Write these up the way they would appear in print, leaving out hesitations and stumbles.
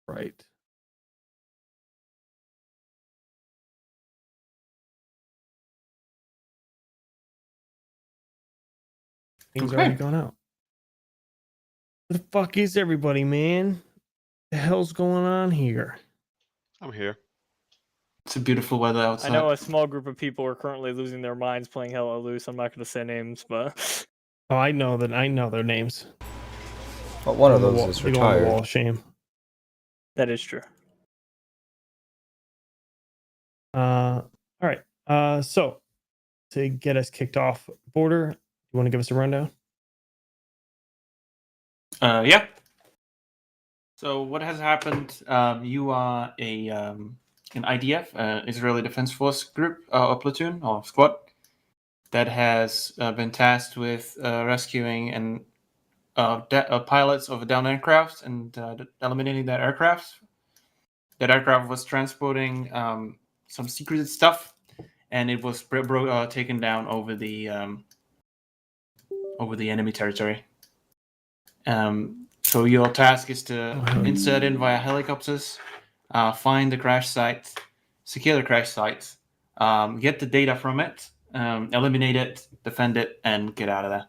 Right. Things already gone out. Where the fuck is everybody, man? The hell's going on here? I'm here. It's a beautiful weather outside. I know a small group of people are currently losing their minds playing Hella Loose. I'm not going to say names, but Oh, I know their names. Well, one of those is They go on the wall retired. of shame. that is true. All right. So to get us kicked off, Border, you want to give us a rundown? Yeah. So what has happened? You are an IDF, Israeli Defense Force group, or platoon, or squad, that has been tasked with rescuing pilots of a downed aircraft and eliminating that aircraft. That aircraft was transporting some secreted stuff, and it was taken down over the enemy territory. So your task is to insert in via helicopters, find the crash site, secure the crash site, get the data from it, eliminate it, defend it, and get out of there.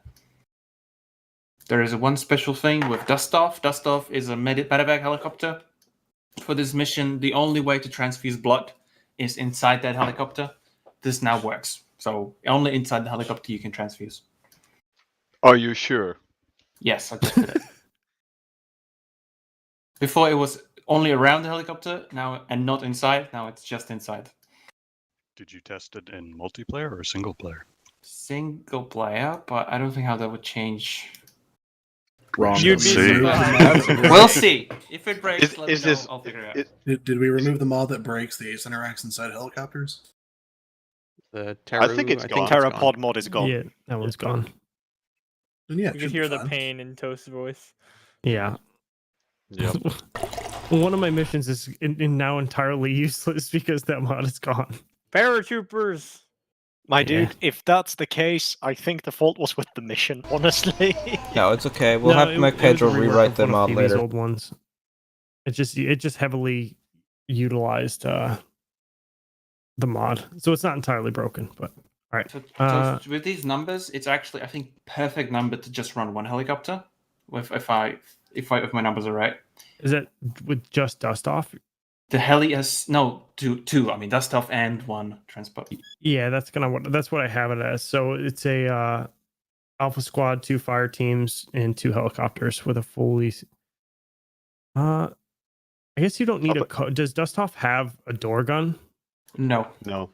There is one special thing with Dust Off. Dust Off is a medevac helicopter. For this mission, the only way to transfuse blood is inside that helicopter. This now works. So only inside the helicopter you can transfuse. Are you sure? Yes, I tested it. Before it was only around the helicopter now and not inside. Now it's just inside. Did you test it in multiplayer or single player? Single player, but I don't think how that would change. Wrong. You'd be surprised. We'll see. If it breaks, let me Is know. this? I'll figure it out. Did we remove the mod that breaks the center racks inside helicopters? The I think it's gone. Terrapod mod is gone. Yeah, that one's gone. Then yeah, You can hear the pain in Toast's voice. Yeah. Yep. One of my missions is now entirely useless because that mod is gone. Paratroopers! My dude, if that's the case, I think the fault was with the mission, honestly. No, it's okay. We'll have to make Pedro rewrite the mod later. Old ones. It just heavily utilized the mod, so it's not entirely broken. But all right. So with these numbers, it's actually I think perfect number to just run one helicopter. If my numbers are right. Is it with just Dust Off? The heli has two. I mean Dust Off and one transport. Yeah, that's what I have it as. So it's a Alpha Squad, 2 fire teams, and 2 helicopters with a fully. I guess you don't need does Dust Off have a door gun? No. No.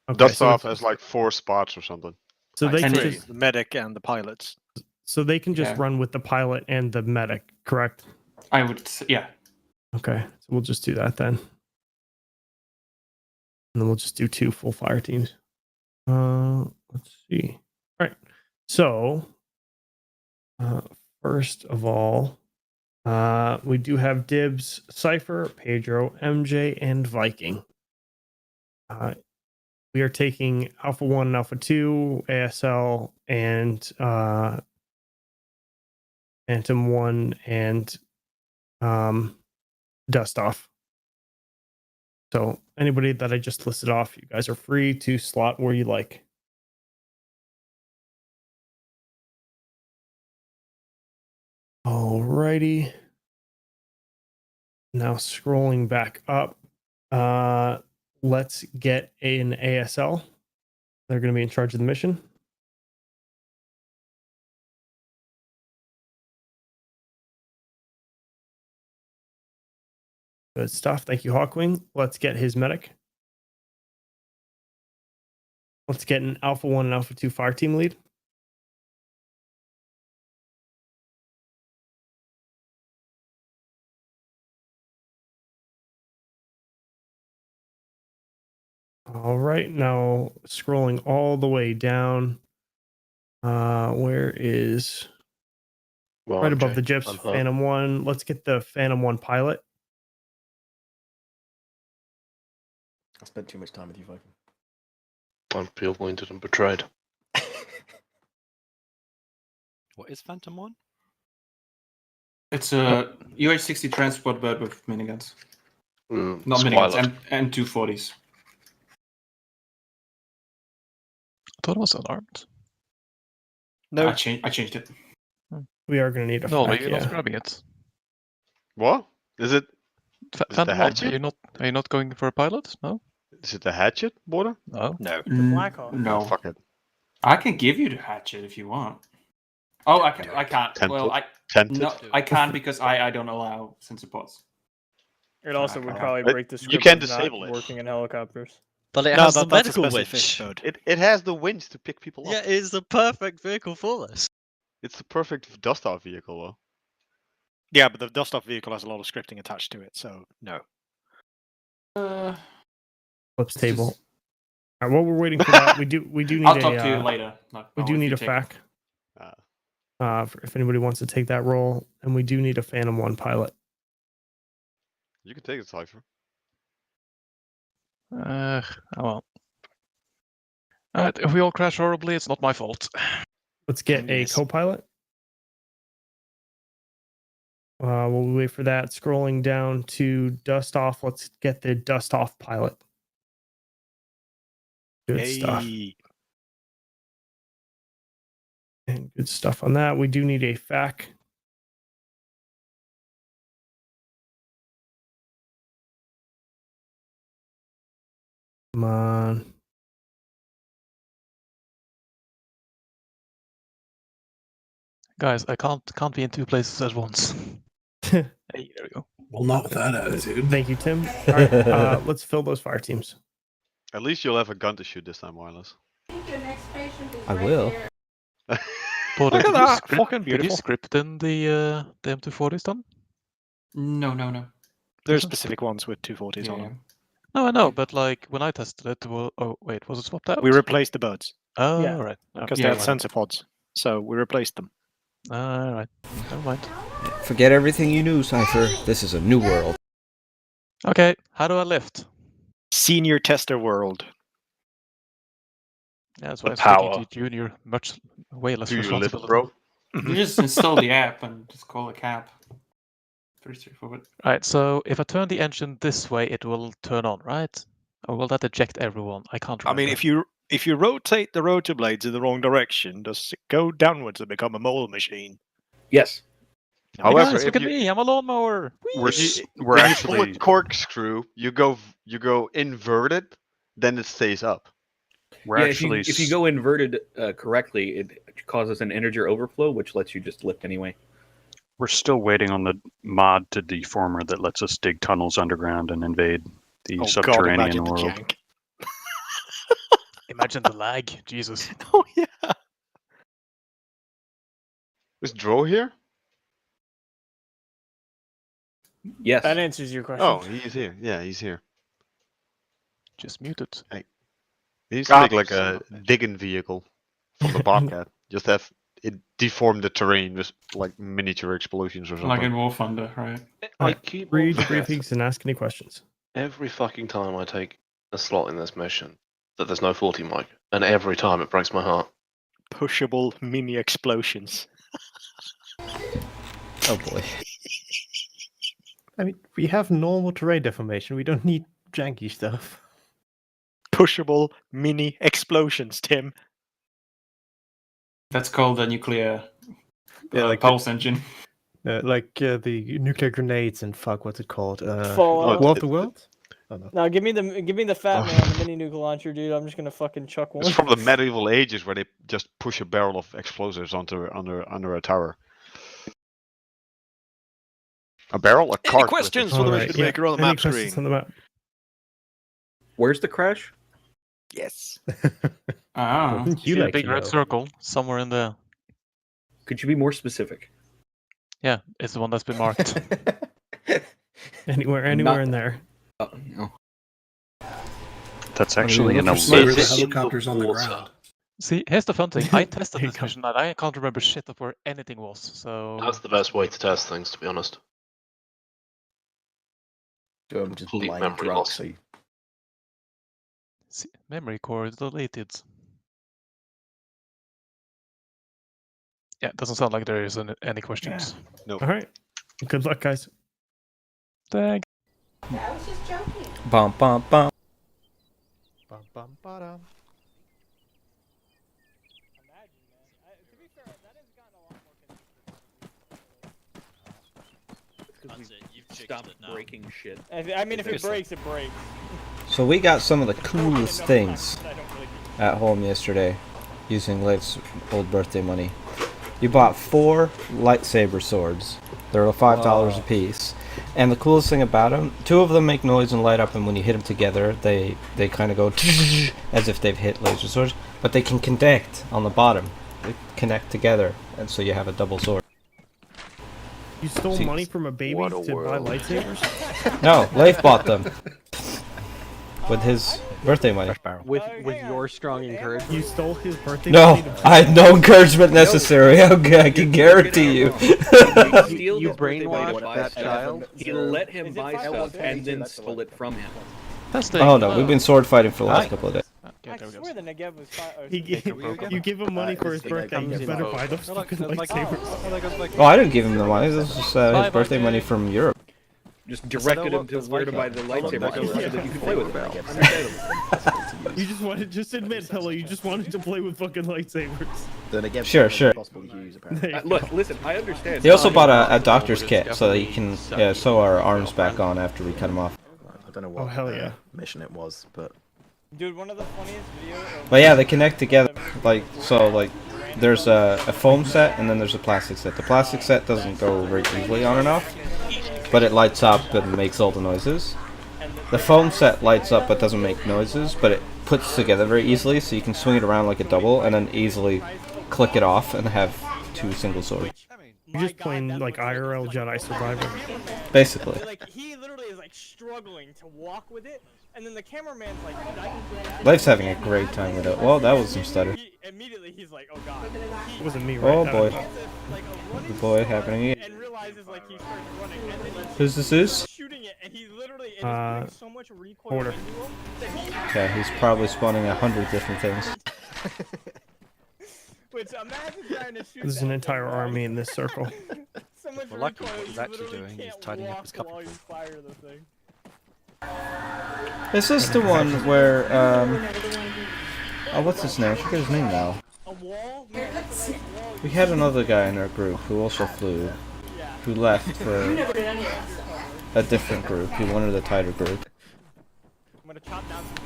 Okay, Dust Off has like 4 spots or something. So they can the medic and the pilots. So they can just run with the pilot and the medic, correct? I would, yeah. Okay, so we'll just do that then. And then we'll just do 2 full fire teams. Let's see. All right. So, first of all, we do have Dibs, Cypher, Pedro, MJ, and Viking. We are taking Alpha 1 and Alpha 2, ASL, and Phantom 1 and Dust Off. So anybody that I just listed off, you guys are free to slot where you like. Alrighty. Now scrolling back up, let's get an ASL. They're going to be in charge of the mission. Good stuff. Thank you, Hawkwing. Let's get his medic. Let's get an Alpha 1 and Alpha 2 fire team lead. All right, now scrolling all the way down. Where is right above the Jips, Phantom 1. Let's get the Phantom 1 pilot. I spent too much time with you, Viking. I'm peel-pointed and betrayed. What is Phantom 1? It's a UH-60 transport bird with miniguns. Not Squilot. miniguns, and 240s. I thought it was unarmed. No. I changed it. We are going to need a No, fac, you're not yeah. grabbing it. What? Is it Phantom the 1, hatchet? are you not going for a pilot? No? Is it the hatchet, Border? No. No. The Blackhawk. No. Oh, fuck it. I can give you the hatchet if you want. Oh, I can't. Tented. Well, Tented. no, I can't because I don't allow sensor pods. It also would probably But break the you script can of not disable it. working in helicopters. But it No, has the that's a medical specific winch. mode. It has the winch to pick people up. Yeah, it is the perfect vehicle for this. It's the perfect dust-off vehicle, though. Yeah, but the dust-off vehicle has a lot of scripting attached to it, so no. Flips table. All right, while we're waiting for that, we do need I'll talk to you later. We do need a fac. If anybody wants to take that role, and we do need a Phantom 1 pilot. You can take it, Cypher. Oh well. Alright, if we all crash horribly, it's not my fault. Let's get a co-pilot. We'll wait for that. Scrolling down to dust off. Let's get the dust off pilot. Good stuff. And good stuff on that. We do need a fac. Come on. Guys, I can't be in two places at once. Hey, there we go. Well, not with that attitude. Thank you, Tim. All right, let's fill those fire teams. At least you'll have a gun to shoot this time, Wireless. I will. Look at that! Fucking Did you beautiful. script in the M240s done? No. There's specific ones with 240s on them. No, I know, but like when I tested it, oh wait, was it swapped out? We replaced the birds Oh, Yeah. right. because Yeah, they had yeah. sensor pods, so we replaced them. Alright, never mind. Forget everything you knew, Cypher. This is a new world. Okay, how do I lift? Senior tester world. Yeah, that's why I'm The sticking power. to Junior, way less Do you lift, responsibility. bro? You just install the app and just call a cab. Pretty straightforward. Right, so if I turn the engine this way, it will turn on, right? Or will that eject everyone? I can't I remember. mean, if you rotate the rotor blades in the wrong direction, does it go downwards and become a mole machine? Yes. Hey However, guys, if look at you- me, I'm a lawnmower! We're When you pull actually a corkscrew, you go inverted, then it stays up. we're Yeah, actually if you go inverted correctly, it causes an integer overflow, which lets you just lift anyway. We're still waiting on the mod to deformer that lets us dig tunnels underground and invade the Oh god, subterranean imagine the world. jank. Imagine the lag, Jesus. Oh yeah. Is Dro here? Yes. That answers your question. Oh, he's here. Yeah, he's here. Just muted. He needs to make like a digging vehicle from the Bobcat. Just have it deform the terrain with like miniature explosions or something. Like in War Thunder, right? I keep Read on briefings and ask any questions. every fucking time I take a slot in this mission that there's no 40 mic, and every time it breaks my heart. Pushable mini explosions. Oh boy. I mean, we have normal terrain deformation. We don't need janky stuff. Pushable mini explosions, Tim. That's called a nuclear Yeah, like pulse engine. the nuclear grenades and fuck, what's it called? Fallout. War of the World? Oh, no. No, give me the fat man, the mini nuke launcher, dude. I'm just gonna fucking chuck one. It's from the medieval ages where they just push a barrel of explosives onto under a tower. A barrel, a cart. Any with questions it. for the Alright, mission maker on the any map questions screen? on the map? Where's the crash? Yes. Ah. You See a like big to red know. circle somewhere in there. Could you be more specific? Yeah, it's the one that's been marked. Anywhere Not- in there. No. That's I mean, actually in a look for where the Is it in helicopters the on the water? ground. See, here's the fun thing. I tested There you this go. mission and I can't remember shit of where anything was. So That's the best way to test things, to be honest. So I'm just Complete blind memory drunk, loss. so you... see, memory core deleted. Yeah, it doesn't sound like there is any questions. No. All right. Good luck, guys. Thanks. I was just joking. Bum bum bum. Bum, bum, ba-dum. Stop breaking shit. I mean, if it breaks, it breaks. So we got some of the coolest things at home yesterday using Leif's old birthday money. You bought 4 lightsaber swords. They're $5 a piece. And the coolest thing about them, 2 of them make noise and light up, and when you hit them together, they kind of go as if they've hit laser swords. But they can connect on the bottom. They connect together, and so you have a double sword. You stole money from a baby to buy lightsabers? No, Leif bought them with his birthday money. With your strong encouragement. You stole his birthday No, money to I had no encouragement necessary. I can guarantee you. You brainwashed that child. He let him buy stuff and then stole it from him. Oh no, we've been sword fighting for the last couple of days. I swear the Negev was you give him money for his birthday, you better buy those fucking lightsabers. Oh, I didn't give him the money. This was his birthday money from Europe. Just directed him to where to buy the lightsaber so that you could play with it. You just wanted, just admit, Pillow, you just wanted to play with fucking lightsabers. Sure. Look, listen, I understand. He also bought a doctor's kit so that he can sew our arms back on after we cut them off. I don't know what hell yeah. mission it was, but... Dude, one of the funniest videos... But yeah, they connect together. Like, there's a foam set and then there's a plastic set. The plastic set doesn't go very easily on and off, but it lights up and makes all the noises. The foam set lights up but doesn't make noises, but it puts together very easily, so you can swing it around like a double and then easily click it off and have 2 single swords. You're just playing like IRL Jedi Survivor. Basically. Like, he literally is like struggling to walk with it, and then the cameraman's like, dude, I can do that. Life's having a great time with it. Well, that was some stutter. Immediately he's like, oh god. It wasn't me, right? Oh boy. The boy happening again. And realizes like he starts running, and then Who's this is? shooting it, and he literally is doing so much recoil Order. into him that he... Yeah, he's probably spawning 100 different things. Which imagine trying to shoot There's an entire army in this circle. So much Well, luckily recoil, what he's you actually literally doing is can't tidying up walk his cup while of you fire the thing. Is this the one where, oh, what's his name? I forget his name now. A wall? We had another guy in our group who also flew, who left for a different group. He wanted a tighter group. I'm gonna chop down some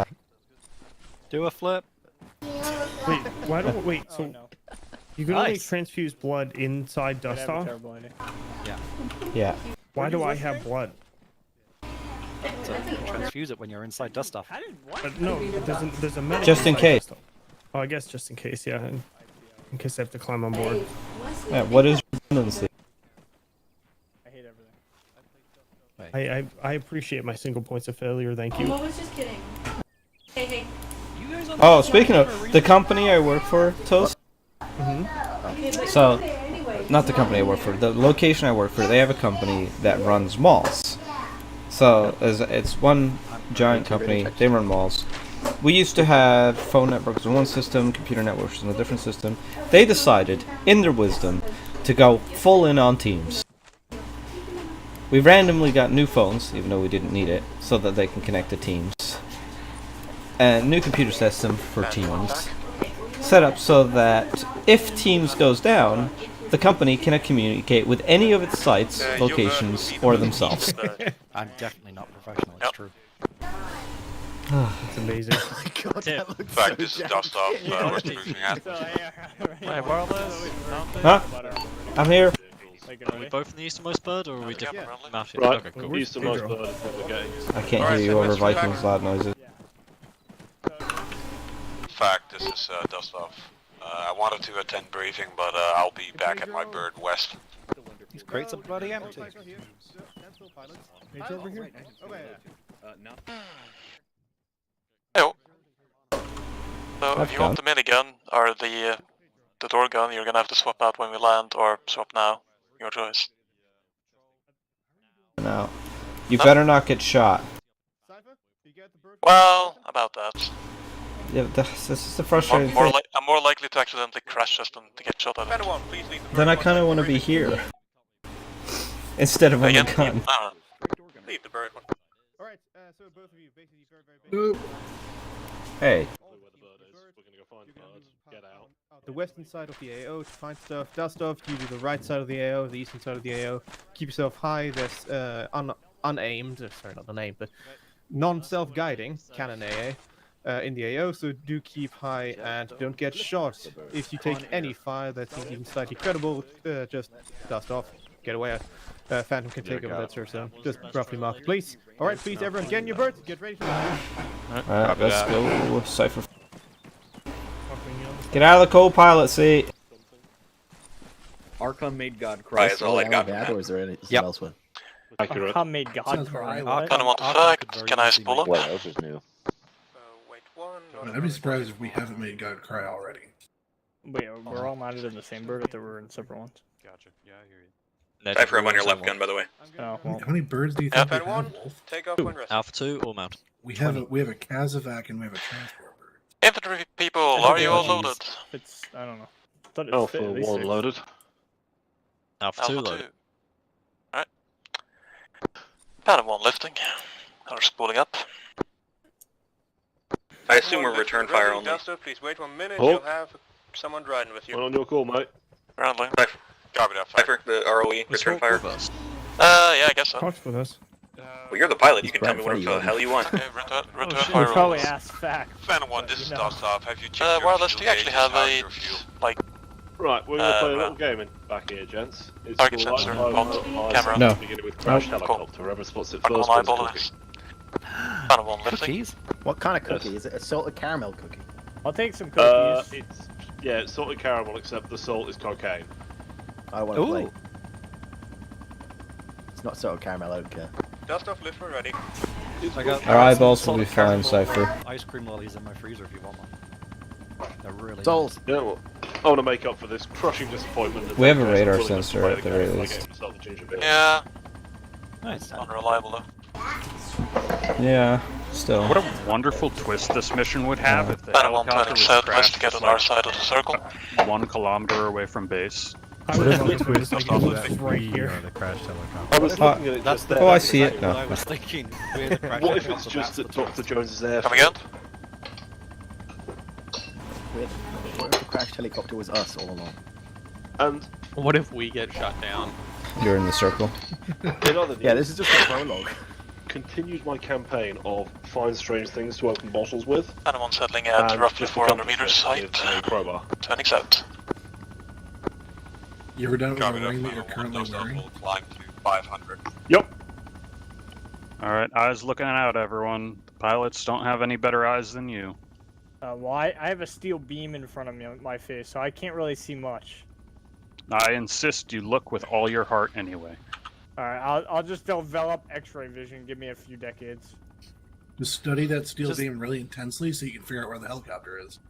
trees. Do a flip. Wait, why don't wait? So you can only transfuse blood inside I have dust a off? terrible idea. Yeah. Why do I have blood? So transfuse it when you're inside dust off. No, there's a medic Just in inside case. dust off. Oh, I guess just in case, yeah. In case I have to climb on board. Yeah, what is redundancy? I hate everything. I appreciate my single points of failure, thank you. I was just kidding. Hey. Oh, speaking of, the company I work for, Toast. So, not the company I work for, the location I work for, they have a company that runs malls. So, it's one giant company, they run malls. We used to have phone networks in one system, computer networks in a different system. They decided, in their wisdom, to go full in on Teams. We randomly got new phones, even though we didn't need it, so that they can connect to Teams. And new computer system for Teams. Set up so that if Teams goes down, the company cannot communicate with any of its sites, locations, or themselves. I'm definitely not professional, it's true. It's amazing. God, In fact, this is dust off. We're moving out. Wait, where are those? Huh? I'm here. Are we both in the easternmost bird, or are we different? Right, Okay, cool. easternmost bird is what we're getting. I can't hear you over Vikings' loud noises. In fact, this is dust off. I wanted to attend briefing, but I'll be back at my bird west. These crates are bloody empty. Over here? Hey, so if you want the minigun or the door gun, you're gonna have to swap out when we land, or swap now. Your choice. No. You better not get shot. Well, about that. Yeah, this is the frustrating thing. I'm more likely to accidentally crash just than to get shot at. Then I kind of want to be here. instead of on the Again, gun. leave the bird one. Alright, so both of you basically very big. Hey. The western side of the AO to find stuff, does stuff. You do the right side of the AO, the eastern side of the AO. Keep yourself high. There's unaimed, sorry, not unaimed, but non-self-guiding cannon AA in the AO. So do keep high and don't get shot. If you take any fire that's even slightly credible, just dust off, get away. Phantom can take over that search zone. Just roughly mark, please. All right, please, everyone, get in your bird. Get ready for that. Alright, let's go. Cypher. Get out of the co-pilot seat. Archon made God cry. Is all I got bad, or is there anything else with? Archon made God cry. Kind of want the fact. Can I spool up? Well, that was just new. Wait one. I'd be surprised if we haven't made God cry already. Wait, we're all mounted in the same bird, or we're in separate ones? Gotcha. Yeah, I hear you. Cypher, I'm on your left gun, by the way. Oh, well. How many birds do you think we have, Wolf? Take off one rest. Alpha 2 or mount? We have a Kazovac and we have a transport bird. Infantry people, are you all loaded? It's, I don't know. I thought it Alpha fit at least 1 six. loaded. Alpha 2 loaded. Alright. Phantom 1 lifting. Or spooling up. I assume we're return fire only. Please wait 1 minute. Oh. You'll have someone riding with you. Well, on your call, mate. Groundling. Copy that. Cypher, the ROE, return fire. Yeah, I guess so. Talks with us. Well, you're the pilot. You He's can tell me right in what front the of you. hell you want. Okay, return We fire probably rolls. asked fact. Phantom 1, this is starts off. Have you checked wireless? Do you actually have a, like, Right, we're going to play a right. little game in back here, gents. It's Target called sensor, Eyes bolt, on camera. No. Beginning with crash Cool. helicopter. Whoever spots it I'm first on wins eyeball the this. cookie. Phantom 1 lifting. Cookies? What kind of cookie? Is it a salted caramel cookie? I'll take some cookies. It's salted caramel, except the salt is cocaine. I want to play. It's not salted caramel, I don't care. Dust off lift when ready. Our eyeballs will be fine, Cypher. Ice cream lollies in my freezer if you want one. They're really Souls! Yeah, well, I want to make up for this crushing disappointment. We have a radar sensor at the very least. Yeah, nice. unreliable though. Yeah, still. What a wonderful twist this mission would have if the Phantom 1 helicopter turning was southwest to crashed get on our side of the circle. 1 kilometer away from base. I would love to twist like this right here. The crash helicopter. I was looking at it That's just the there. Oh, I see it. No. I was thinking. We had a crash What if it's helicopter, just that's at the Dr. Jones's airfield? Come again? What if the crashed helicopter was us all along? And What if we get shot down? You're in the circle. in other news, Yeah, this is just a prologue. continued my campaign of find strange things to open bottles with. Phantom 1 settling at and roughly just 400 become meters with height. a crowbar. Turning south. You ever done it with the ring that you're currently wearing? Climb to 500. Yep. Alright, eyes looking out, everyone. Pilots don't have any better eyes than you. Well, I have a steel beam in front of me, my face, so I can't really see much. I insist you look with all your heart anyway. Alright, I'll just develop X-ray vision. Give me a few decades. Just study that steel beam really intensely so you can figure out where the helicopter is.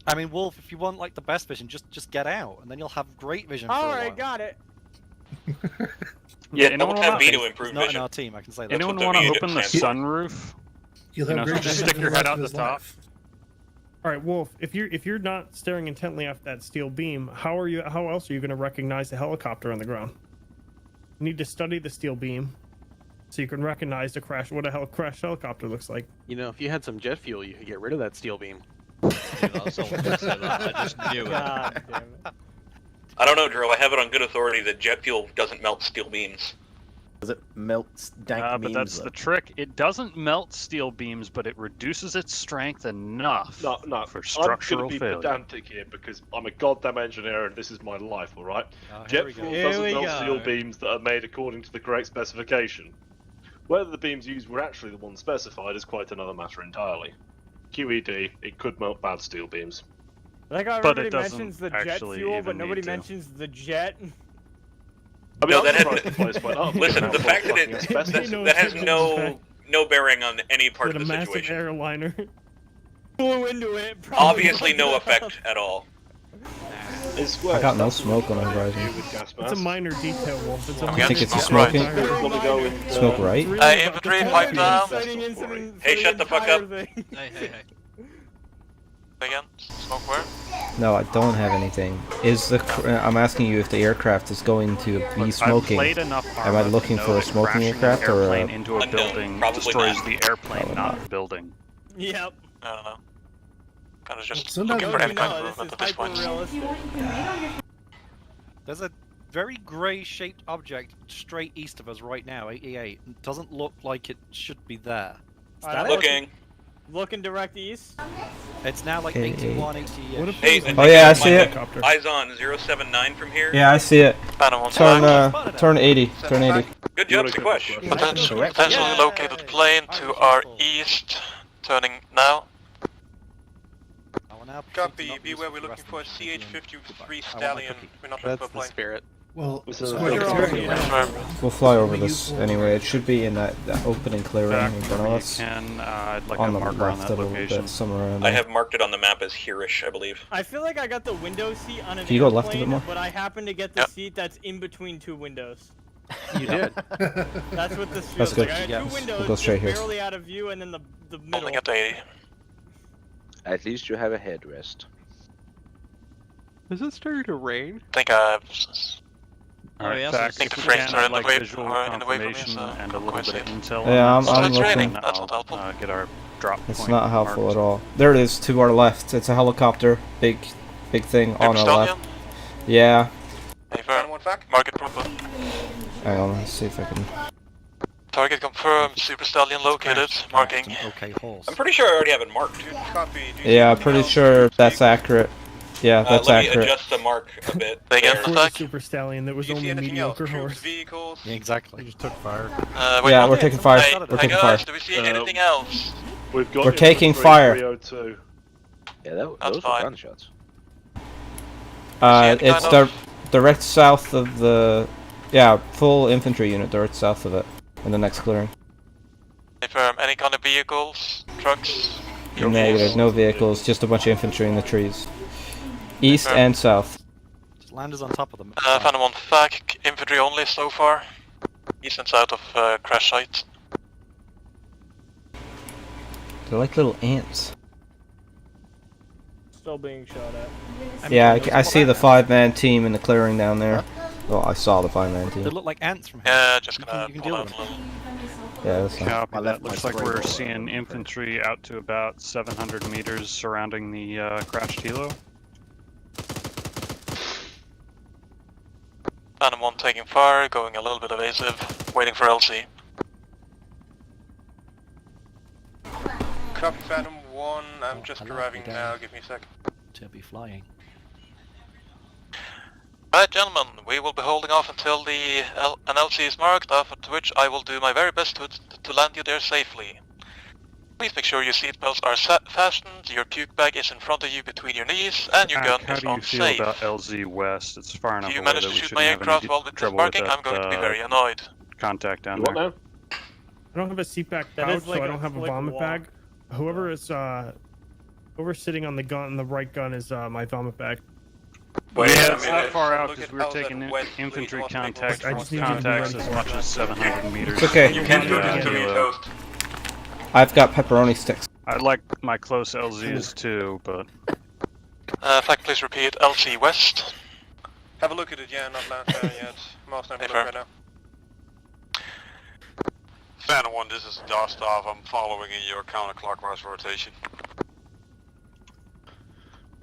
I mean, Wolf, if you want like the best vision, just get out, and then you'll have great vision for a while. Alright, got it. Yeah, anyone don't tap wanna- B to improve It's not in vision. our team, I can say that. Anyone what want to the open the transport- sunroof? He'll You have know, great just vision stick for your the head rest out of the his top. life. All right, Wolf. If you're not staring intently at that steel beam, how else are you going to recognize the helicopter on the ground? You need to study the steel beam, so you can recognize what a crashed helicopter looks like. You know, if you had some jet fuel, you could get rid of that steel beam. I just knew it. God damn it. I don't know, Drew. I have it on good authority that jet fuel doesn't melt steel beams. Does it melt dank But beams? that's the trick. It doesn't melt steel beams, but it reduces its strength enough No, for I'm structural going to be failure. pedantic here because I'm a goddamn engineer and this is my life, alright? Here we Jet go. fuel Here doesn't we melt go. steel beams that are made according to the correct specification. Whether the beams used were actually the ones specified is quite another matter entirely. QED, it could melt bad steel beams. Like how But it everybody doesn't mentions the jet actually fuel, even but nobody need to. mentions the jet. I mean, No, I'm that surprised had- the place went up. Listen, given the how fact that fucking it asbestos that has intention no bearing on any part With of a the massive situation. airliner. Flew into it. probably. Obviously, no effect at all. It's I got no smoke on the horizon. with gas It's a mask. minor detail, Wolf. It's a You You think it's a Smoke smoking? right. Want to go with, Smoke right? Infantry, pipe down. Exciting incident Hey, for shut the fuck entire up. thing. Hey. again? Smoke where? No, I don't have anything. Is the I'm asking you if the aircraft is going to be smoking. I've played enough Am I ARMA looking to for know a that smoking crashing aircraft an or airplane a... into a building destroys the airplane, not the building. Yep. I don't know. Kind of just Sometimes looking for you any kind know, of this movement is at this point. hyper-realistic. There's a very grey-shaped object straight east of us right now, 88. It doesn't look like it should be there. Is that it? Looking. Looking direct east. It's now like 81, 88. What if Hey, there's Oh yeah, I see it. Eyes on 079 from here. Yeah, I see it. Turn 80. Turn 80. Good job, Sequesh. Potentially located plane to our east. Turning now. Copy. Beware, we're looking for a CH-53 Stallion. We're not looking for a plane. Spirit. Well, We'll fly over this anyway. It should be in that opening clearing in front of us. I'd like On a the marker on left that a little location. bit, somewhere around I there. have marked it on the map as Hereish, I believe. I feel like I got the window seat on an Can you go left a bit airplane, more? but I happen to get the seat that's in between two windows. You did. That's what this That's feels good. like. I had Yeah. two windows, We'll go straight just here. barely out of view, and then the middle. Holding at 80. At least you have a headrest. Is it starting to rain? I think I've... Alright, I think the frames are in the like way, visual in the way from me, confirmation so and a little bit of intel. Yeah, on that. I'm it's looking. raining. That's not helpful. Get our drop It's point not helpful marked. at all. There it is, to our left. It's a helicopter. Big thing on our left. Yeah. Mark it proper. Hang on, let's see if I can... Target confirmed. Super Stallion located. Marking. Okay, horse. I'm pretty sure I already have it marked. Copy. Yeah, I'm pretty sure that's accurate. Yeah, that's let me accurate. adjust the mark a bit. For the Super Stallion, that was only mediocre horse. Vehicles? Yeah, exactly. We just took fire. Yeah, we're taking fire. Hey, We're taking guys, fire. do we see anything else? We've got We're taking fire. 302. Yeah, those were fine. gunshots. It's direct south of the... Yeah, full infantry unit direct south of it. In the next clearing. Confirm. Any kind of vehicles? Trucks? Negative, no vehicles, just a bunch of infantry in the trees. East and south. Just land us on top of them. Phantom on FAC. Infantry only so far. East and south of crash site. They're like little ants. Still being shot at. Yeah, I see the 5-man team in the clearing down there. Well, I saw the 5-man They team. look like ants from here. Yeah, just gonna You can pull deal out with a little. Yeah, that's fine. Copy that. left, Looks my like spray we're ball. seeing infantry out to about 700 meters surrounding the crashed helo. Phantom 1 taking fire, going a little bit evasive, waiting for LC. Copy Phantom 1, I'm just arriving now, give me a sec. To be flying. Alright gentlemen, we will be holding off until an LC is marked, after which I will do my very best to land you there safely. Please make sure your seatbelts are fastened, your puke bag is in front of you between your knees, and your gun How is do you on feel safe. about LZ West? It's far enough If you away manage that to we shoot shouldn't my have any aircraft while with this trouble marking, with I'm going to be that, very annoyed. contact down You there. what now? I don't have a seatback That pouch, is like so I a don't have a quick vomit walk. bag. Whoever is whoever's sitting on the gun, the right gun is my vomit bag. Wait, Yeah, a it's minute. not far out Look because at we're Elsa taking West, infantry please, contact I from just need you to be contacts ready as for much it. as 700 meters. It's okay. You can't do Yeah, this to me, yeah. Toast. I've got pepperoni sticks. I like my close LZs too, but Fact, please repeat, LC West. Have a look at it, yeah, not land there yet. Most never look right now. Phantom 1, this is Dostov. I'm following in your counterclockwise rotation.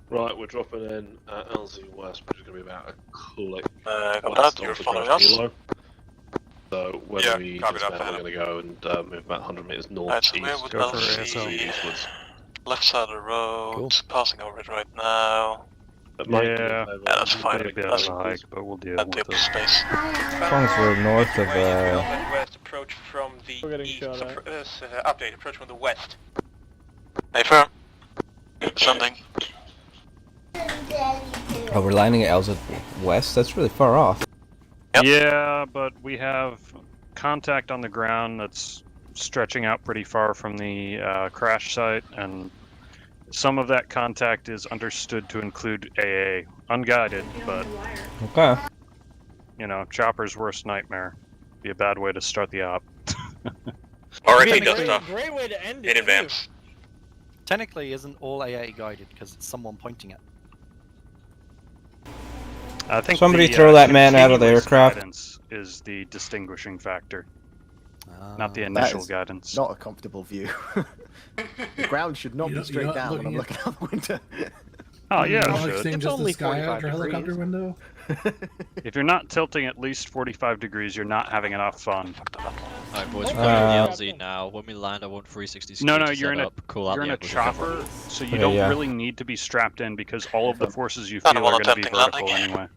Right, we're dropping in at LZ West, which is going to be about a click Got west that, you're of the following crash us. kilo. So when Yeah, we copy dismount, that, we're Phantom. going to go and move about 100 meters Alright, so northeast. we're with Go for LC, eastwards. left side of the road, Cool. passing over it right now. It might be Yeah. over that's fine. maybe a bit That's of a hike, but we'll deal Plenty with of it. space. As long as we're north of West approach from the We're getting east. shot at. Update, approach from the west. Hey, firm. Something. Oh, we're landing at Elza West? That's really far off. Yep. Yeah, but we have contact on the ground that's stretching out pretty far from the crash site, and some of that contact is understood to include AA. Unguided, but, Okay. you know, chopper's worst nightmare. Be a bad way to start the op. Alright, Great, dust off. great way to end In it. advance. Technically, isn't all AA guided because it's someone pointing at? I think Somebody the, throw that man out of the continuous aircraft. Guidance is the distinguishing factor, not the That initial is guidance. Not a comfortable view. The ground should not be straight down when I'm looking out the window. Oh yeah, Not it like should. seeing just the sky out your helicopter window. If you're not tilting at least 45 degrees, you're not having enough fun. Alright boys, we're going to the LZ now. When we land, I want 360 No, security you're in a setup, call out you're in the a Echo chopper, cover. so you Okay, don't yeah. really need to be strapped in because all of the forces you I feel don't are want going to be attempting vertical landing.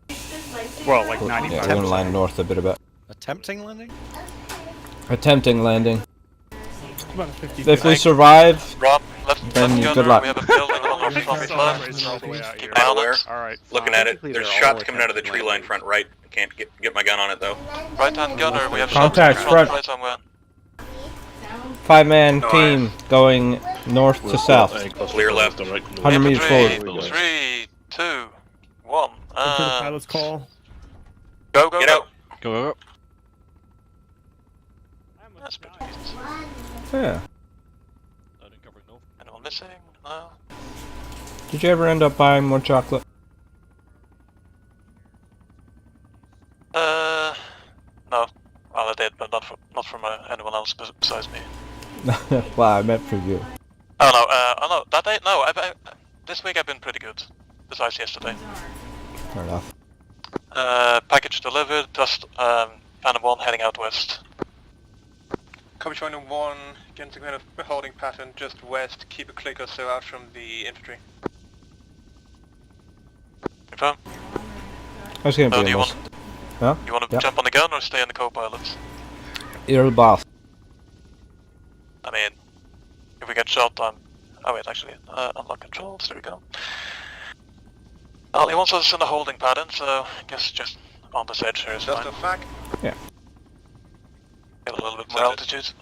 anyway. Well, like Yeah, 95%. we're gonna land north a bit about. Attempting landing? Attempting landing. About a 50. If we survive, Rob, left then gunner, good luck. We have a building on our front left. Keep an eye on it. Alright, Looking at it, there's shots coming out of the tree line front right. Can't get my gun on it though. Right hand gunner, we have Contact shots front. right somewhere. 5-man team going north to south. Clear left. 100 meters forward. 3, 2, 1. For the pilot's call. Go. Get out. Go. That's pretty decent. Yeah. Anyone missing? No. Did you ever end up buying more chocolate? No. Well, I did, but not from anyone else besides me. Well, I meant for you. Oh no, that day, no. This week I've been pretty good, besides yesterday. Fair enough. Package delivered. Just Phantom 1 heading out west. Copy China 1, get into kind of a holding pattern just west, keep a click or so out from the infantry. Confirm. I was gonna Do be you almost. want Huh? you want to Yeah. jump on the gun or stay in the co-pilot? You're boss. I mean, if we get shot, oh wait, actually, unlock controls. There we go. Well, he wants us in a holding pattern, so I guess just on this edge here is Just fine. a fact. Yeah. Get a little bit more altitude.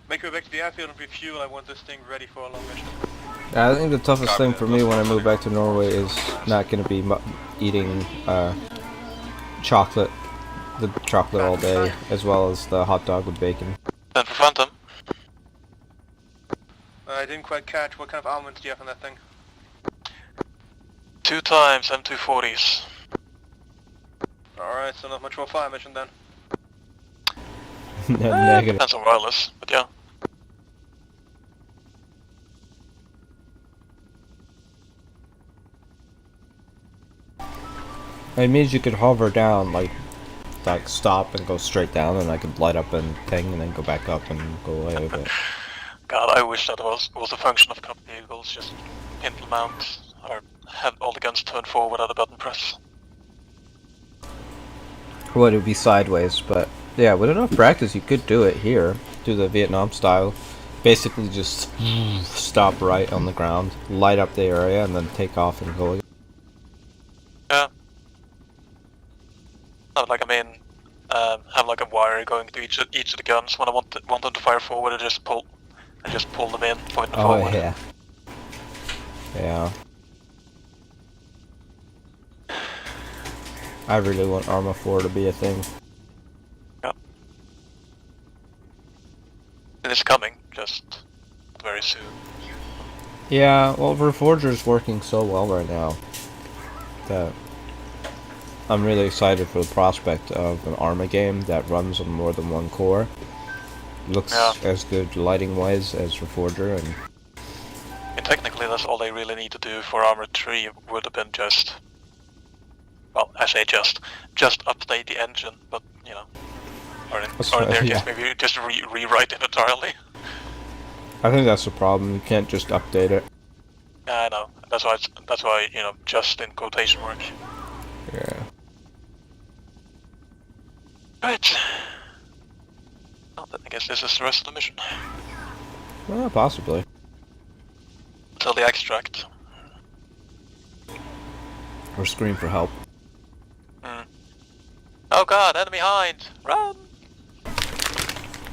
Make your way back to the airfield and refuel. I want this thing ready for a long mission. I think the toughest thing for me when I move back to Norway is not gonna be eating chocolate, the chocolate all day, as well as the hot dog with bacon. Then for Phantom. I didn't quite catch what kind of armaments do you have on that thing? 2 times M240s. Alright, so not much more fire mission then. Negative. Depends on wireless, but yeah. It means you could hover down, like stop and go straight down, and I could light up and ping, and then go back up and go away. But God, I wish that was a function of company vehicles, just pin to mount, or have all the guns turned forward at a button press. well, it would be sideways. But yeah, with enough practice, you could do it here, do the Vietnam style. Basically, just stop right on the ground, light up the area, and then take off and go. Yeah. No, like I mean, have like a wire going to each of the guns. When I want them to fire forward, I just pull them in, point them forward. Yeah. Yeah. I really want ARMA 4 to be a thing. Yeah. It is coming, just very soon. Yeah, well, Reforger's working so well right now that I'm really excited for the prospect of an ARMA game that runs on more than one core. Looks as good lighting-wise as Reforger, and I mean, technically, that's all they really need to do for Armor 3 would have been just, well, I say just update the engine, but you know, or in their case, maybe just rewrite it entirely. I think that's the problem. You can't just update it. Yeah, I know. That's why you know, just in quotation mark. Yeah. Right. Well, then I guess this is the rest of the mission. Well, possibly. Until the extract. Or scream for help. Oh god, enemy behind! Run!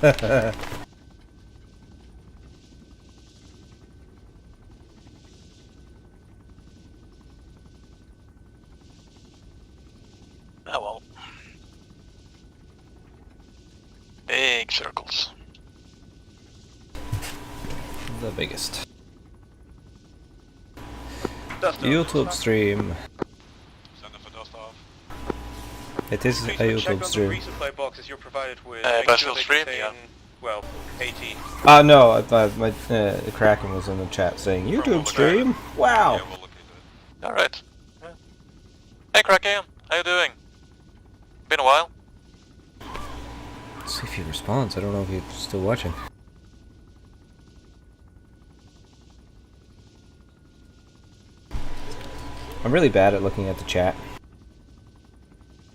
Oh well. Big circles. the biggest. Dust off. YouTube stream. Send it for dust off. It is a Please check YouTube on the stream. resupply boxes you're provided with. But Make still they stream, contain, yeah. Well, 80. No, I thought my Kraken was in the chat saying YouTube stream. Wow. Yeah, we'll look into it. Alright. Yeah. Hey Kraken, how you doing? Been a while. Let's see if he responds. I don't know if he's still watching. I'm really bad at looking at the chat.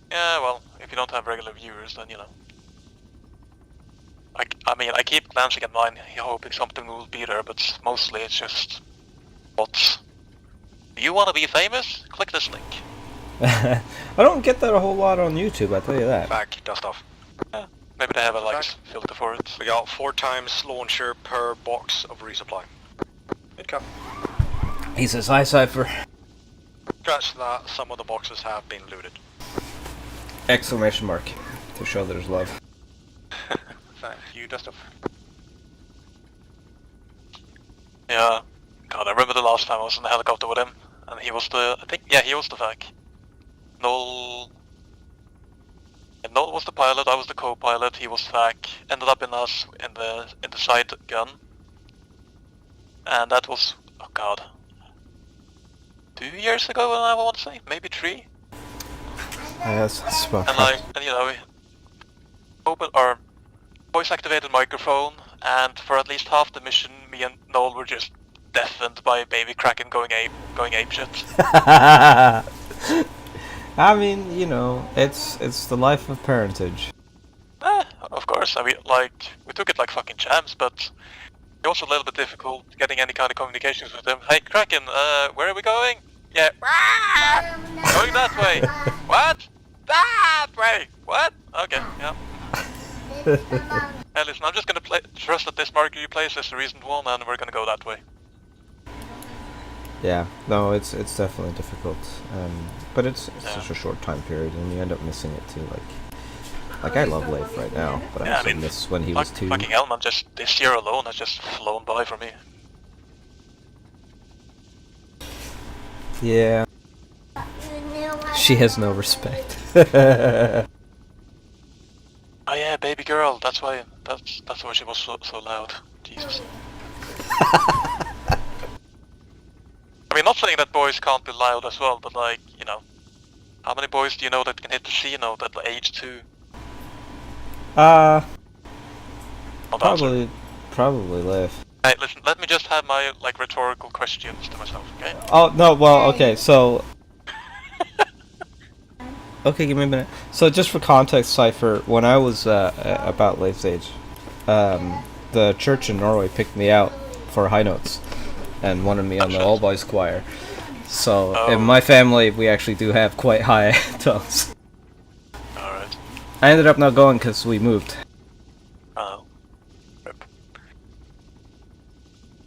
Yeah, well, if you don't have regular viewers, then you know. I mean, I keep glancing at mine, hoping something will be there, but mostly it's just bots. Do you want to be famous? Click this link. I don't get that a whole lot on YouTube, I tell you that. Back, dust off. Yeah, maybe they have a like filter for it. We got 4 times launcher per box of resupply. Good copy. He says, hi, Cypher. Scratch that, some of the boxes have been looted. Exclamation mark. To show there's love. Thank you, dust off. Yeah. God, I remember the last time I was in the helicopter with him, and he was the, he was the vac. Noel was the pilot, I was the co-pilot, he was vac, ended up in us in the side gun. And that was, oh god, 2 years ago, I want to say, maybe 3. Yes, that's about And right. and you know, we opened our voice-activated microphone, and for at least half the mission, me and Noel were just deafened by baby Kraken going ape shit. I mean, you know, it's the life of parentage. Of course, I mean, like, we took it like fucking champs, but it was a little bit difficult getting any kind of communications with him. Hey, Kraken, where are we going? Yeah, going that way. What? That way. What? Okay, yeah. Hey, listen, I'm just gonna trust that this marker you place is the recent one, and we're gonna go that way. Yeah, no, it's definitely difficult, but it's such a short time period, and you end up missing it too. Like I love Leif right now, but I also miss when he was 2. Fucking hell, man! Just this year alone has just flown by for me. Yeah, she has no respect. Oh yeah, baby girl. That's why she was so loud. Jesus. I mean, not saying that boys can't be loud as well, but like, you know, how many boys do you know that can hit the C note at age 2? Probably Leif. Hey, listen, let me just have my like rhetorical questions to myself, okay? Oh no, well, okay, so. Okay, give me a minute. So just for context, Cypher, when I was about Leif's age, the church in Norway picked me out for high notes and wanted me on the all boys choir. So in my family, we actually do have quite high tones. Alright. I ended up not going because we moved. Oh. Rip.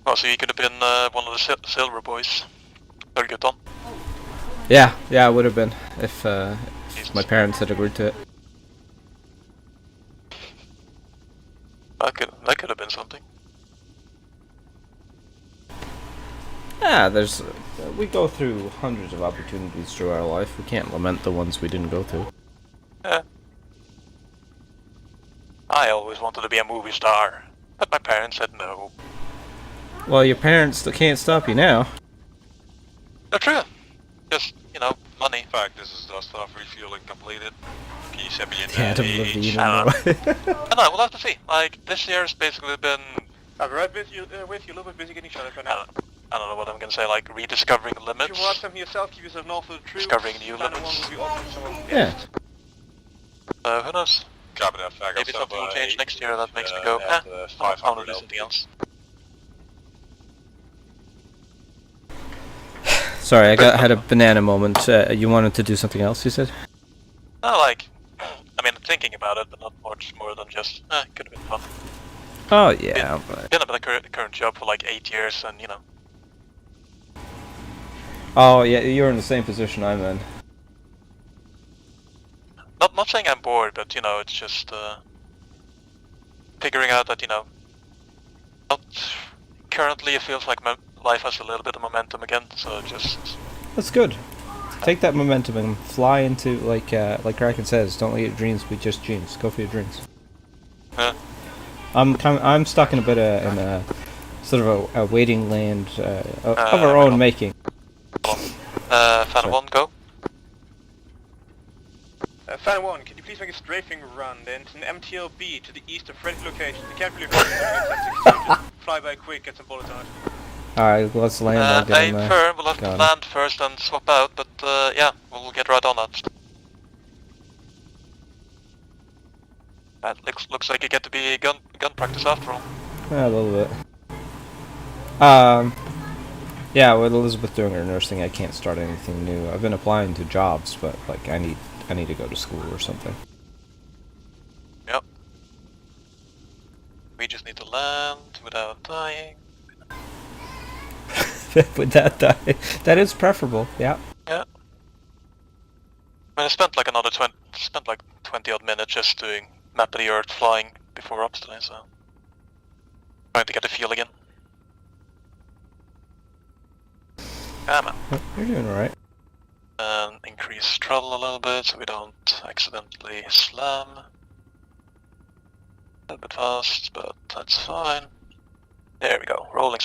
Oh, so you could have been one of the silver boys. Very good, Tom. Yeah, I would have been if my parents had agreed to it. That could have been something. Yeah, we go through hundreds of opportunities through our life. We can't lament the ones we didn't go to. Yeah. I always wanted to be a movie star, but my parents said no. Well, your parents can't stop you now. That's true. Just, you know, money. In fact, this is dust off refueling completed. Can you send me in Adam Levine. I don't know, we'll have to see. Like, this year's basically been... I'll be right with you, a little bit busy getting each other for now. I don't know what I'm gonna say, like, rediscovering limits. If you want something yourself, give yourself an offer of truth. Discovering new Planet limits. One will be offering someone Yeah. Who knows? Copy that, fag. Maybe something will change next year that makes me go, I wanna do something else. Sorry, I had a banana moment. You wanted to do something else, you said? No, like, I mean, thinking about it, but not much more than just, could have been fun. Oh, yeah, but... Been at my current job for like 8 years, and you know. Oh, yeah, you're in the same position I'm in. Not saying I'm bored, but you know, it's just figuring out that, you know, currently it feels like life has a little bit of momentum again, so just... That's good. Take that momentum and fly into, like Kraken says, don't let your dreams be just dreams. Go for your dreams. Yeah. I'm stuck in a bit of a sort of a waiting land of our own making. Fan 1, go. Fan 1, can you please make a strafing run then to an MTLB to the east of Freddy's location? They can't really fly by quick, get some bullets on it. Alright, let's land. I'll get Aim firm, we'll have to land first and swap out, but yeah, we'll get right on that. That looks like you get to be gun practice after all. Yeah, a little bit. Yeah, with Elizabeth doing her nursing, I can't start anything new. I've been applying to jobs, but like I need to go to school or something. Yep. We just need to land without dying. Without dying, that is preferable. Yeah. Yeah. I mean, I spent like another 20 odd minutes just doing map of the earth flying before ops today, so trying to get the feel again. Ah, man. You're doing alright. And increase throttle a little bit so we don't accidentally slam. A little bit fast, but that's fine. There we go, rolling.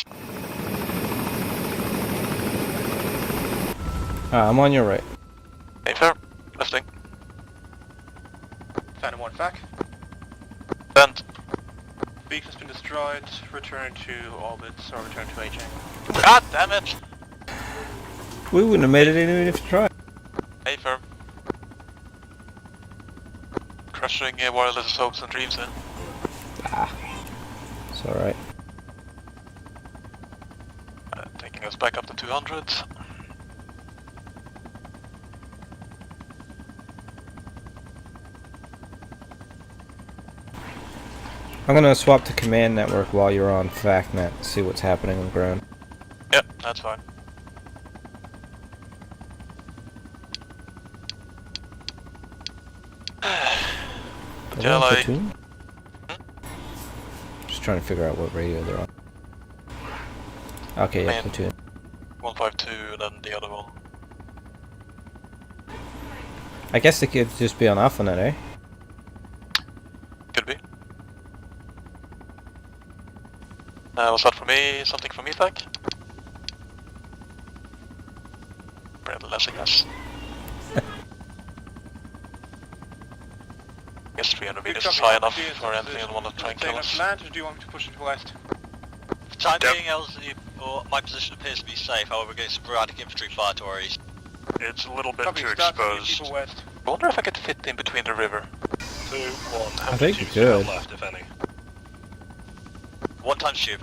I'm on your right. Hey, fair. Lifting. Phantom 1 back. Bend. Beacon has been destroyed. Return to orbit or return to AJ. God damn it! We wouldn't have made it even if you tried. Hey, firm. Crushing wireless hopes and dreams then. It's alright. Taking us back up to 200. I'm gonna swap to command network while you're on FACnet and see what's happening on the ground. Yep, that's fine. Yeah, like... Platoon? Just trying to figure out what radio they're on. Okay, yeah, platoon. 152 and then the other one. I guess they could just be on AlphaNet, eh? Could be. Was that for me? Something for me, Thack? Less, I guess. I guess 300 meters is high enough for anything I want to try and kill us. Land, or do you want me to push it to the west? For the time being, LZ, my position appears to be safe, however we're getting sporadic infantry fire to our east. It's a little bit Copy, too start exposed. west. I wonder if I could fit in between the river. 2, 1, I think you could. left, if any. One time shoot.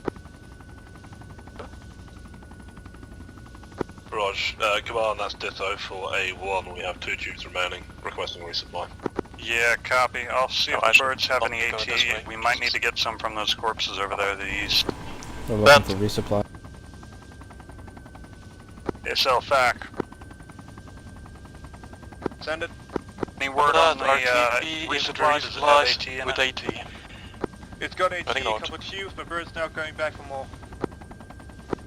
Raj, command, that's ditto for A1. We have 2 tubes remaining, requesting resupply. Yeah, copy. I'll see if the birds have any go AT. this way. We might need to get some from those corpses over there to the east. We're looking for resupply. SL FAC. Send it. Any word on the RTB resupplies supplies AT in with it? AT. It's got AT, Heading a out. couple of tubes, but birds now going back for more.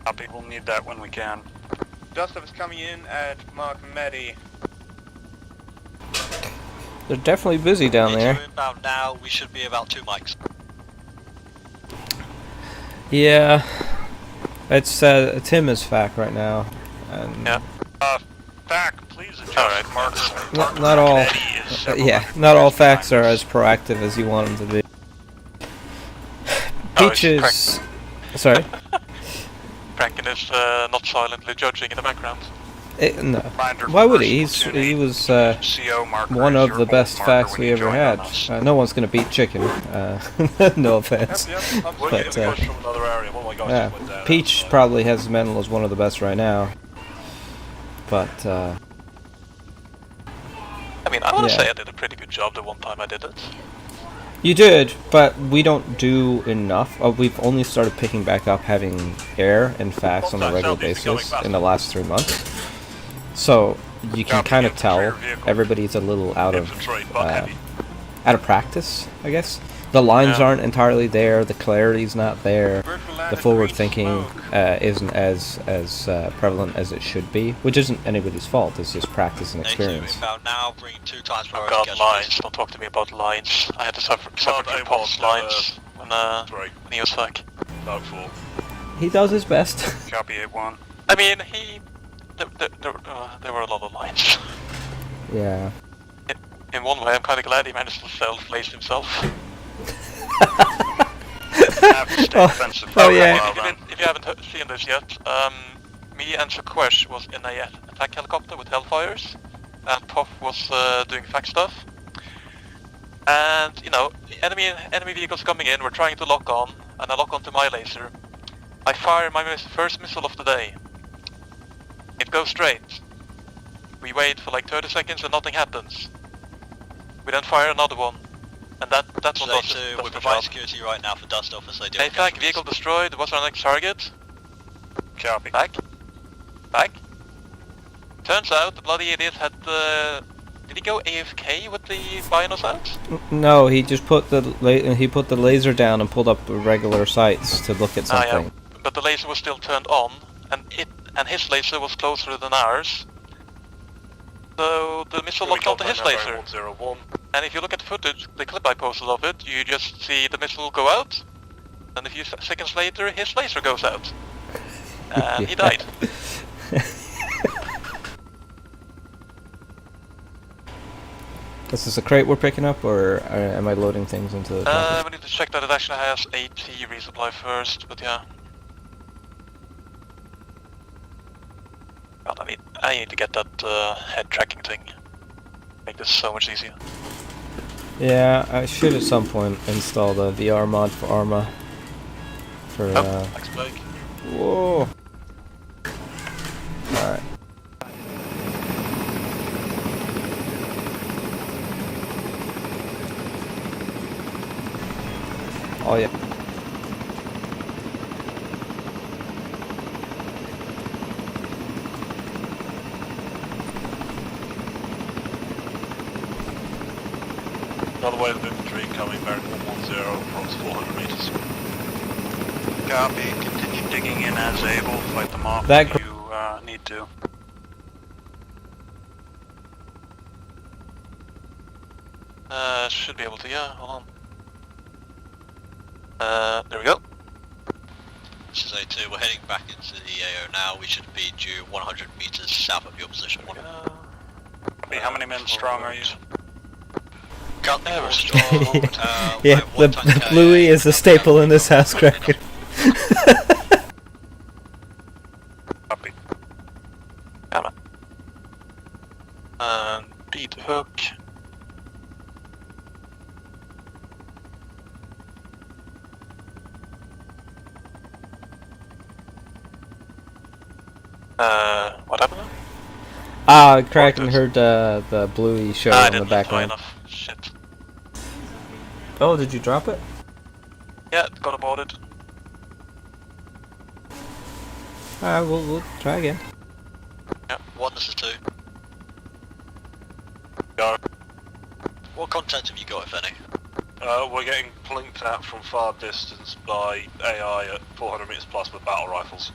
Copy. We'll need that when we can. Dust is coming in at Mark Medi. They're definitely busy down there. Inbound now, we should be about 2 mics. Yeah. It's Tim is FAC right now. And Yeah. FAC, please adjust Alright. marker. not all Eddie is several yeah, hundred not all meters FACs are behind as proactive as you want them to be. Oh, Peach he's is sorry. Franken is not silently judging in the background. No. Reminder Why would for he? platoon He eight, was CO marker one is of your the hold best marker FACs when we you ever join had. on us. No one's gonna beat Chicken. No offense. We're But getting pushed from another area. One of my guys yeah, just went down. Peach probably has his mental as one of the best right now. But I mean, I want to yeah. say I did a pretty good job the one time I did it. You did, but we don't do enough. We've only started picking back up having air and FACs on a regular basis in the last 3 months. So you can kind of tell everybody's a little out of practice, I guess. the lines aren't entirely there, the clarity's not there, the forward thinking isn't as prevalent as it should be, which isn't anybody's fault. It's just practice and experience. Now bring 2 times Oh god, lines. Don't talk to me about lines. I had to suffer from Paul's lines when he was back. He does his best. Copy 8-1. I mean, there were a lot of lines. Yeah. In one way, I'm kind of glad he managed to self-lace himself. Yeah. If you haven't seen this yet, me and Shaquesh was in a attack helicopter with Hellfires, and Puff was doing fact stuff. And, you know, enemy vehicles coming in, we're trying to lock on, and I lock onto my laser. I fire my first missile of the day. It goes straight. We wait for like 30 seconds and nothing happens. We then fire another one. And that one does it. We provide security right now for dust off as they do. AFAC, vehicle destroyed. What's our next target? Copy. Back. Turns out the bloody idiot had did he go AFK with the binos out? No, he just put the laser down and pulled up regular sights to look at something. Yeah. But the laser was still turned on, and his laser was closer than ours. So the missile locked onto his laser. 101. And if you look at the footage, the clip I posted of it, you just see the missile go out, and a few seconds later, his laser goes out. And he died. Is this a crate we're picking up, or am I loading things into the we need to check that it actually has AT resupply first, but yeah. God, I need to get that head tracking thing. Make this so much easier. Yeah, I should at some point install the VR mod for ARMA. For thanks, Blake. Whoa. Alright. Oh yeah. Another wave of infantry coming back 110, approx 400 meters. Copy. Continue digging in as able. Fight them off That if you need to. Should be able to, yeah, hold on. There we go. This is A2, we're heading back into the AO now. We should be due 100 meters south of your position. How many men strong are you? Currently 4 strong. Yeah, the bluey is a staple in this house, Kraken. Copy. Got it. And D to hook. What happened? Kraken heard the bluey show in the background. Shit. Oh, did you drop it? Yeah, it got aborted. Alright, we'll try again. Yeah, 1, this is 2. Go. What content have you got, if any? We're getting blinked at from far distance by AI at 400 meters plus with battle rifles.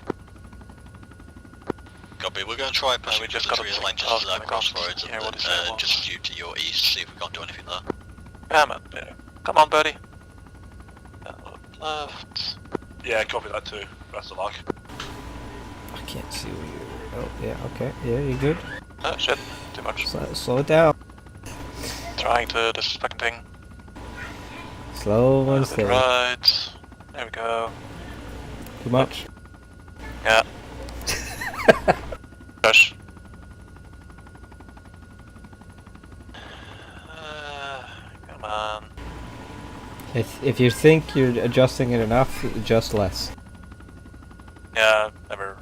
Copy, we're going to try pushing just to the got a 3 blink lane just task crossroads yeah, and what is then it? just due to your east, see if we can't do anything there. Yeah, man. Yeah. Come on, buddy. Left. Yeah, copy that too. Best of luck. I can't see where you're... Oh, yeah, okay. Yeah, you good? Oh, shit. Too much. Slow it down. Trying to this fucking thing. Slow and steady. Right. There we go. Too much? Yeah. Push. Come on. If you think you're adjusting it enough, adjust less. Yeah, never.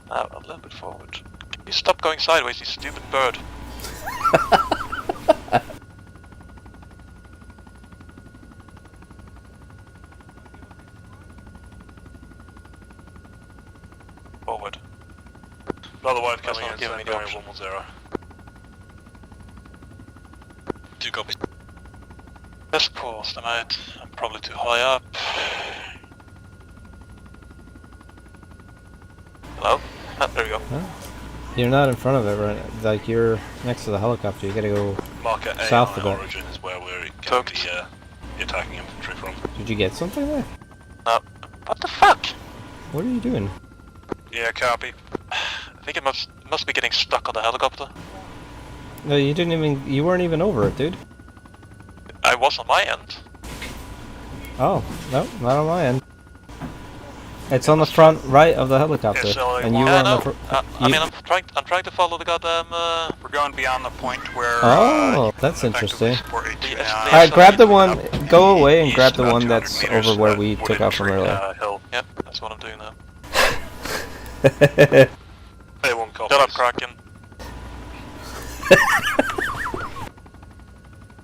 Now a little bit forward. Can you stop going sideways, you stupid bird? Forward. Another wave That's coming not in, giving me same the area option. 110. 2 copies. Best course, I'm probably too high up. Hello? Ah, there we go. Huh? You're not in front of it, right? Like, you're next to the helicopter. You gotta go Marker A south on of it. origin is where we're getting the attacking infantry from. Did you get something there? No. What the fuck? What are you doing? Yeah, copy. I think it must be getting stuck on the helicopter. No, you didn't even. You weren't even over it, dude. I was on my end. Oh, no, not on my end. It's on the front right of the helicopter, and you were on the. I mean, I'm trying to follow the goddamn. We're going beyond the point where. Oh, that's interesting. Alright, Alright, grab the one. Go away and grab the one that's over where we took off from earlier. Hill. Yep, that's what I'm doing now. A1 copies. Shut up, Kraken.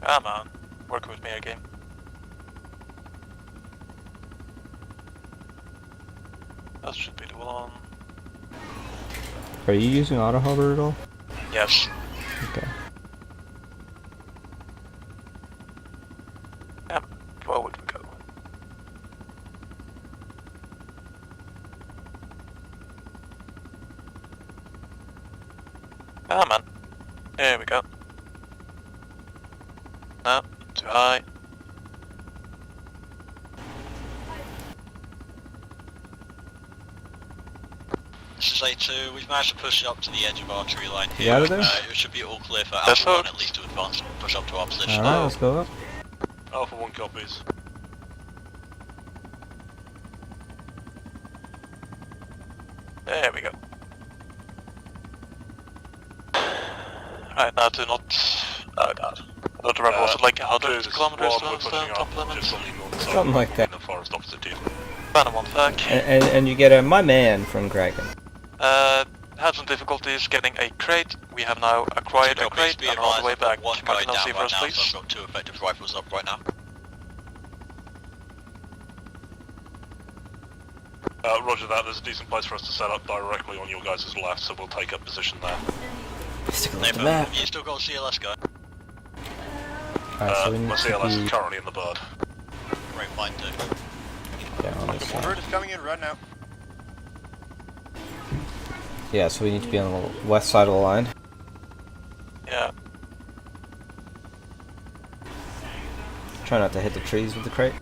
Come on, work with me again. That should be the one. Are you using auto hover at all? Yes. Okay. Yep, forward we go. Come on. There we go. No, too high. This is A2, we've managed to push up to the edge of our tree line here. You out of there? It should be all clear for Alpha 1 at least to advance, push up to our position. Alright, let's go up. Alpha 1 copies. There we go. Right, now do not... Oh god. I don't remember, was it like 100 kilometers towards the top limit? Something like that. In the forest opposite you. Random one back. And you get a my man from Kraken. Had some difficulties getting a crate. We have now acquired a crate and are on the way back. One guy Martin down LC right first, now, please. so I've got 2 effective rifles up right now. Roger that, there's a decent place for us to set up directly on your guys' left, so we'll take up position there. Nathan, have you still got a CLS guy? Alright, so we need My to CLS be... is currently in the bird. Great, mine too. Yeah, on this side. Bird is coming in right now. Yeah, so we need to be on the west side of the line. Yeah. Try not to hit the trees with the crate.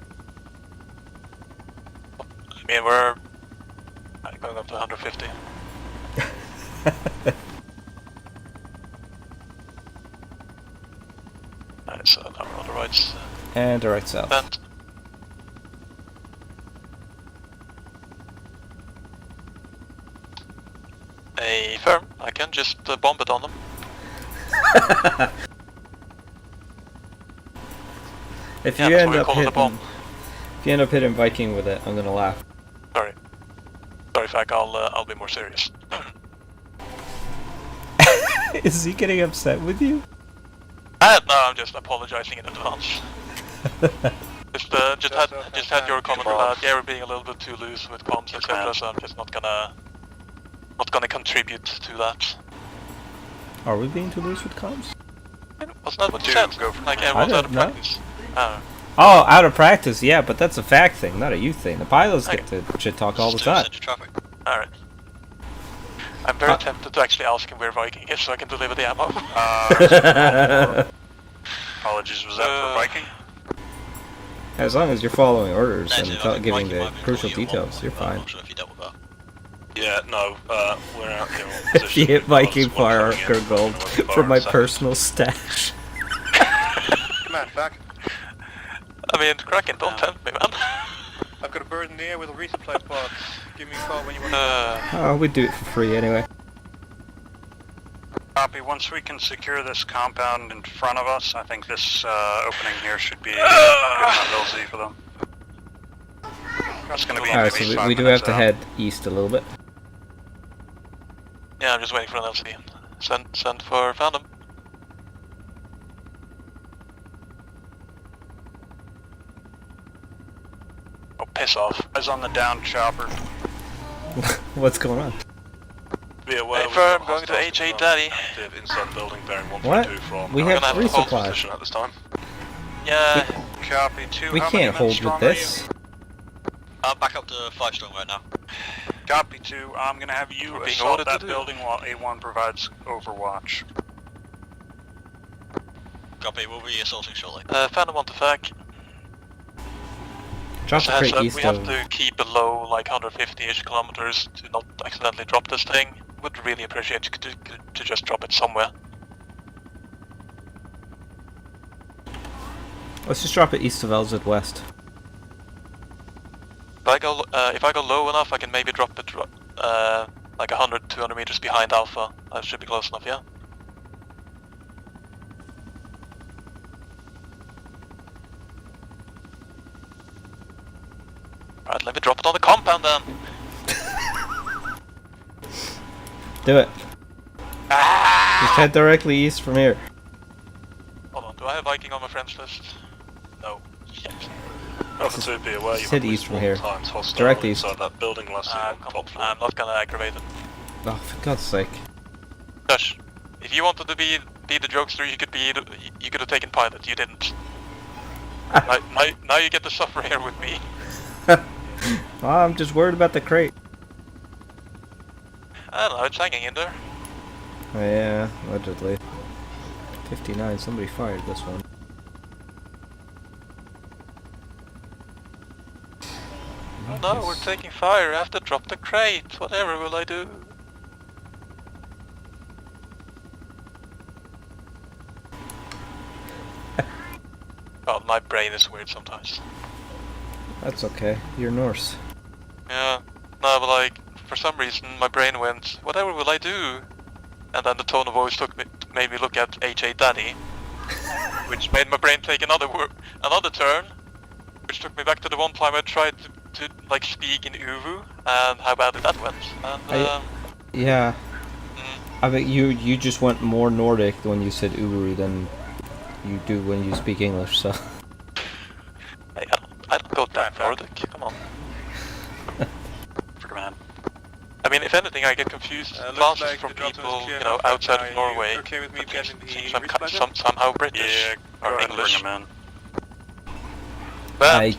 I mean, we're going up to 150. Alright, so now we're on the right. And direct south. Bend. A firm. I can just bomb it on them. If Yeah, you that's end what we up call it, a bomb. if you end up hitting Viking with it, I'm gonna laugh. Sorry. Sorry, Fack. I'll be more serious. Is he getting upset with you? No, I'm just apologizing in advance. just had your comment about Gary being a little bit too loose with comms, etc. So I'm just not gonna contribute to that. Are we being too loose with comms? Wasn't that what you said? Like everyone's out of don't know. practice. Oh, out of practice, yeah, but that's a fact thing, not a you thing. The pilots get to shit talk all the time. Alright. I'm very tempted to actually ask him where Viking is so I can deliver the ammo. Apologies, was that for Viking? As long as you're following orders and giving the crucial details, you're fine. Yeah, no, we're out here on If position. you hit Viking Well, fire there's one archer coming in, gold we're gonna from my fire a personal stash. Come on, back. I mean, Kraken, don't tempt me, man. I've got a bird in the air with a resupply pod. Give me a call when you want Oh, we do it for free anyway. Copy. Once we can secure this compound in front of us, I think this opening here should be good enough LZ for them. That's going to be Alright, so we do have to head east a little bit. Yeah, I'm just waiting for an LC. Send for Phantom. Oh, piss off. I was on the down chopper. What's going on? Yeah, well, Hey, firm, going to HA Daddy. Inside the building bearing 1.2 What? from. We have We're gonna resupply. hold position at this time. Yeah. Copy 2. We How many can't men hold strong with are this. I'm back up to 5 strong right now. Copy 2. I'm gonna have you We're being assault ordered to that do. building while A1 provides overwatch. Copy, we'll be assaulting shortly. Phantom on the fac. Drop the crate east We have of. to keep below like 150-ish kilometers to not accidentally drop this thing. Would really appreciate you to just drop it somewhere. Let's just drop it east of LZ West. If I go low enough, I can maybe drop it like 100, 200 meters behind Alpha. That should be close enough, yeah? Alright, let me drop it on the compound then. Do it. Just head directly east from here. Hold on, do I have Viking on my friends list? No. Shit. Alpha 2, be aware you Just head have east from one here. times hostile Direct east. inside that building last year. I'm not gonna aggravate it. Oh, for God's sake. Josh, if you wanted to be the jokester, you could have taken pilot. You didn't. now you get to suffer here with me. Well, I'm just worried about the crate. I don't know. It's hanging in there. Oh, yeah, allegedly. 59. Somebody fired this one. No, we're taking fire. I have to drop the crate. Whatever will I do? God, my brain is weird sometimes. That's okay. You're Norse. Yeah. No, but like, for some reason, my brain went, whatever will I do? And then the tone of voice made me look at H.A. Daddy, which made my brain take another turn, which took me back to the one time I tried to like speak in Uvu, and how badly that went. And, yeah. I bet you just went more Nordic when you said Uru than you do when you speak English, so. Hey, I don't go that Nordic, come on. Man. I mean, if anything, I get confused classes from people, you know, outside of Norway. Okay with me getting the somehow British or English. Bring him in. But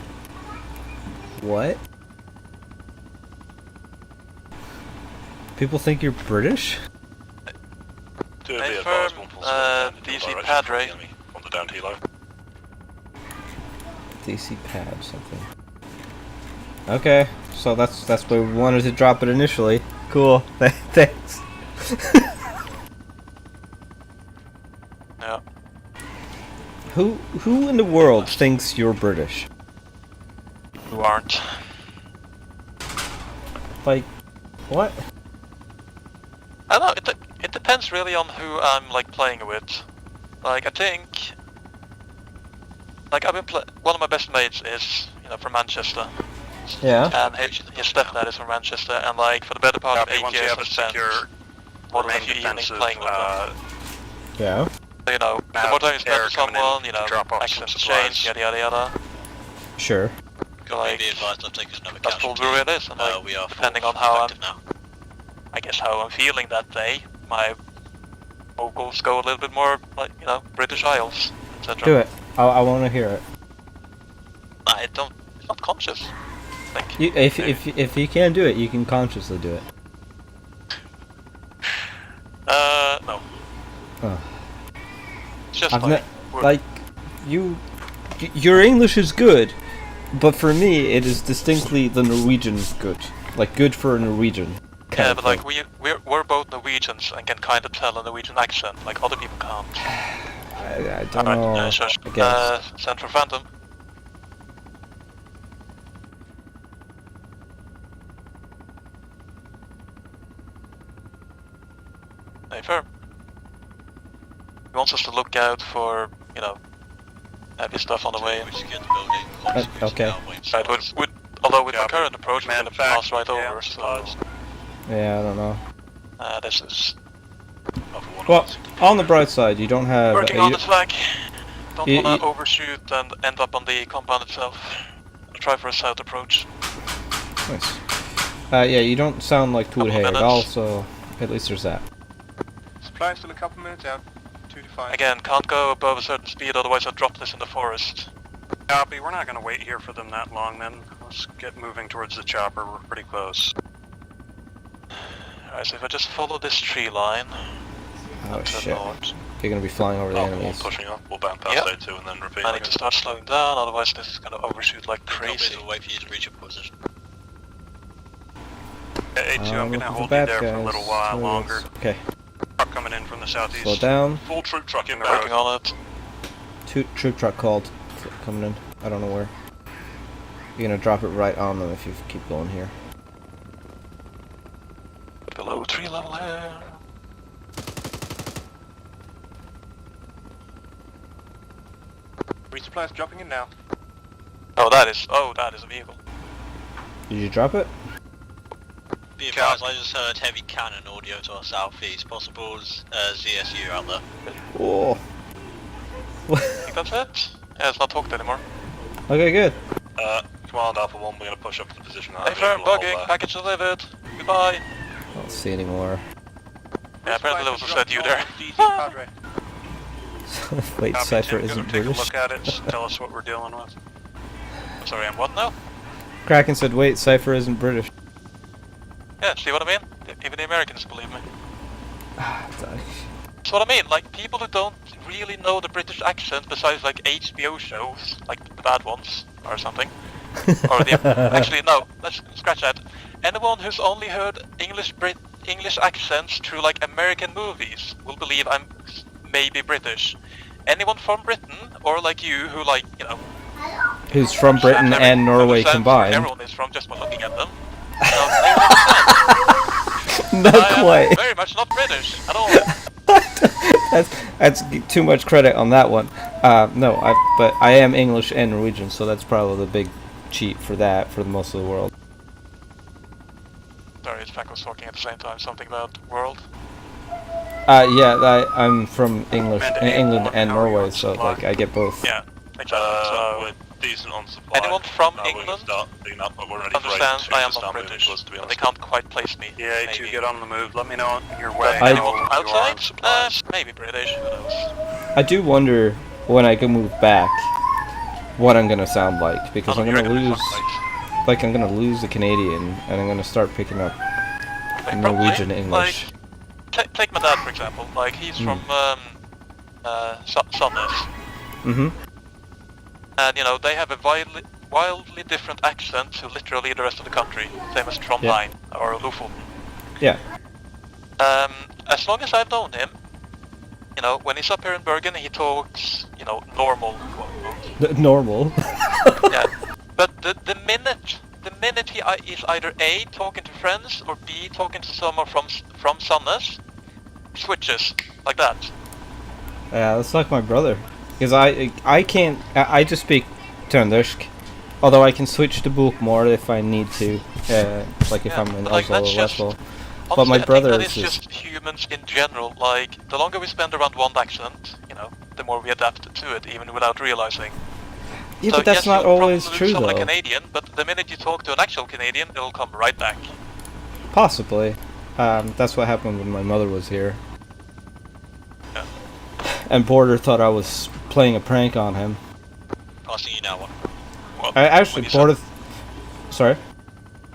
What? People think you're British? Do Hey, be firm, advised, 147 DC Padre. On the down helo. DC pad something. Okay, so that's where we wanted to drop it initially. Cool. Thanks. Yeah. Who in the world thinks you're British? Who aren't? Like, what? I don't know, it depends really on who I'm like playing with. Like, I think, like one of my best mates is, you know, from Manchester. Yeah. And his stepdad is from Manchester, and like for the better part of 8 Once you years have I a spent secure more than a remaining few evenings defensive, playing with them. Yeah. You know, the more time you spend with someone, you know, accents change, yada yada yada. Sure. Like, Be advised, I've taken another that's full brew it is, and like, we are depending on how I guess how I'm feeling that day, my vocals go a little bit more like, you know, British Isles, etc. Do it. I want to hear it. It's not conscious. Like, If you can do it, you can consciously do it. no. Oh. It's just like your English is good, but for me it is distinctly the Norwegian good. Like good for a Norwegian. Yeah, but like we're both Norwegians and can kind of tell a Norwegian accent, like other people can't. I don't know. I guess. Central Phantom. Hey, firm. He wants us to look out for, you know, heavy stuff on the way. Okay. Right, although with my current approach, we're gonna pass right over, so... Yeah, I don't know. This is... Well, on the bright side, you don't have... Working on the flag. Don't wanna overshoot and end up on the compound itself. I'll try for a south approach. Nice. Yeah, you don't sound like Tour at all, so at least there's that. Supply still a couple minutes out. Again, can't go above a certain speed, otherwise I'll drop this in the forest. Copy, we're not going to wait here for them that long then. Let's get moving towards the chopper, we're pretty close. Alright, so if I just follow this tree line... Oh shit. You're gonna be flying over the enemies. Pushing up, we'll bound past A2 and then repeat. I need to start slowing down, otherwise this is going to overshoot like crazy. We'll wait for you to reach your position. A2, I'm going to hold you bad there for a guys. little while longer. Okay. Truck coming in from the southeast. Slow down. Full troop truck in Working on it. Troop truck called. Coming in. I don't know where. You're gonna drop it right on them if you keep going here. Below tree level here. Resupplies dropping in now. Oh, that is a vehicle. Did you drop it? Be advised, I just heard heavy cannon audio to our southeast. Possible ZSU out there. Oh. I think that's it? Yeah, it's not talked anymore. Okay, good. Command Alpha 1, we're going to push up to the position. Hey, firm bugging, package delivered. Goodbye. I don't see anymore. Yeah, apparently there was a said you there. Wait, Copy, Cypher Tim, go isn't take a British? look at it, tell us what we're dealing with. Sorry, I'm what now? Kraken said, wait, Cypher isn't British. Yeah, see what I mean? Even the Americans believe me. That's That's what I mean, like, people who don't really know the British accent besides, like, HBO shows, like the bad ones, or something. Or the... Actually, no, let's scratch that. Anyone who's only heard English accents through, like, American movies will believe I'm maybe British. Anyone from Britain, or like you, who, like, you know... Who's from Britain and Norway combined. Everyone is from just by looking at them. Not quite. Very much not British at all. that's too much credit on that one. No, but I am English and Norwegian, so that's probably the big cheat for that for most of the world. Sorry, Jack was talking at the same time. Something about world. Yeah, I'm from England and Norway, so like I get both. Yeah, exactly. We're decent on supply. Anyone from We're England start being up, but we're ready understands for I am not British, but they can't quite place me. Yeah, maybe. A2, get on the move, let me know on your way. Outside? Maybe British, who knows? I do wonder when I go move back what I'm gonna sound like, because I'm gonna lose, like I'm gonna lose the Canadian and I'm gonna start picking up Norwegian English. Like, take my dad for example. Like he's from Sandnes. Mm-hmm. And you know they have a wildly different accent to literally the rest of the country, same as Trondheim or Lofoten. Yeah. As long as I've known him, you know, when he's up here in Bergen, he talks, you know, normal. Normal. Yeah. But the minute he is either A, talking to friends, or B, talking to someone from Sandnes, switches like that. Yeah, that's like my brother. Because I can't, I just speak Trøndersk. Although I can switch to bokmål if I need to, like if I'm in Oslo or Westfold. But my brother I think is that is just humans in general. Like, the longer we spend around one accent, you know, the more we adapt to it, even without realizing. Yeah, so but that's yes, not you'll always probably true, sound like though. Canadian, but the minute you talk to an actual Canadian, it'll come right back. Possibly. That's what happened when my mother was here. Yeah. And Border thought I was playing a prank on him. Asking you now what? Well, I actually, Border... Sorry?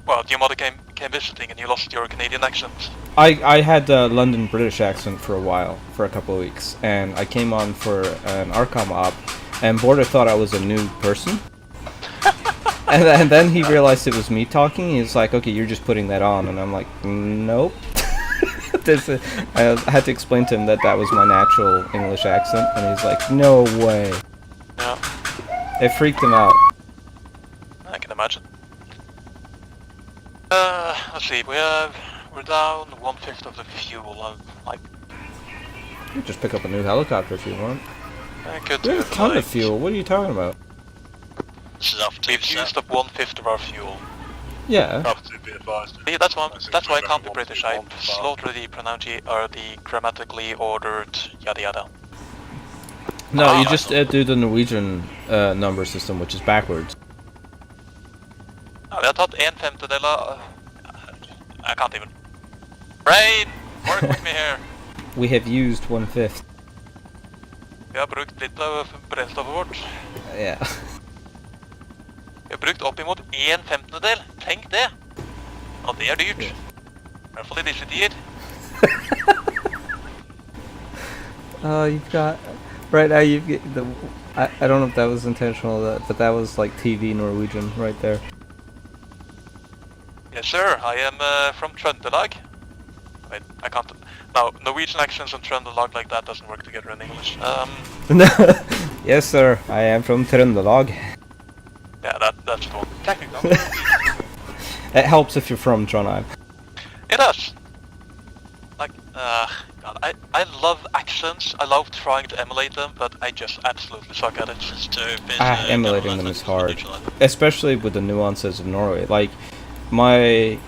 Well, your mother came visiting and you lost your Canadian accent. I had a London British accent for a while, for a couple of weeks, and I came on for an ARCOM op, and Border thought I was a new person. and then he realized it was me talking. He was like, okay, you're just putting that on, and I'm like, nope. I had to explain to him that was my natural English accent, and he's like, no way. Yeah. It freaked him out. I can imagine. Let's see, we're down 1/5 of the fuel. Like, You just pick up a new helicopter if you want. Good We have a ton of fuel. What are you talking about? We've used up 1/5 of our fuel. Yeah. See, that's why I can't be British. I slaughter the the grammatically ordered yada yada. No, you just do the Norwegian number system, which is backwards. Vi har tatt 1/5 I can't even. Brain! Work with me here! We have used 1/5. Vi har brukt litt av brennstoffet vårt. Ja. Vi har brukt oppimot 1/15. Tenk det! Og det er dyrt. I hvert fall i disse tider. You've got... Right now you've got the... I don't know if that was intentional, but that was like TV Norwegian right there. Yes, sir. I am from Trøndelag. Wait, I can't... No, Norwegian accents and Trøndelag like that doesn't work together in English. Yes, sir. I am from Trøndelag. Yeah, that's the one. Technical. It helps if you're from Trondheim. It does. Like, God, I love accents. I love trying to emulate them, but I just absolutely suck at it. Emulating them is hard, especially with the nuances of Norway. Like, my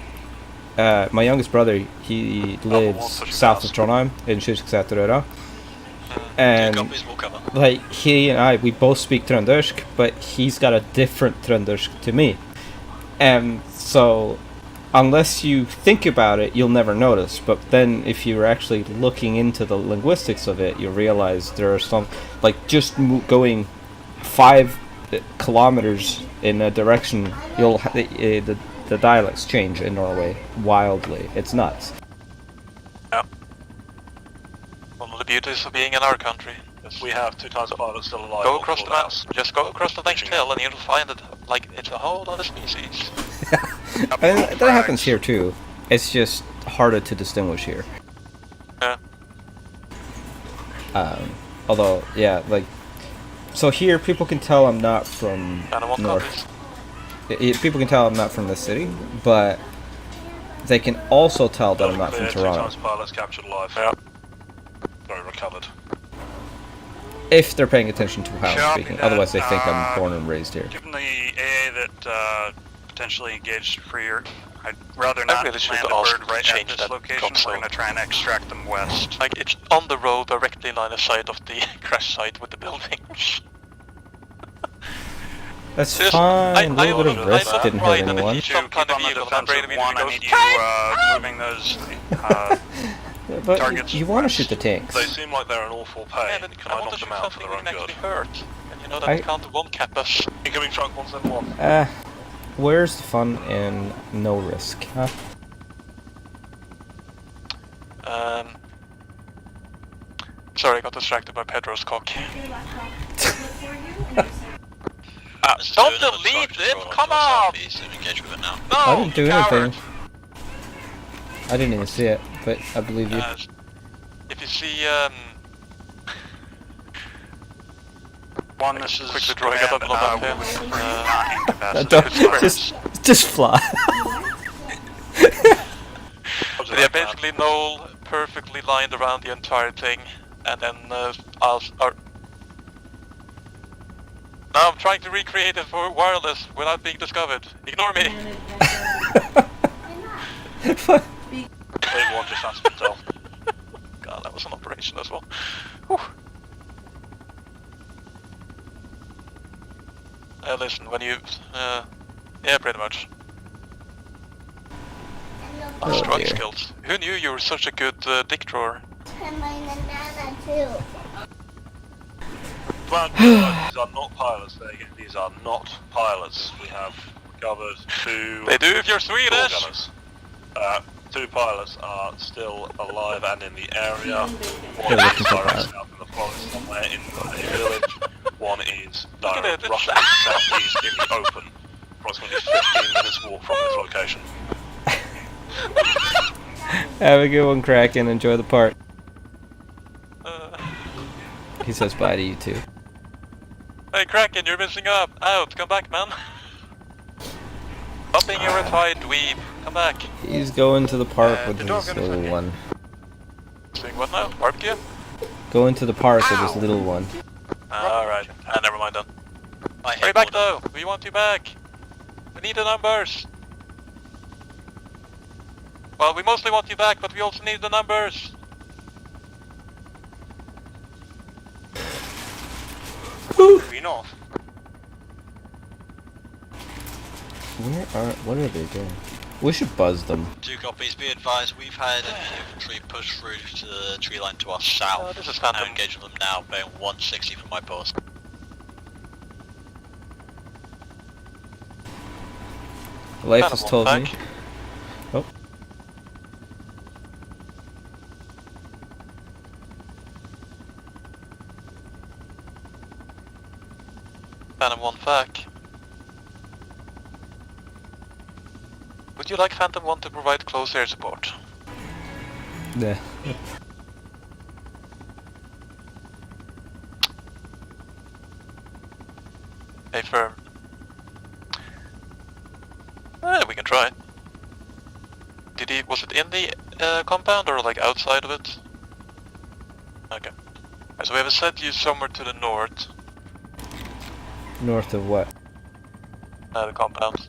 youngest brother, he lives south of Trondheim in Kyrksæterøra, and like he and I, we both speak Trøndersk, but he's got a different Trøndersk to me, and so unless you think about it, you'll never notice. But then if you're actually looking into the linguistics of it, you realize there are some, like just going 5 kilometers in a direction, you'll the dialects change in Norway wildly. It's nuts. Yeah. One of the beauties of being in our country. We have 2 times pilots still alive. Go across the map. Just go across the next hill and you'll find it. Like, it's a whole other species. And that happens here too. It's just harder to distinguish here. Yeah. Although, yeah, like, so here people can tell I'm not from North. People can tell I'm not from the city, but they can also tell that I'm not from 2 Toronto. times pilots captured alive. Yeah. Sorry, recovered. If they're paying attention to how I'm speaking. Otherwise they think I'm born and raised here. Given the AA that potentially engaged freer, I'd rather not really should land a ask bird right to at change this that location. console. We're going to try and extract them west. Like, it's on the road directly line of sight of the crash site with the buildings. That's fine. A little bit of risk didn't hurt anyone. To keep on the defensive one, I need you moving those But targets you want to shoot the tanks. They seem like they're in awful pain. Yeah, but I knocked them out for their own good. Hurt. And you know that counter won't cap us. Incoming trunk 171. Where's the fun in no risk, huh? Sorry, I got distracted by Pedro's cock. Don't delete it! Come on! No, I didn't do coward. anything. I didn't even see it, but I believe you. If you see, one, this is quickly drawing up a little map here. Just fly. Yeah, basically Noel perfectly lined around the entire thing, and then now I'm trying to recreate it for wireless without being discovered. Ignore me. They want just answer himself. God, that was an operation as well. Whew. Listen, when you, yeah, pretty much. Oh, Strong dear. skills. Who knew you were such a good dick drawer? Well, these are not pilots. These are not pilots. We have recovered 2. They do if you're Swedish. Gunners. 2 pilots are still alive and in the area. One They're is looking for direct that. south in the forest somewhere in a village. One is Look at direct it, roughly southeast in the open. Approximately 15 minutes walk from this location. Have a good one, Kraken. Enjoy the park. He says bye to you too. Hey Kraken, you're missing up. Out, come back, man. Stop being a retired dweeb. Come back. He's going to the park with his little one. Saying what now? Barbecue? Going to the park with his little one. Alright. Never mind then. Hurry back though. We want you back. We need the numbers. Well, we mostly want you back, but we also need the numbers. Green off. What are they doing? We should buzz them. 2 copies. Be advised, we've had enemy infantry push through to the tree line to our south. This is Phantom. I'm engaged with them now, bearing 160 from my post. Life has told me. Oh. Phantom 1 fac. Would you like Phantom 1 to provide close air support? Yeah. Hey, firm. We can try. Was it in the compound or like outside of it? Okay. So we have a set you somewhere to the north. North of what? The compound.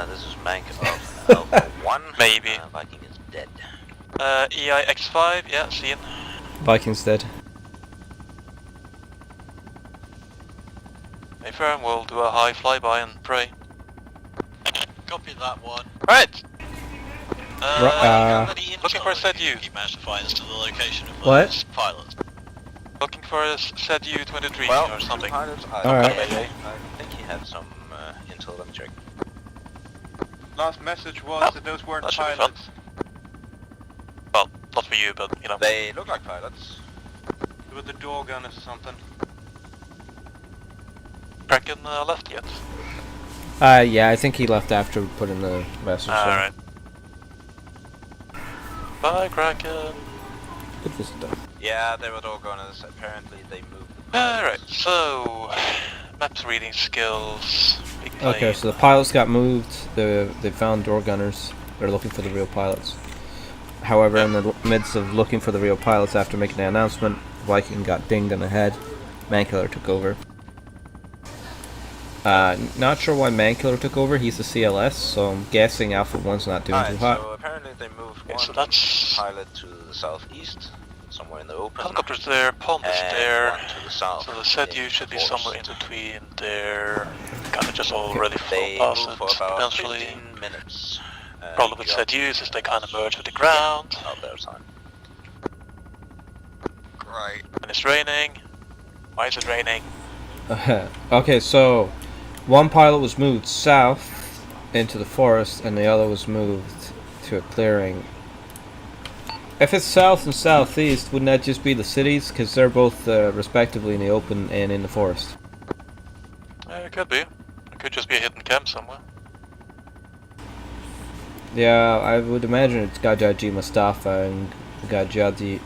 This is Mank of Alpha 1. Maybe. Viking is dead. EIX5, yeah, seen. Viking's dead. Hey, firm, we'll do a high flyby and pray. Copy that one. Right! Looking looking for a set U. He managed to find us to the location of What? those pilots. Looking for a set U-23 Well, or something. pilots, Alright. I think he had some intel, let me check. Last message was that those weren't that should be pilots. Well, not for you, but, you know. They look like pilots. With the door gunners or something. Kraken left yet? Yeah, I think he left after we put in the message. Alright. Bye, Kraken. Put this down. Yeah, they were door gunners. Apparently they moved the Alright, so... Maps reading skills. Big Okay, plane. so the pilots got moved. They found door gunners. They're looking for the real pilots. However, in the midst of looking for the real pilots after making the announcement, Viking got dinged in the head. Mankiller took over. Not sure why Mankiller took over. He's the CLS, so I'm guessing Alpha 1's not doing too hot. So apparently they moved Okay, one so that's... pilot to the southeast, somewhere in the open. Helicopters there, Palm is and there. one to the south. So the set in you should be the somewhere in forest. between there. Kinda just already They flow past moved it for about eventually. 15 minutes. Problem with set U's is they kinda merge with the ground. Out there time. Great. And it's raining. Why is it raining? Okay, so one pilot was moved south into the forest, and the other was moved to a clearing. If it's south and southeast, wouldn't that just be the cities? Because they're both respectively in the open and in the forest. It could be. It could just be a hidden camp somewhere. Yeah, I would imagine it's Gajaji Mustafa and Gajaji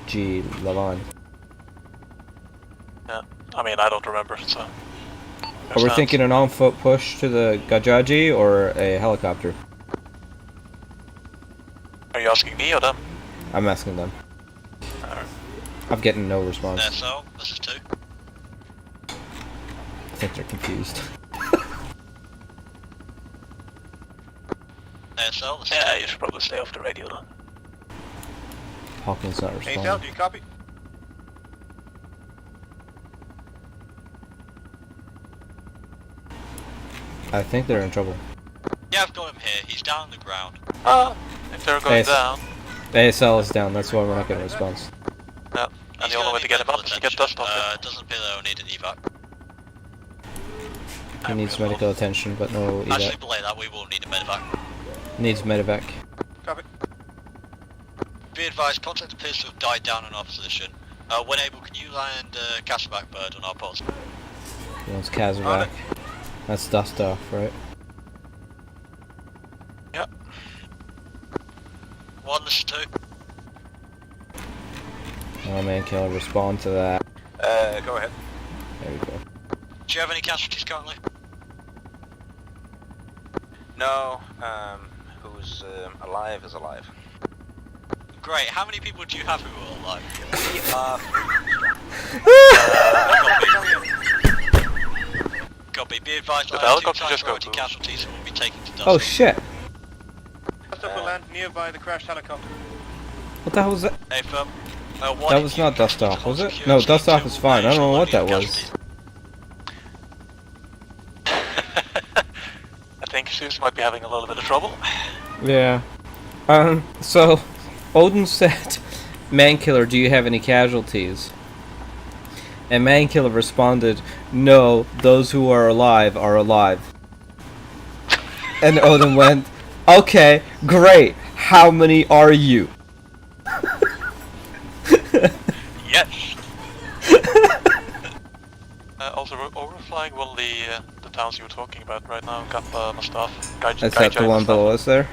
Lavan. Yeah. I mean, I don't remember, so... Are we thinking an on-foot push to the Gajaji or a helicopter? Are you asking me or them? I'm asking them. I'm getting no response. So, this is 2. I think they're confused. So, this is Yeah, 2. you should probably stay off the radio then. Hawkins not Intel, responding. do you copy? I think they're in trouble. Yeah, I've got him here. He's down on the ground. If they're going down... ASL is down, that's why we're not getting a response. Yeah, and the only way to get him up is to get dust on him. It doesn't appear they'll need an evac. He needs medical attention, but no Actually, evac. belay that, we will need a medevac. Needs medevac. Copy. Be advised, contact appears to have died down in our position. When able, can you land Castleback Bird on our post? He wants Kazarak. That's dust off, right? Yep. 1, this is 2. Oh man, can I respond to that? Go ahead. There we go. Do you have any casualties currently? No, who's alive is alive. Great, how many people do you have who are alive? We are 3. Copy, be advised, The I have 2 helicopter just priority got casualties and will be taken to dust. Oh shit! Dust off will land nearby the crashed helicopter. What the hell was that? Hey, firm. That was not dust off, was it? No, dust off is fine. I don't know what that was. I think Zeus might be having a little bit of trouble. Yeah. So, Odin said, Mankiller, do you have any casualties? And Mankiller responded, no, those who are alive are alive. And Odin went, okay, great, how many are you? Yes. Also, we're overflying one of the towns you were talking about right now. Kappa, Mastaf, Is that the one below us there?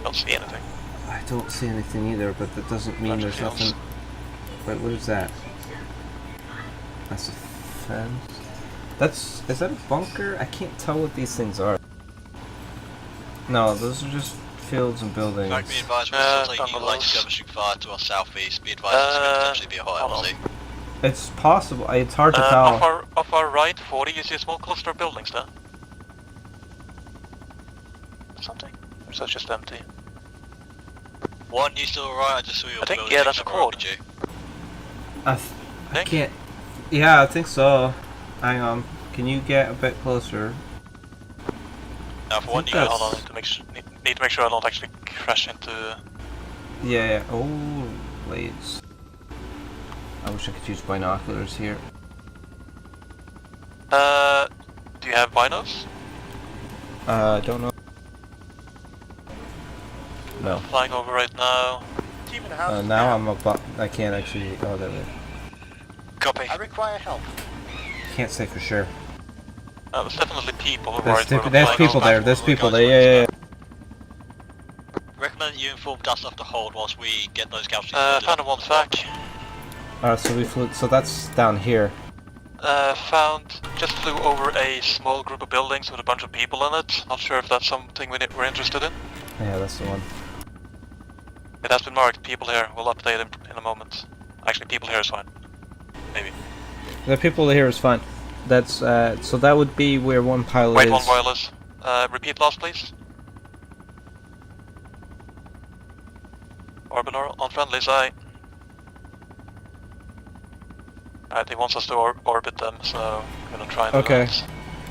Don't see anything. I don't see anything either, but that doesn't mean there's nothing. Wait, what is that? That's a fence. Is that a bunker? I can't tell what these things are. No, those are just fields and buildings. Like, be advised, we're still taking light skirmishing fire to our southeast. Be advised, this could potentially be a hot LZ. It's possible. It's hard to tell. Off our right, 40, you see a small cluster of buildings there. Something? Or is that just empty? One, you still alright? I just saw your building. Yeah, that's a quad. I can't. Yeah, I think so. Hang on. Can you get a bit closer? Now, for one, hold on. Need to make sure I don't actually crash into. Yeah. Oh, blades. I wish I could use binoculars here. Do you have binos? Don't know. No. Flying over right now. Now I'm up. I can't actually. Oh, there we go. Copy. I require help. Can't say for sure. There's definitely people. There's people there. There's people there. Yeah. Recommend you inform Dust off the hold whilst we get those casualties. Found a one fac. So we flew. So that's down here. Just flew over a small group of buildings with a bunch of people in it. Not sure if that's something we're interested in. Yeah, that's the one. It has been marked. People here. We'll update in a moment. Actually, people here is fine. Maybe. The people here is fine. That's so that would be where one pilot Wait, is. one wireless. Repeat last, please. Orbital on friendly side. Alright, he wants us to orbit them, so I'm gonna try and Okay.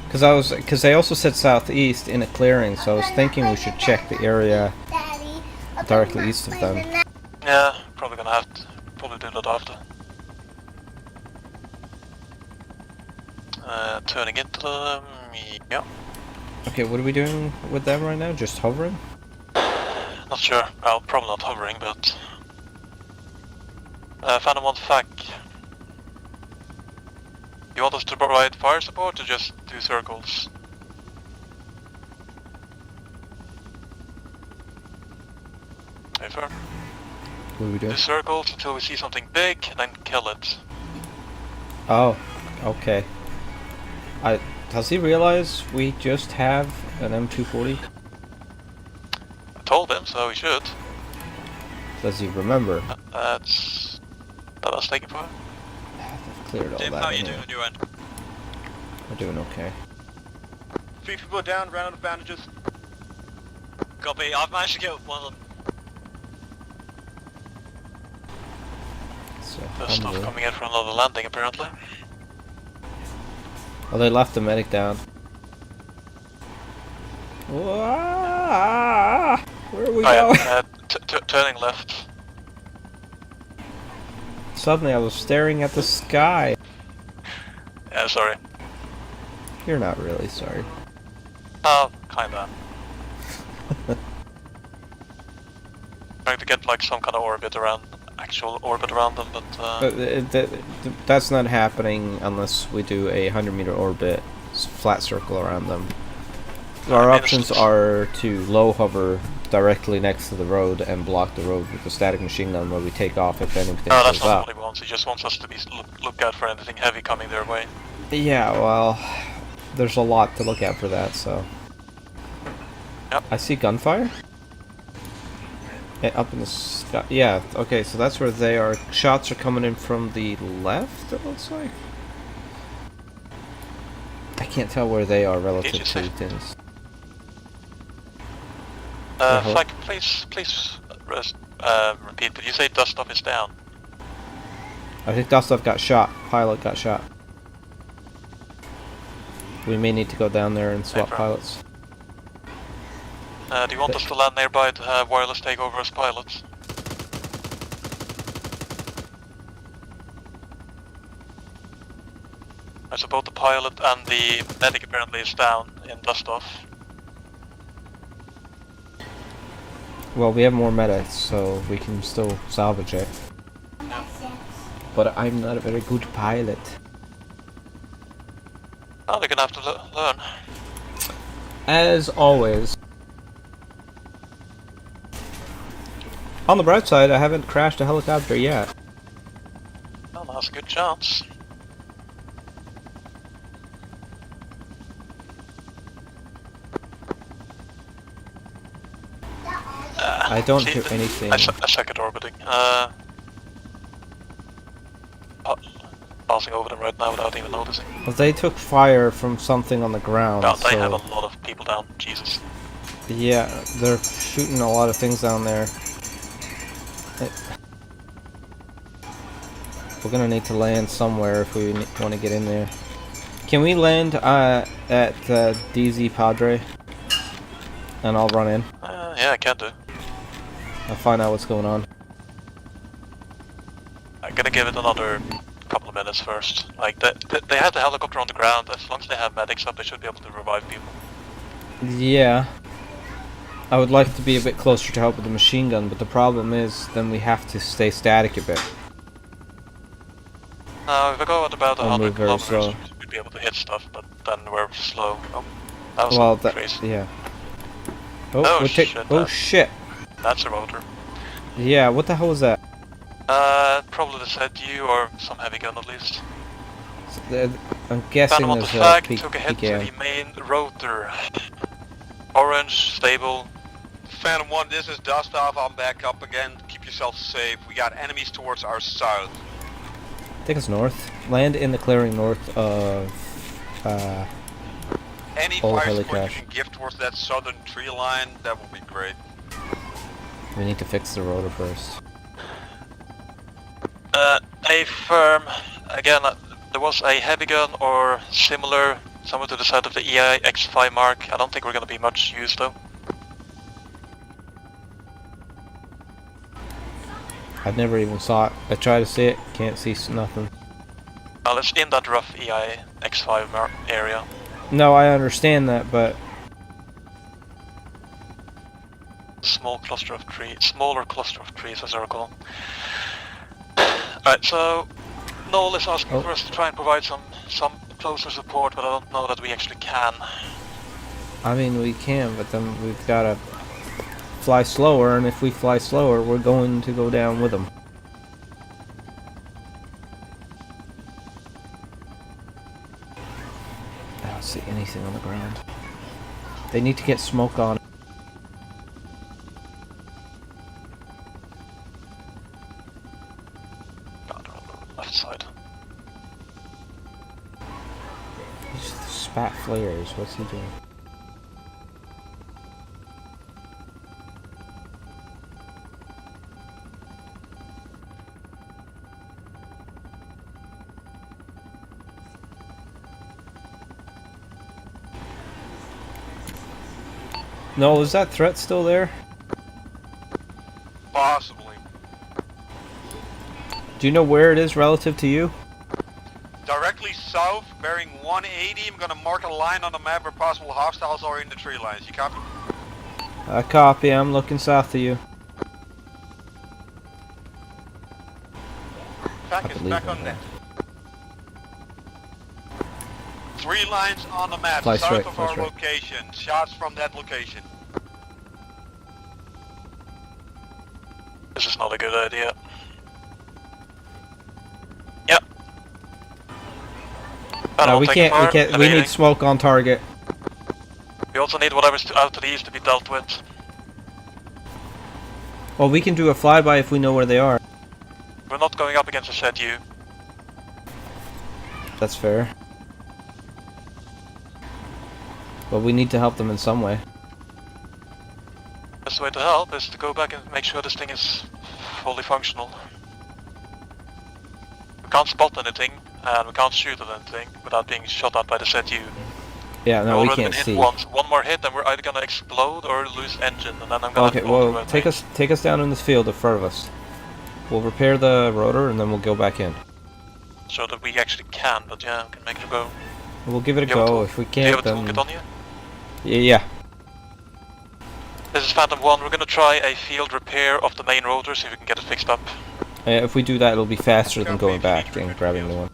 Because they also said southeast in a clearing, so I was thinking we should check the area directly east of them. Yeah, probably gonna have to do that after. Turning into them, yeah. Okay, what are we doing with them right now? Just hovering? Not sure. Well, probably not hovering, but... found a one fac. You want us to provide fire support or just do circles? Hey, fair. What are we doing? Do circles until we see something big, and then kill it. Oh, okay. Does he realize we just have an M240? I told him, so he should. Does he remember? That's... that I was taking for. Cleared all Tim, that. how are you doing on your end? We're doing okay. 3 people down, ran out of bandages. Copy, I've managed to get one of them. There's stuff coming in from another landing, apparently. Oh, they left the medic down. Where are we going? Turning left. Suddenly I was staring at the sky. Yeah, sorry. You're not really sorry. Oh, kinda. Trying to get like some kind of orbit around, actual orbit around them, but that's not happening unless we do a 100-meter orbit, flat circle around them. Our options are to low hover directly next to the road and block the road with the static machine gun where we take off if anything no, goes that's not up. what he wants. He just wants us to be look out for anything heavy coming their way. Yeah, well, there's a lot to look at for that, so. Yep. I see gunfire. Yeah, up in the sky. Yeah, okay, so that's where they are. Shots are coming in from the left, it looks like. I can't tell where they are relative to things. Flag, please repeat. Did you say Dustov is down? I think Dustov got shot. Pilot got shot. We may need to go down there and swap pilots. Do you want us to land nearby to have wireless takeover as pilots? I suppose the pilot and the medic apparently is down in dust off. Well, we have more medics, so we can still salvage it. Yeah. But I'm not a very good pilot. Oh, they're gonna have to learn. As always. On the bright side, I haven't crashed a helicopter yet. Well, that's a good chance. I don't hear anything. I suck at orbiting. Passing over them right now without even noticing. Well, they took fire from something on the ground. Well, they so have a lot of people down. Jesus. yeah, they're shooting a lot of things down there. We're gonna need to land somewhere if we want to get in there. Can we land at DZ Padre? And I'll run in. Yeah, I can do. I'll find out what's going on. I'm gonna give it another couple of minutes first. Like, they had the helicopter on the ground. As long as they have medics up, they should be able to revive people. Yeah. I would like to be a bit closer to help with the machine gun, but the problem is then we have to stay static a bit. If we go at about I'll 100 move very kilometers, slow. we'd be able to hit stuff, but then we're slow. Oh, that was Well, crazy. yeah. Oh, Oh, we're shit, oh shit. That's a rotor. Yeah, what the hell was that? Probably the ZU or some heavy gun at least. I'm guessing Phantom on the there's a flag, peak, took a hit to PKM. the main rotor. Orange, stable. Phantom 1, this is dust off. I'm back up again. Keep yourself safe. We got enemies towards our south. Take us north. Land in the clearing north of Any old fire support you helicrash. can give towards that southern tree line, that would be great. We need to fix the rotor first. A firm. Again, there was a heavy gun or similar somewhere to the side of the EI X5 mark. I don't think we're going to be much use though. I've never even saw it. I try to see it, can't see nothing. Well, it's in that rough EI X5 area. No, I understand that, but Small cluster of trees, smaller cluster of trees as I recall. Alright, so Noel is asking for us to try and provide some closer support, but I don't know that we actually can. I mean we can, but then we've gotta fly slower, and if we fly slower, we're going to go down with them. I don't see anything on the ground. They need to get smoke on. Left side. He's spat flares. What's he doing? No, is that threat still there? Possibly. Do you know where it is relative to you? Directly south, bearing 180. I'm gonna mark a line on the map where possible hostiles are in the tree lines. You copy? I copy, I'm looking south of you. Back is back on net. 3 lines on the map, Fly south straight, of fly our straight. location. Shots from that location. This is not a good idea. Yep. No, we can't, we need smoke on target. We also need whatever's out to the east to be dealt with. Well, we can do a flyby if we know where they are. We're not going up against a ZU. That's fair. But we need to help them in some way. Best way to help is to go back and make sure this thing is fully functional. We can't spot anything, and we can't shoot at anything without being shot at by the ZU. Yeah, no, I've we already can't been hit see. once. One more hit and we're either gonna explode or lose engine, and then I'm gonna Okay, have to go well, to take us down in this field in front of us. We'll repair the rotor and then we'll go back in. so that we actually can, but yeah, we can make it go. We'll give it a You have a go. tool- If we Do you have can't, a then toolkit on you? yeah. This is Phantom 1, we're gonna try a field repair of the main rotor, see if we can get it fixed up. If we do that, it'll be faster than going back and grabbing the one.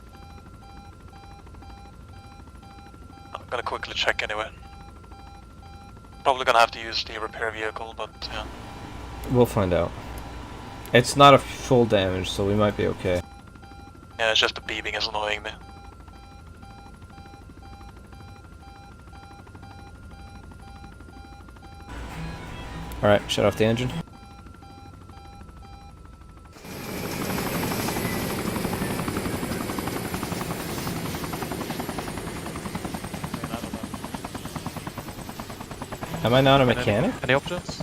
I'm gonna quickly check anyway. Probably gonna have to use the repair vehicle, but yeah. We'll find out. It's not a full damage, so we might be okay. Yeah, it's just the beeping is annoying me. Alright, shut off the engine. Am I not a mechanic? Any options?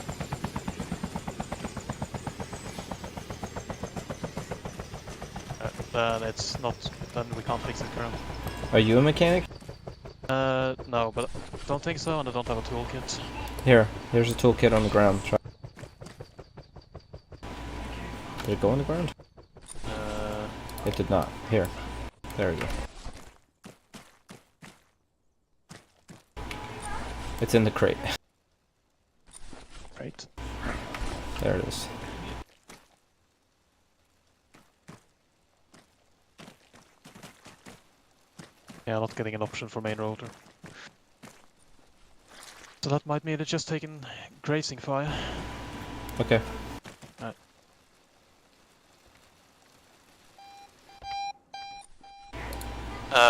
Then it's not. Then we can't fix it currently. Are you a mechanic? No, but don't think so, and I don't have a toolkit. Here's a toolkit on the ground. Try. Did it go on the ground? It did not. Here. There we go. It's in the crate. Right. There it is. Yeah, not getting an option for main rotor. So that might mean it's just taking grazing fire. Okay. Right.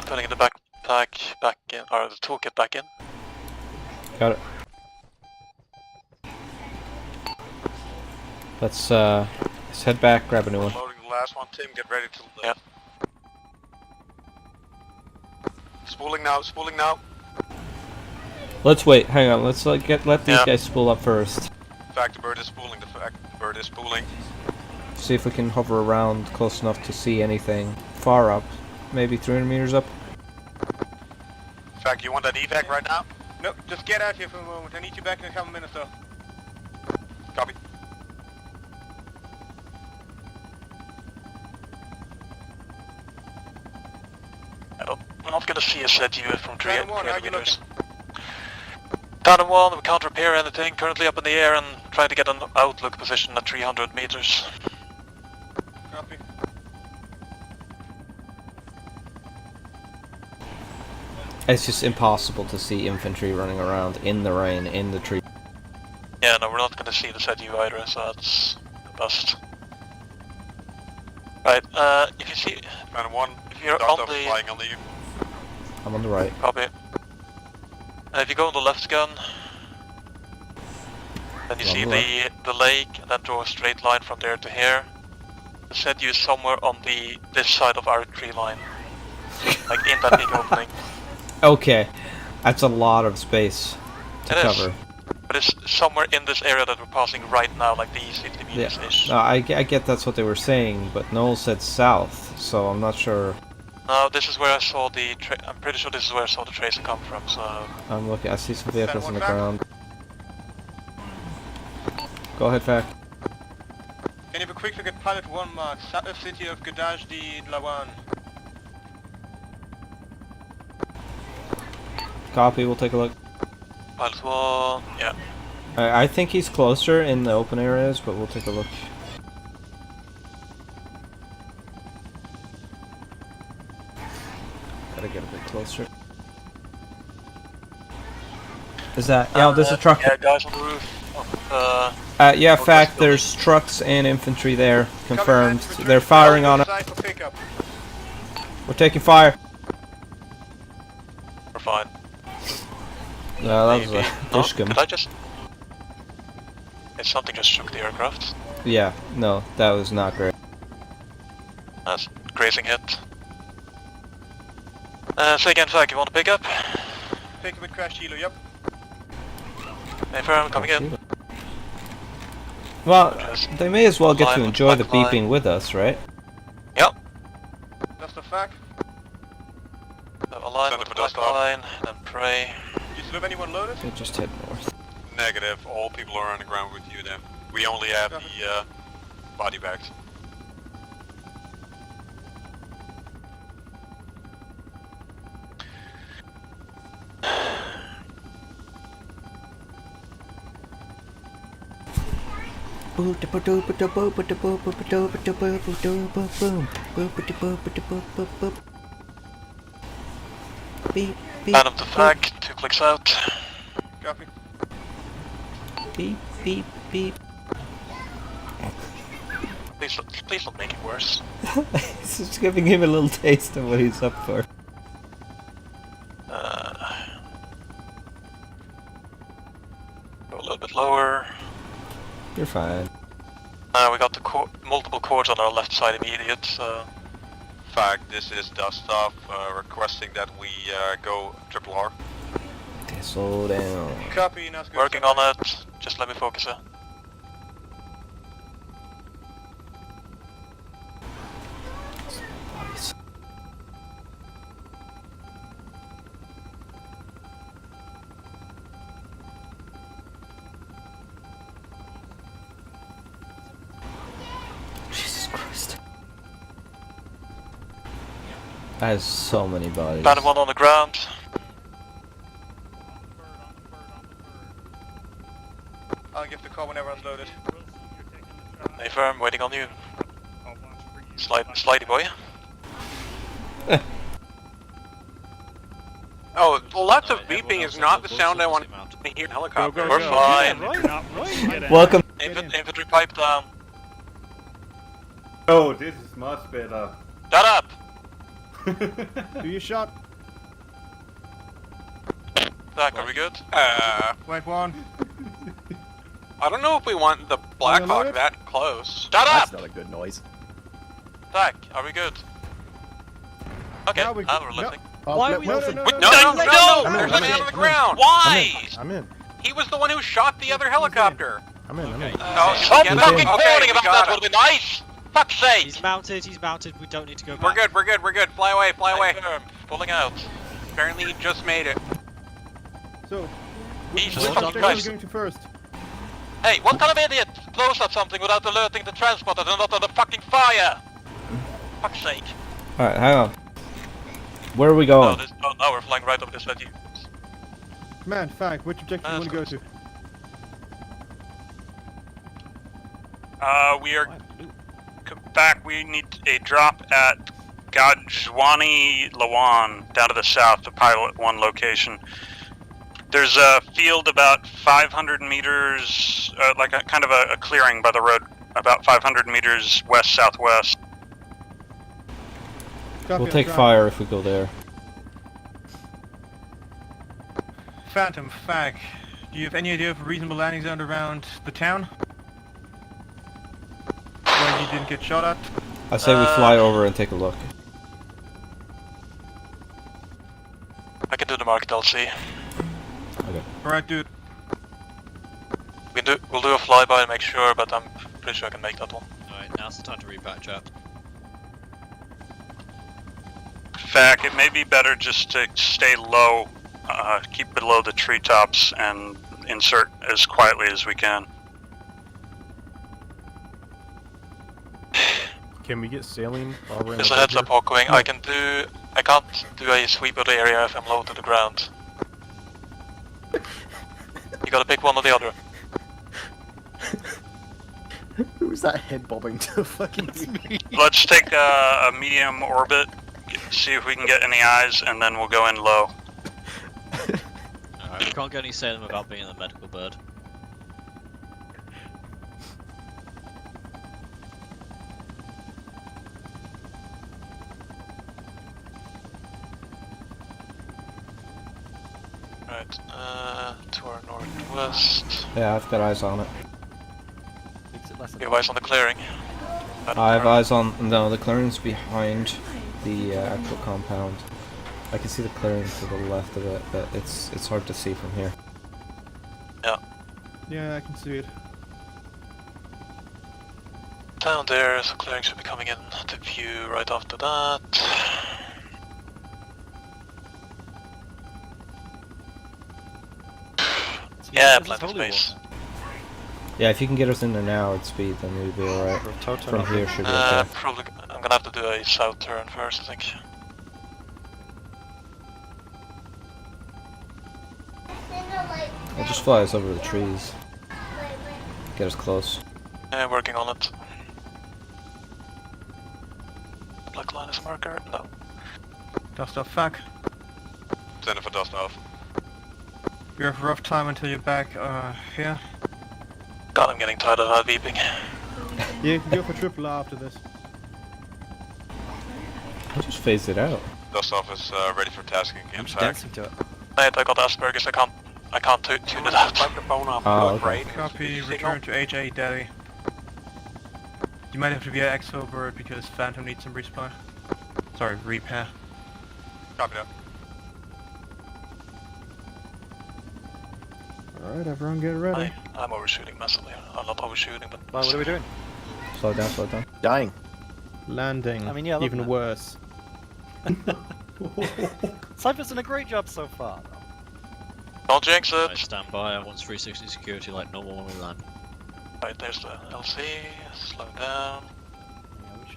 Putting the backpack back in, or the toolkit back in. Got it. Let's head back, grab a new one. Loading the last one, Tim. Get ready to. Yeah. Spooling now. Spooling now. Let's wait. Hang on. Let's let these guys spool up first. Fact, the bird is spooling. The bird is spooling. See if we can hover around close enough to see anything far up. Maybe 300 meters up. Fact, you want that evac right now? No, just get out here for a moment. I need you back in a couple minutes though. Copy. We're not gonna see a set unit from 300 Phantom 1, how you meters. Phantom 1, we can't repair anything, currently up in the air and trying to get an outlook position at 300 meters. Copy. It's just impossible to see infantry running around in the rain, in the tree. Yeah, no, we're not gonna see the set U either, so that's a bust. Right, if you see... Phantom 1, if you're Dart on the... flying under you. I'm on the right. Copy. If you go on the left gun, then you On see the the lake, and then draw a straight line from there to here. The set U is somewhere on this side of our tree line. Like in that big opening. Okay, that's a lot of space to It is. cover. But it's somewhere in this area that we're passing right now, like these 50 meters-ish. No, I get that's what they were saying, but Noel said south, so I'm not sure. No, this is where I saw the I'm pretty sure this is where I saw the tracer come from, so... I'm looking. I see some vehicles on the ground. Go ahead, Fac. Can you have a quick look at Pilot 1 mark, city of Gadaj di Lawan? Copy. We'll take a look. Pilot 1, yeah. I think he's closer in the open areas, but we'll take a look. Gotta get a bit closer. Is that? Yeah, there's a truck. Yeah, guys on the roof. Yeah, Fact, there's trucks and infantry there, confirmed. They're firing on it. We're taking fire. We're fine. No, that was a No, Dishcom. did I just... something just shook the aircraft. Yeah, no, that was not great. That's grazing hit. Say again, Fac, you want to pick up? Pick up with crash Hilo, yep. Confirm, coming in. Well, they may as well get to Climb, enjoy the climb. beeping with us, right? Yep. That's the fact. So align with the black line, then pray. You still have anyone loaded? They just head north. Negative. All people are on the ground with you then. We only have the body bags. Beep, Man of the flag, 2 clicks out. Copy. beep, beep, beep. Please don't make it worse. It's just giving him a little taste of what he's up for. Go a little bit lower. You're fine. We got the multiple cords on our left side immediate, so... Fact, this is Dustov requesting that we go triple R. Okay, slow down. Copy, now Working on it, just let me focus it. Jesus Christ. That has so many bodies. Bandit 1 on the ground. I'll give the call whenever I'm loaded. Stay firm, waiting on you. Slidey boy. Oh, lots of beeping is not the sound I want to hear in helicopter. We're fine. Welcome. Infantry pipe down. Oh, this is much better. Shut up! Do your shot. Zach, are we good? Wait, one. I don't know if we want the Blackhawk that close. Shut up! That's not a good noise. Zach, are we good? Okay, Now now we're lifting. Why are we No, there's I'm a in, man I'm on the in. ground. Why? I'm in. He was the one who shot the other helicopter. I'm in. I'm in. Stop get it? fucking Okay, warning we about got that it. would be nice! Fuck's sake! He's mounted, we don't need to go back. We're good, we're good, we're good. Fly away, fly away. Pulling out. Apparently he just made it. So, Jesus which fucking station are we Christ. going to first? Hey, what kind of idiot blows up something without alerting the transporter and not on the fucking fire? Fuck's sake. Alright, hang on. Where are we Oh, going? now we're flying right over this side. Man, fact, which objective do you want to go to? We are back. We need a drop at Gajwani Lawan, down to the south, the Pilot 1 location. There's a field about 500 meters, like a kind of a clearing by the road, about 500 meters west-southwest. We'll take fire if we go there. Phantom, Fag, do you have any idea of a reasonable landing zone around the town? Where you didn't get shot at? I say we fly over and take a look. I can do the market LC. Okay. Alright, dude. We'll do a flyby and make sure, but I'm pretty sure I can make that one. Alright, now's the time to repatch up. Fact, it may be better just to stay low, keep below the treetops, and insert as quietly as we can. Can we get sailing while we're in Just the a heads up, bridge? Hawkwing. I can't do a sweep of the area if I'm low to the ground. You gotta pick one or the other. Who's that head bobbing to fucking me? Let's take a medium orbit, see if we can get any eyes, and then we'll go in low. Alright, we can't get any sailing without being in the medical bird. Right, to our northwest. Yeah, I've got eyes on it. You have eyes on the clearing. I have eyes on the clearing's behind the actual compound. I can see the clearing to the left of it, but it's hard to see from here. Yeah. Yeah, I can see it. Down there, so clearing should be coming in to view right after that. Yeah, This is plenty of holy space. Yeah, if you can get us in there now at speed, then we'll be alright. From here should be okay. Probably, I'm gonna have to do a south turn first, I think. We'll just fly us over the trees. Get us close. Yeah, working on it. Black line is marker? No. Dust off, fuck. Send it for dust off. You have a rough time until you're back here. God, I'm getting tired of that beeping. Yeah, you can go for triple R after this. I just phased it out. Dust off is ready for tasking. I'm just dancing to it. Mate, I got Asperger's, I can't tune it out. Microphone off. Oh, okay. Copy, return to HA Delhi. You might have to be at Exo Bird because Phantom needs some resupply. Sorry, repair. Copy that. Alright, everyone get ready. I'm overshooting massively. I'm not overshooting, but... Why, what are we doing? Slow down, slow down. Dying. Landing. I mean, yeah, even worse. Cypher's done a great job so far. Don't jinx it! I stand by, everyone's 360 security like normal when we land. Right, there's the LC, slow down.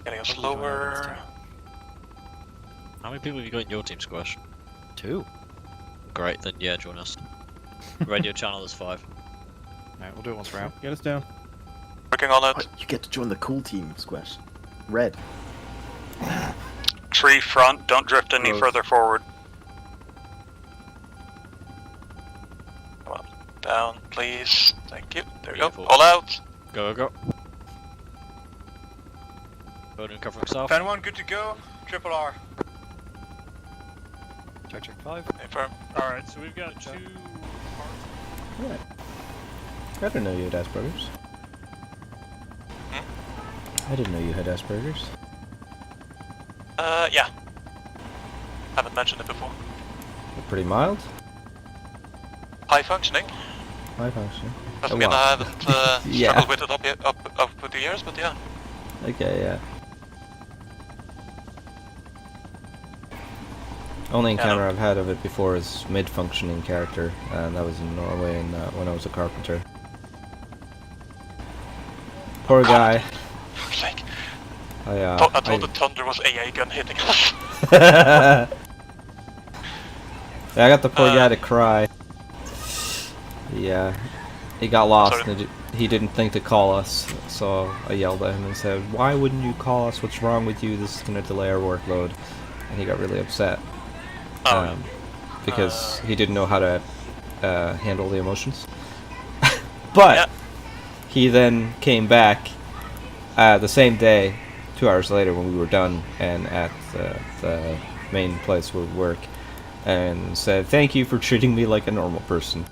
Getting us slower. How many people have you got in your team, Squash? 2. Great, then yeah, join us. Radio channel is 5. Alright, we'll do it once we're out. Get us down. Working on it. Oh, you get to join the cool team, Squash. Red. Tree front, don't drift any Growth. further forward. Come on, down, please. Thank you. There we go. Beautiful. All out. Go, go, go. Odin covering south. Fan 1, good to go. Triple R. Check 5. Confirm. Alright, so we've got 2... Right. I didn't know you had Asperger's. I didn't know you had Asperger's. Yeah. Haven't mentioned it before. Pretty mild. High functioning. High functioning. Doesn't mean I haven't Yeah. struggled with it up with the years, but yeah. Okay, yeah. Only encounter I've had of it before is mid-functioning character, and that was in Norway when I was a carpenter. Poor guy. Fuck's sake. I thought the thunder was AA gun hitting us. Yeah, I got the poor guy to cry. Yeah, he got lost and he didn't think to call us, so I yelled at him and said, "Why wouldn't you call us? What's wrong with you? This is gonna delay our workload." And he got really upset. Because he didn't know how to handle the emotions. But he then came back the same day, 2 hours later when we were done and at the main place where we work, and said, "Thank you for treating me like a normal person."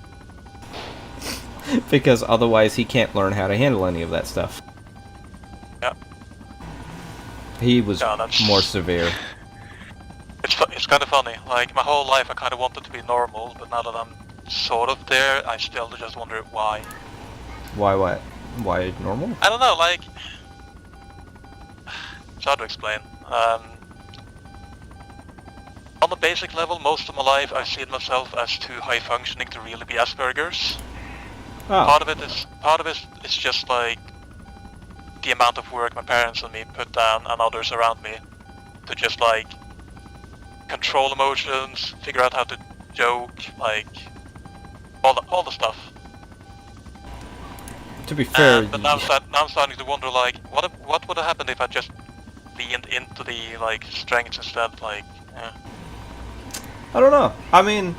Because otherwise he can't learn how to handle any of that stuff. Yeah. He was more severe. It's kind of funny. Like, my whole life I kind of wanted to be normal, but now that I'm sort of there, I still just wonder why. Why what? Why normal? I don't know, like... It's hard to explain. On the basic level, most of my life I've seen myself as too high functioning to really be Asperger's. Oh. Part of it is just like the amount of work my parents and me put down and others around me to just like control emotions, figure out how to joke, like all the stuff. To be fair, but now I'm starting to wonder, like, what would have happened if I just leaned into the like strengths instead? Like, yeah. I don't know. I mean,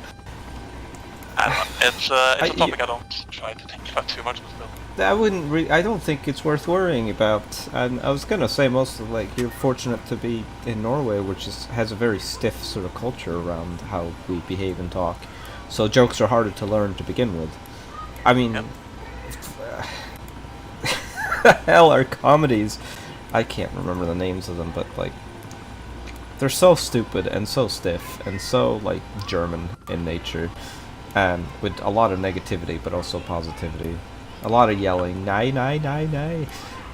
it's a topic I don't try to think about too much, but still. I wouldn't. I don't think it's worth worrying about. And I was gonna say, most of like you're fortunate to be in Norway, which has a very stiff sort of culture around how we behave and talk. So jokes are harder to learn to begin with. I mean, hell, our comedies. I can't remember the names of them, but like, they're so stupid and so stiff and so like German in nature, and with a lot of negativity but also positivity. A lot of yelling, "Nay, nay, nay, nay,"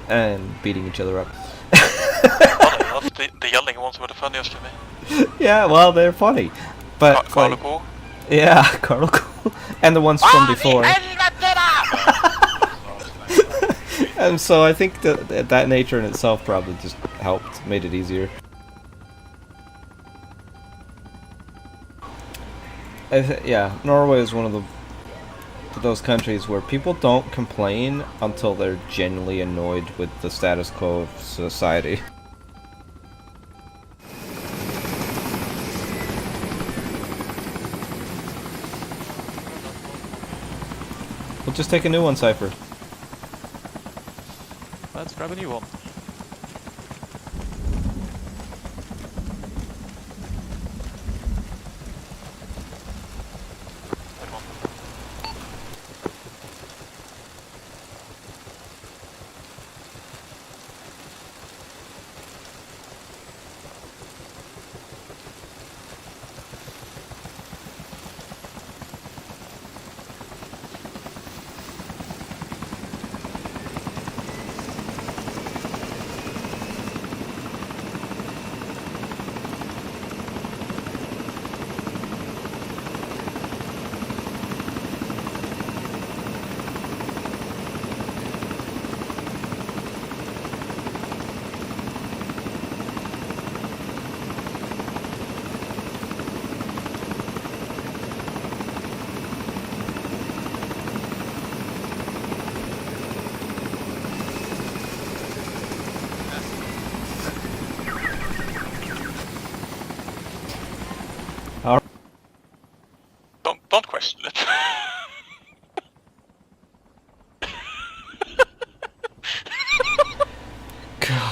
and beating each other up. The yelling ones were the funniest to me. Yeah, well, they're funny, but Carnival. Yeah, Carnival. And the ones from before. And so I think that nature in itself probably just helped, made it easier. Yeah, Norway is one of those countries where people don't complain until they're genuinely annoyed with the status quo of society. We'll just take a new one, Cypher. Let's grab a new one. Don't question it.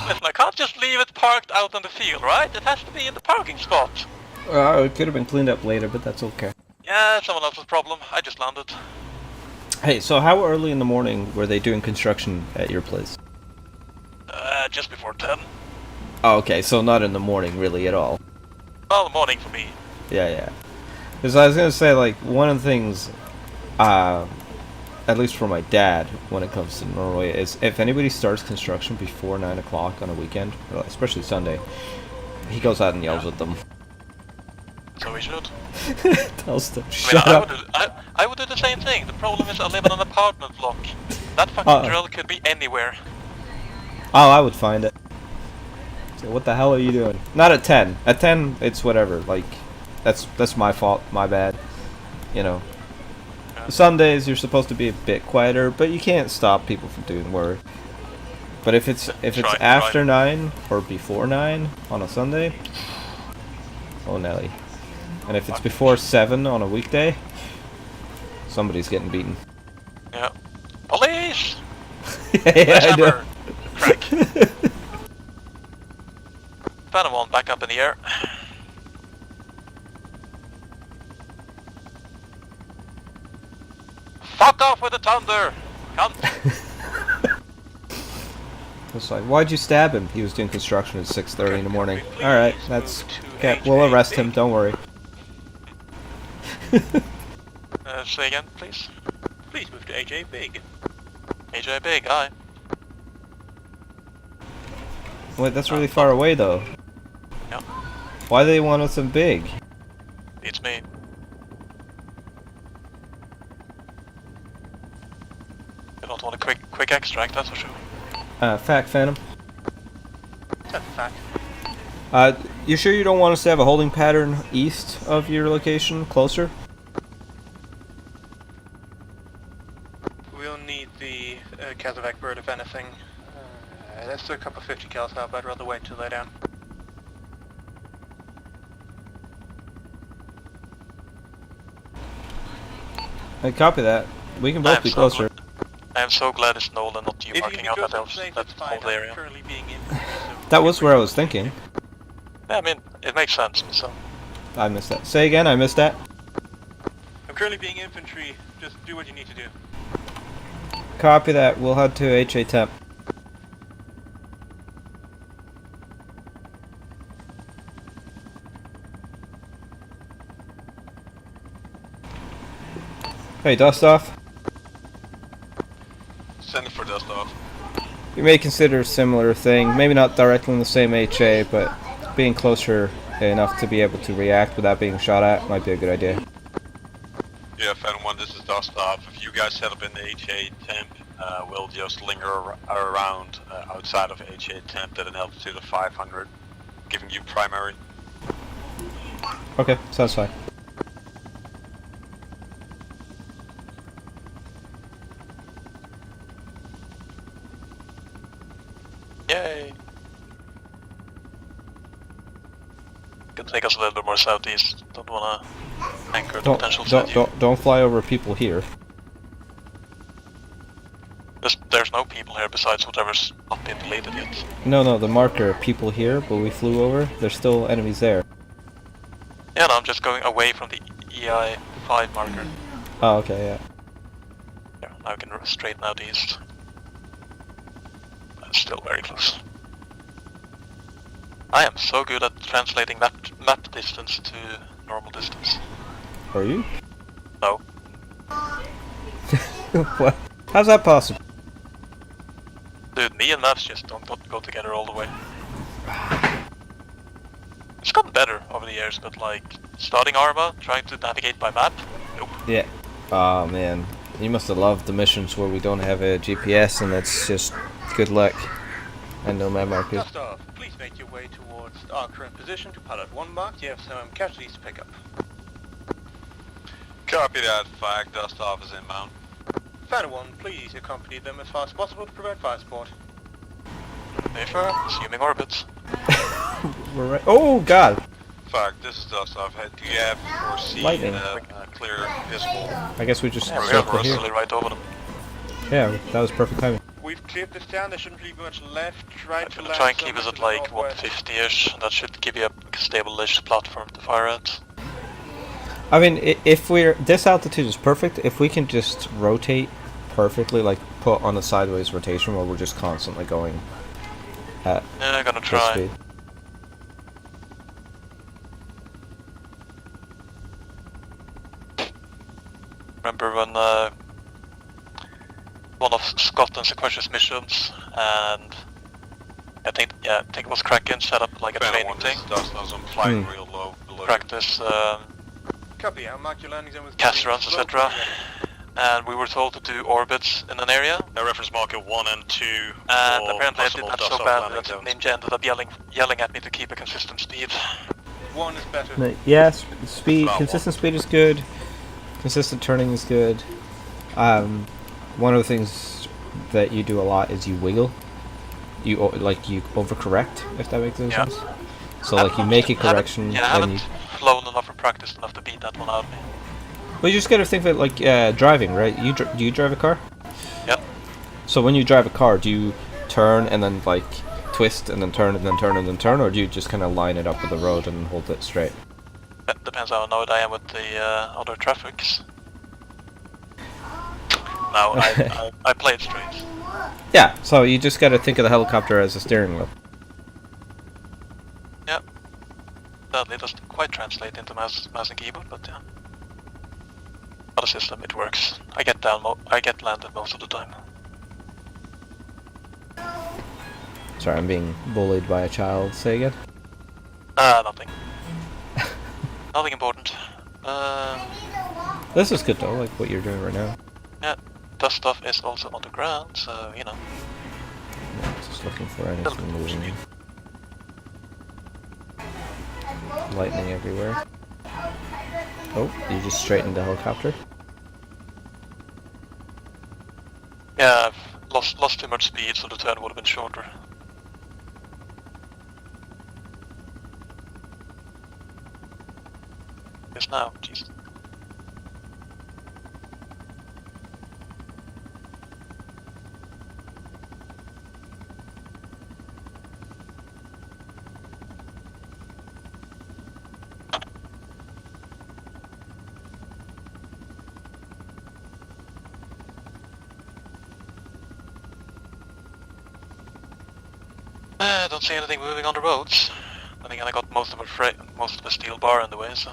Listen, I can't just leave it parked out on the field, right? It has to be in the parking spot. It could have been cleaned up later, but that's okay. Yeah, someone else's problem. I just landed. Hey, so how early in the morning were they doing construction at your place? Just before 10. Oh, okay, so not in the morning really at all. Well, morning for me. Yeah. Because I was gonna say, like, one of the things, at least for my dad, when it comes to Norway, is if anybody starts construction before 9 o'clock on a weekend, or especially Sunday, he goes out and yells at them. So we should. Tells them, shut up. I would do the same thing. The problem is I live in an apartment block. That fucking drill could be anywhere. Oh, I would find it. So what the hell are you doing? Not at 10. At 10, it's whatever. Like, that's my fault. My bad. You know. Sundays you're supposed to be a bit quieter, but you can't stop people from doing work. But if it's after 9 or before 9 on a Sunday, oh Nelly. And if it's before 7 on a weekday, somebody's getting beaten. Yeah. Police! Yeah, I know. Crack. Phantom 1 back up in the air. Fuck off with the thunder! Cunt! It's like, why'd you stab him? He was doing construction at 6:30 in the morning. Alright, that's... Okay, we'll arrest him, don't worry. Say again, please. Please move to AJ Big. AJ Big, aye. Wait, that's really far away though. Yeah. Why do they want us in big? It's me. You don't want a quick extract, that's for sure. Fact, Phantom. That's a fact. You sure you don't want us to have a holding pattern east of your location, closer? We'll need the Casevac bird if anything. That's a couple 50 cals now, but I'd rather wait till they're down. I copy that. We can both be closer. I am so glad it's Nolan, not you marking out that whole area. That was where I was thinking. Yeah, I mean, it makes sense, so... I missed that. Say again, I missed that. I'm currently being infantry. Just do what you need to do. Copy that. We'll head to HA Temp. Hey, dust off. Send it for dust off. You may consider a similar thing. Maybe not directly in the same HA, but being closer enough to be able to react without being shot at might be a good idea. Yeah, Phantom 1, this is Dostov. If you guys set up in the HA temp, we'll just linger around outside of HA temp at an altitude of 500, giving you primary. Okay, sounds fine. Yay! Could take us a little bit more southeast. Don't wanna anchor the potential city. Don't fly over people here. There's no people here besides whatever's not been deleted yet. No, the marker, people here, but we flew over. There's still enemies there. Yeah, no, I'm just going away from the EI5 marker. Oh, okay, yeah. Yeah, now I can straighten out east. That's still very close. I am so good at translating map distance to normal distance. Are you? No. What? How's that possible? Dude, me and maps just don't go together all the way. It's gotten better over the years, but like, starting ARMA, trying to navigate by map, nope. Yeah. Oh man, you must have loved the missions where we don't have a GPS and it's just good luck. And no map markers. Dostov, please make your way towards our current position to pilot 1 mark. You have some casualties to pick up. Copy that, Fag. Dostov is inbound. Phantom 1, please accompany them as fast as possible to provide fire support. Mayfair, assuming orbits. We're right. Oh god! Fag, this is Dostov. Do you have foreseen Lightning. clear visible? I guess we just Yeah, circle we're here. really right over them. Yeah, that was perfect timing. We've cleared this down. There shouldn't be much left. Right to Try and keep us at like 150-ish, and that should give you a stable-ish platform to fire at. I mean, if we're... This altitude is perfect. If we can just rotate perfectly, like put on a sideways rotation where we're just constantly going at Yeah, I'm gonna full try. speed. Remember when one of Scotland's Sequesters missions, and I think it was Kraken set up like a training thing. I'm flying real low below. Practice Copy, I'll mark your landing zone with cast runs, etc. And we were told to do orbits in an area. Reference marker 1 and 2. And for apparently I did possible that so Dostov bad landing that zones. Ninja ended up yelling at me to keep a consistent speed. 1 is better. No, yeah, speed, About consistent speed is good. Consistent turning is good. One of the things that you do a lot is you wiggle. You overcorrect, if that makes any sense. So like you make a correction I and haven't you. flown enough and practiced enough to beat that one out of me. Well, you just gotta think of it like driving, right? Do you drive a car? Yep. So when you drive a car, do you turn and then like twist and then turn and then turn and then turn, or do you just kind of line it up with the road and hold it straight? That depends how annoyed I am with the other traffics. No, I play it straight. Yeah. So you just gotta think of the helicopter as a steering wheel. Yep. Sadly, it doesn't quite translate into mouse and keyboard, but yeah. Other system, it works. I get landed most of the time. Sorry, I'm being bullied by a child. Say again. Nothing. Nothing important. This is good though, like what you're doing right now. Yeah, dust stuff is also on the ground, so you know. Yeah, just looking for anything moving. Lightning everywhere. Oh, you just straightened the helicopter? Yeah, I've lost too much speed, so the turn would have been shorter. Yes, now, jeez. I don't see anything moving on the roads. I think I got most of the steel bar in the way, so.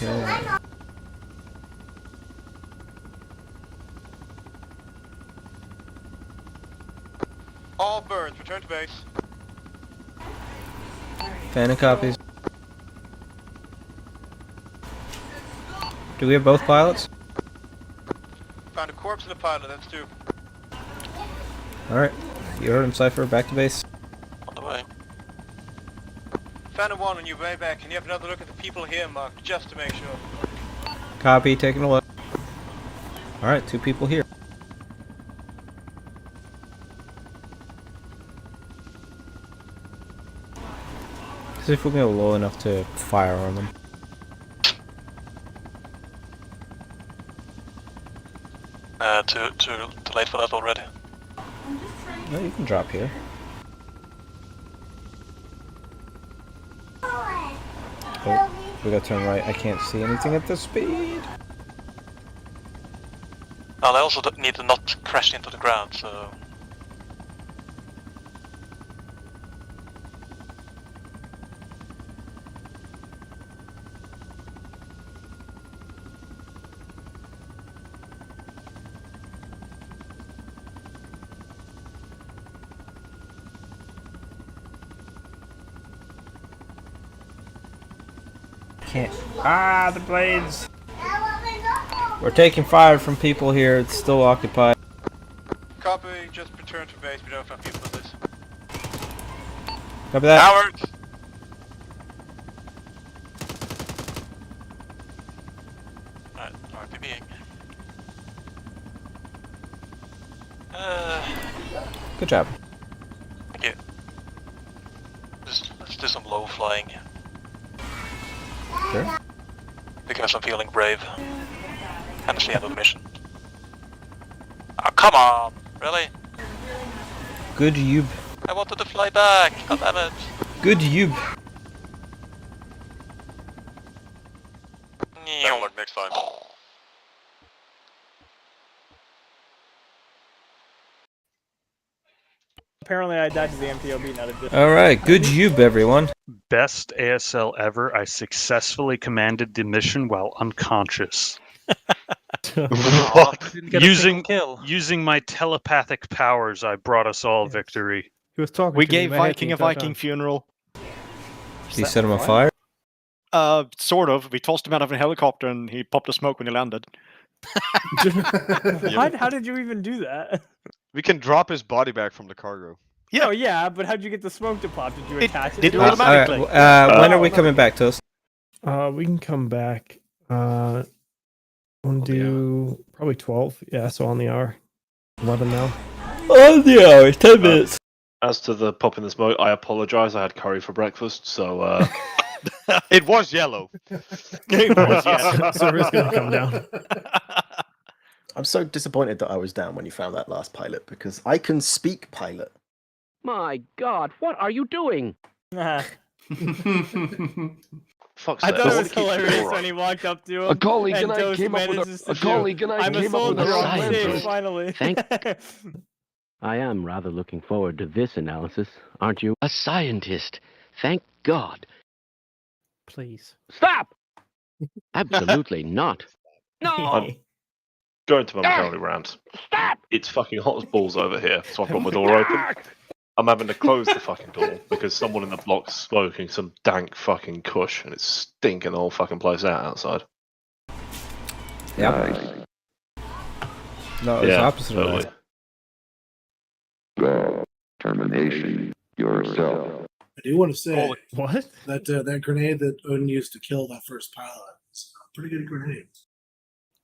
Okay. All birds, return to base. Phantom copies. Do we have both pilots? Found a corpse and a pilot, that's 2. Alright. You heard him, Cypher. Back to base. On the way. Found a 1 on your way back. Can you have another look at the people here marked, just to make sure? Copy. Taking a look. Alright, 2 people here. See if we can go low enough to fire on them. Too late for that already. No, you can drop here. Oh, we gotta turn right. I can't see anything at this speed. And I also need to not crash into the ground, so... Can't. Ah, the blades! We're taking fire from people here. It's still occupied. Copy, just return to base. We don't have people in this. Copy that. Cowards! Alright, RTBing. Good job. Thank you. Let's do some low flying. Sure. Because I'm feeling brave. And it's the end of the mission. Oh, come on! Really? Good Yub. I wanted to fly back! God damn it! Good Yub. Better luck next time. Apparently I died to the MTOB, not a different. Alright, good Yub, everyone. Best ASL ever. I successfully commanded the mission while unconscious. What? Using my telepathic powers, I brought us all victory. He was talking We to me in gave my head Viking the a entire Viking time. funeral. He set him on fire? Sort of. We tossed him out of a helicopter and he popped a smoke when he landed. How did you even do that? We can drop his body back from the cargo. Yeah. Oh yeah, but how'd you get the smoke to pop? Did you attach it? did to automatically. When are we coming back, Toast? We can come back. We'll do probably 12. Yeah, so on the hour. 11 now. On the hour, 10 minutes. As to the pop in the smoke, I apologise. I had curry for breakfast, so It was yellow. It was, yeah. Server's gonna come down. I'm so disappointed that I was down when you found that last pilot, because I can speak pilot. My God, what are you doing? Fuck's I sake. thought it was Keep hilarious score. when he walked up to him. A colleague and I Toast came up with manages a to colleague and I I'm a came up with a soldier on stage, scientist. finally. Thank. I am rather looking forward to this analysis, aren't you? A scientist. Thank God. Please. Stop! Absolutely not. No! I'm going to momentarily rant. Stop! It's fucking hot as balls over here, so I've got my door open. I'm having to close the fucking door because someone in the block's smoking some dank fucking kush and it's stinking the whole fucking place out outside. Yeah. No, it's the opposite of that. Termination yourself. I do want to say what that grenade that Odin used to kill that first pilot is a pretty good grenade.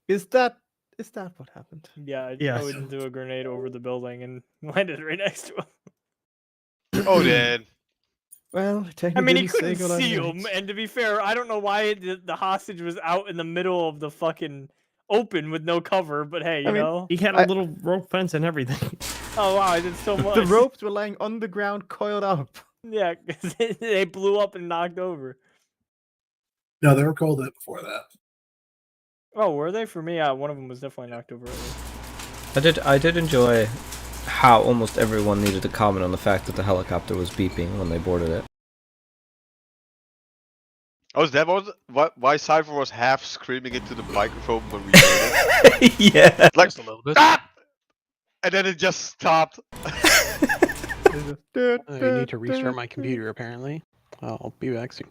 Is that what happened? Yeah, Yes. I wouldn't do a grenade over the building and landed right next to him. Oh, Dad. Well, I technically, mean, he you couldn't say good on see grenades. him, and to be fair, I don't know why the hostage was out in the middle of the fucking open with no cover, but hey, you know? He had a little rope fence and everything. Oh wow, I did so much. The ropes were lying on the ground, coiled up. Yeah, 'cause they blew up and knocked over. No, they were called it before that. Oh, were they? For me, one of them was definitely knocked over early. I did enjoy how almost everyone needed to comment on the fact that the helicopter was beeping when they boarded it. Oh, is that why Cypher was half screaming into the microphone when we heard it? Yeah. Like, Just a little bit. "Stop!" And then it just stopped. You need to restart my computer, apparently. I'll be back soon.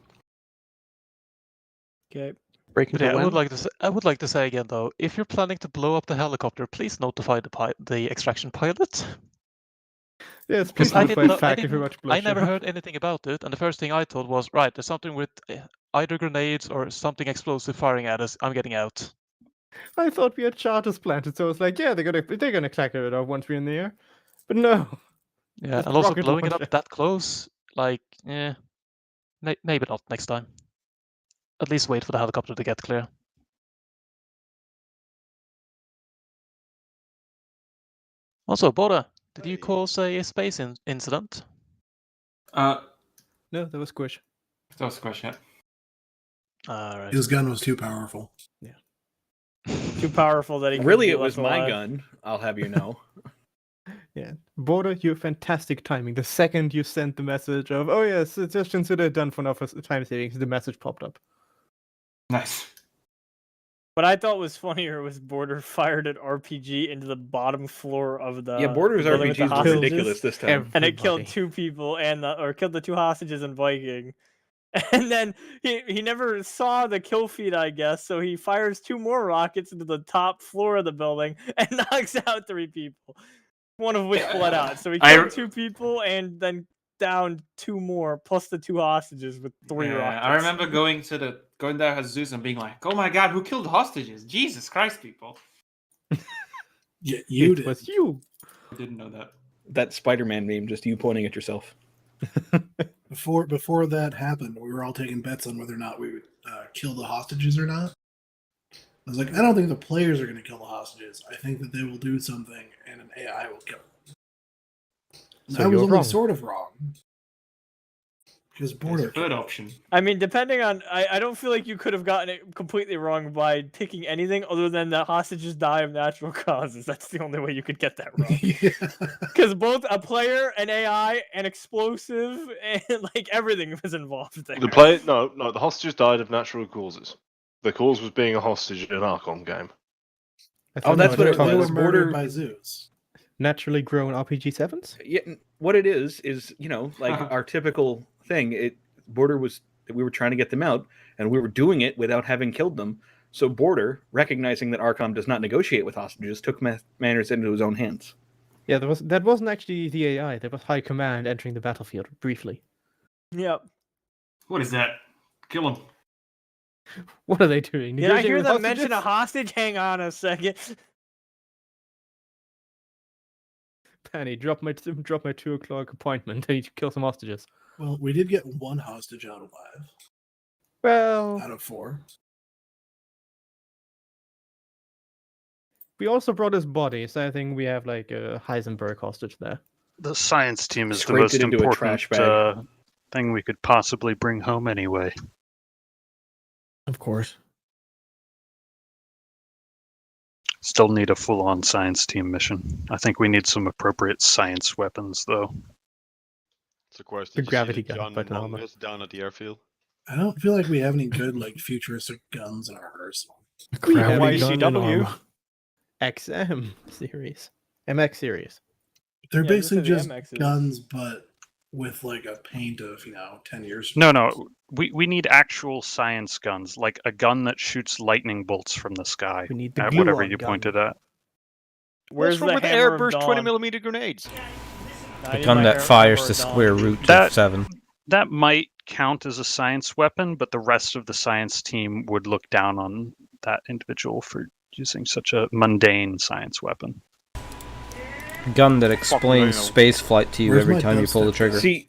Okay. Breaking But yeah, to I would when? like to say again though, if you're planning to blow up the helicopter, please notify the extraction pilot. Yes, Because please I notify didn't, fact if you're much I never bloodshot. heard anything about it, and the first thing I thought was, right, there's something with either grenades or something explosive firing at us. I'm getting out. I thought we had charters planted, so I was like, yeah, they're gonna clack it off once we're in the air. But no. Yeah, Just and also rocket blowing it launcher. up that close, like, maybe not next time. At least wait for the helicopter to get clear. Also, Bora, did you cause a space incident? No, that was Squish. That was Squish, yeah. Alright. His gun was too powerful. Yeah. Too powerful that he couldn't Really, be it was left my alive. gun. I'll have you know. Yeah. Border, you have fantastic timing. The second you sent the message of, oh yes, it's just considered done for enough time savings, the message popped up. Nice. What I thought was funnier was Border fired an RPG into the bottom floor of the Yeah, Border's the building with the RPGs were hostages, ridiculous this time. and it killed Everybody. 2 people or killed the 2 hostages and Viking. And then he never saw the kill feed, I guess, so he fires 2 more rockets into the top floor of the building and knocks out 3 people, one of which bled out. So he killed 2 people and then downed 2 more, plus the 2 hostages with 3 rockets. I remember going there as Zeus and being like, "Oh my God, who killed the hostages? Jesus Christ, people!" Yeah, you It did. was you. I didn't know that. That Spider-Man meme, just you pointing at yourself. Before that happened, we were all taking bets on whether or not we would kill the hostages or not. I was like, I don't think the players are going to kill the hostages. I think that they will do something, and an AI will kill them. So I was you're only wrong. sort of wrong. Because Border. Third option. I mean, depending on, I don't feel like you could have gotten it completely wrong by picking anything other than the hostages die of natural causes. That's the only way you could get that wrong. Because both a player, an AI, an explosive, and like everything was involved there. The hostages died of natural causes. The cause was being a hostage in an Archon game. Oh, that's what it They were was. murdered Border by Zeus. Naturally grown RPG 7s? Yeah, what it is like our typical thing. Border was we were trying to get them out, and we were doing it without having killed them. So Border, recognizing that Archon does not negotiate with hostages, took matters into his own hands. Yeah, that wasn't actually the AI. That was High Command entering the battlefield briefly. Yep. What is that? Kill him. What are they doing? Did I hear Negotiating them with mention a hostages? hostage? Hang on a second. Penny, drop my 2 o'clock appointment. I need to kill some hostages. Well, we did get 1 hostage out alive. Well, Out of 4. we also brought his body, so I think we have like a Heisenberg hostage there. The science team is Scraped the most it into a important trash bag. thing we could possibly bring home anyway. Of course. Still need a full-on science team mission. I think we need some appropriate science weapons, though. It's of course The did you see gravity the gun, John but armor. Mongus down at the airfield. I don't feel like we have any good like futuristic guns in our arsenal. We have Gravity gun and YCW. armor. XM series. MX series. They're Yeah, those basically are the just MXs. guns, but with like a paint of 10 years. No. We need actual science guns, like a gun that shoots lightning bolts from the sky. We need the At whatever gluon you gun. pointed at. Where's What's wrong the with hammer of airburst dawn? 20mm grenades? I A need gun my that hammer fires of the dawn. square root That- of 7. That might count as a science weapon, but the rest of the science team would look down on that individual for using such a mundane science weapon. A gun that explains space flight to you Where's every my time you pull the dubstep? trigger. See,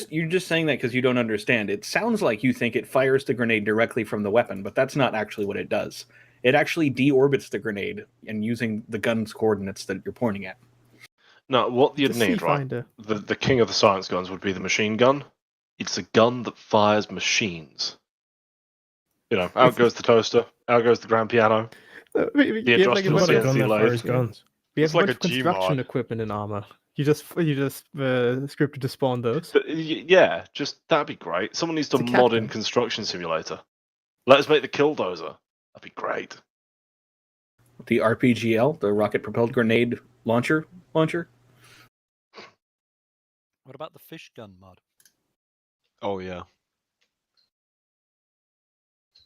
you're just saying that because you don't understand. It sounds like you think it fires the grenade directly from the weapon, but that's not actually what it does. It actually deorbits the grenade and using the gun's coordinates that you're pointing at. No, what you'd It's a need, right? C-finder. The king of the science guns would be the machine gun. It's a gun that fires machines. Out goes the toaster, out goes the grand piano. We The have like a adjustable bunch What a of, gun that CNC lathe. fires guns. we have It's a like bunch a of construction Gmod. equipment in armor. You just scripted to spawn those. Yeah, just that'd be great. Someone needs to It's a mod in gun. construction simulator. Let us make the killdozer. That'd be great. The RPGL, the rocket propelled grenade launcher. What about the fish gun mod? Oh yeah.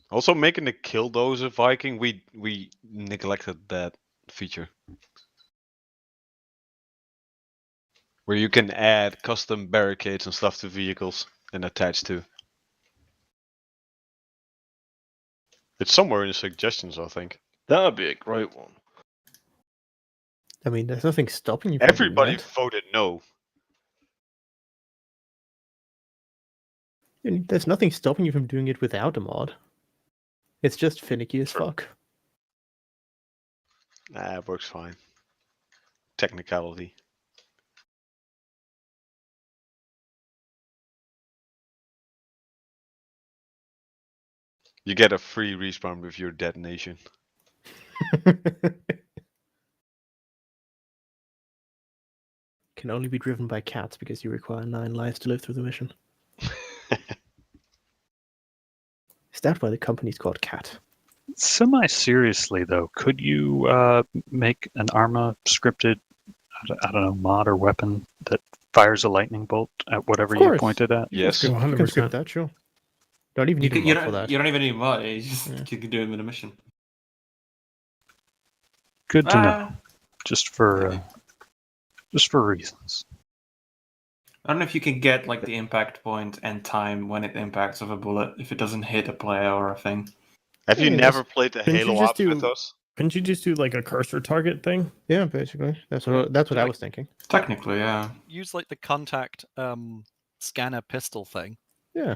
Also, making the killdozer Viking, we neglected that feature. Where you can add custom barricades and stuff to vehicles and attach to. It's somewhere in the suggestions, I think. That'd be a great one. I mean, there's nothing stopping you from Everybody doing that. voted no. And there's nothing stopping you from doing it without a mod. It's just finicky as fuck. Nah, it works fine. Technicality. You get a free respawn with your detonation. Can only be driven by cats because you require 9 lives to live through the mission. Is that why the company's called Cat? Semi-seriously, though, could you make an ARMA scripted, I don't know, mod or weapon that fires a lightning bolt at whatever you point it at? Yes. You can script that, sure. Don't even need a mod for that. You don't even need a mod. You just you can do it with a mission. Good to know. Just for reasons. I don't know if you can get like the impact point and time when it impacts of a bullet if it doesn't hit a player or a thing. Have you never played the Couldn't you Halo just Ops do- with us? Couldn't you just do like a cursor target thing? Yeah, basically. That's what I was thinking. Technically, yeah. Use like the contact scanner pistol thing. Yeah.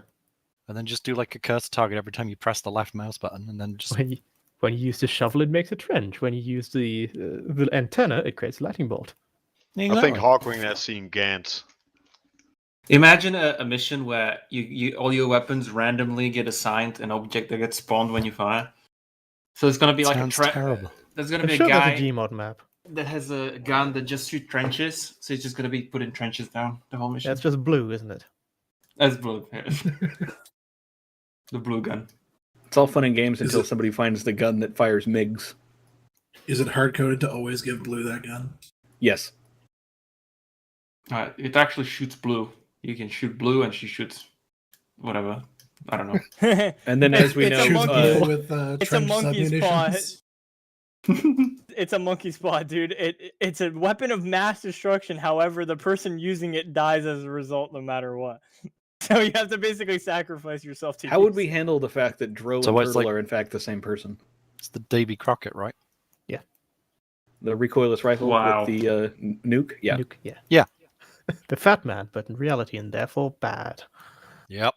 And then just do like a cursor target every time you press the left mouse button, and then just When you use the shovel, it makes a trench. When you use the antenna, it creates a lightning bolt. I think Hawkwing has seen Gantz. Imagine a mission where you all your weapons randomly get assigned an object that gets spawned when you fire. So it's gonna be like Sounds terrible. There's gonna I'm be sure a guy there's a Gmod map. that has a gun that just shoots trenches, so he's just gonna be putting trenches down the whole mission. That's just blue, isn't it? That's blue. Yeah. The blue gun. It's all fun and games Is until it- somebody finds the gun that fires MiGs. Is it hard coded to always give Blue that gun? Yes. It actually shoots blue. You can shoot blue, and she shoots whatever. I don't know. And then, as we It's know, a monkey. with It's a trench monkey's paw. submunitions. It's a monkey's paw, dude. It's a weapon of mass destruction. However, the person using it dies as a result, no matter what. So you have to basically sacrifice yourself to. how would we handle the fact that Dro So and it's Turtle like- are in fact the same person? it's the Davy Crockett, right? The recoilless rifle Wow. with the nuke? Yeah. Nuke, yeah. Yeah. The fat man, but in reality, and therefore bad. Yep.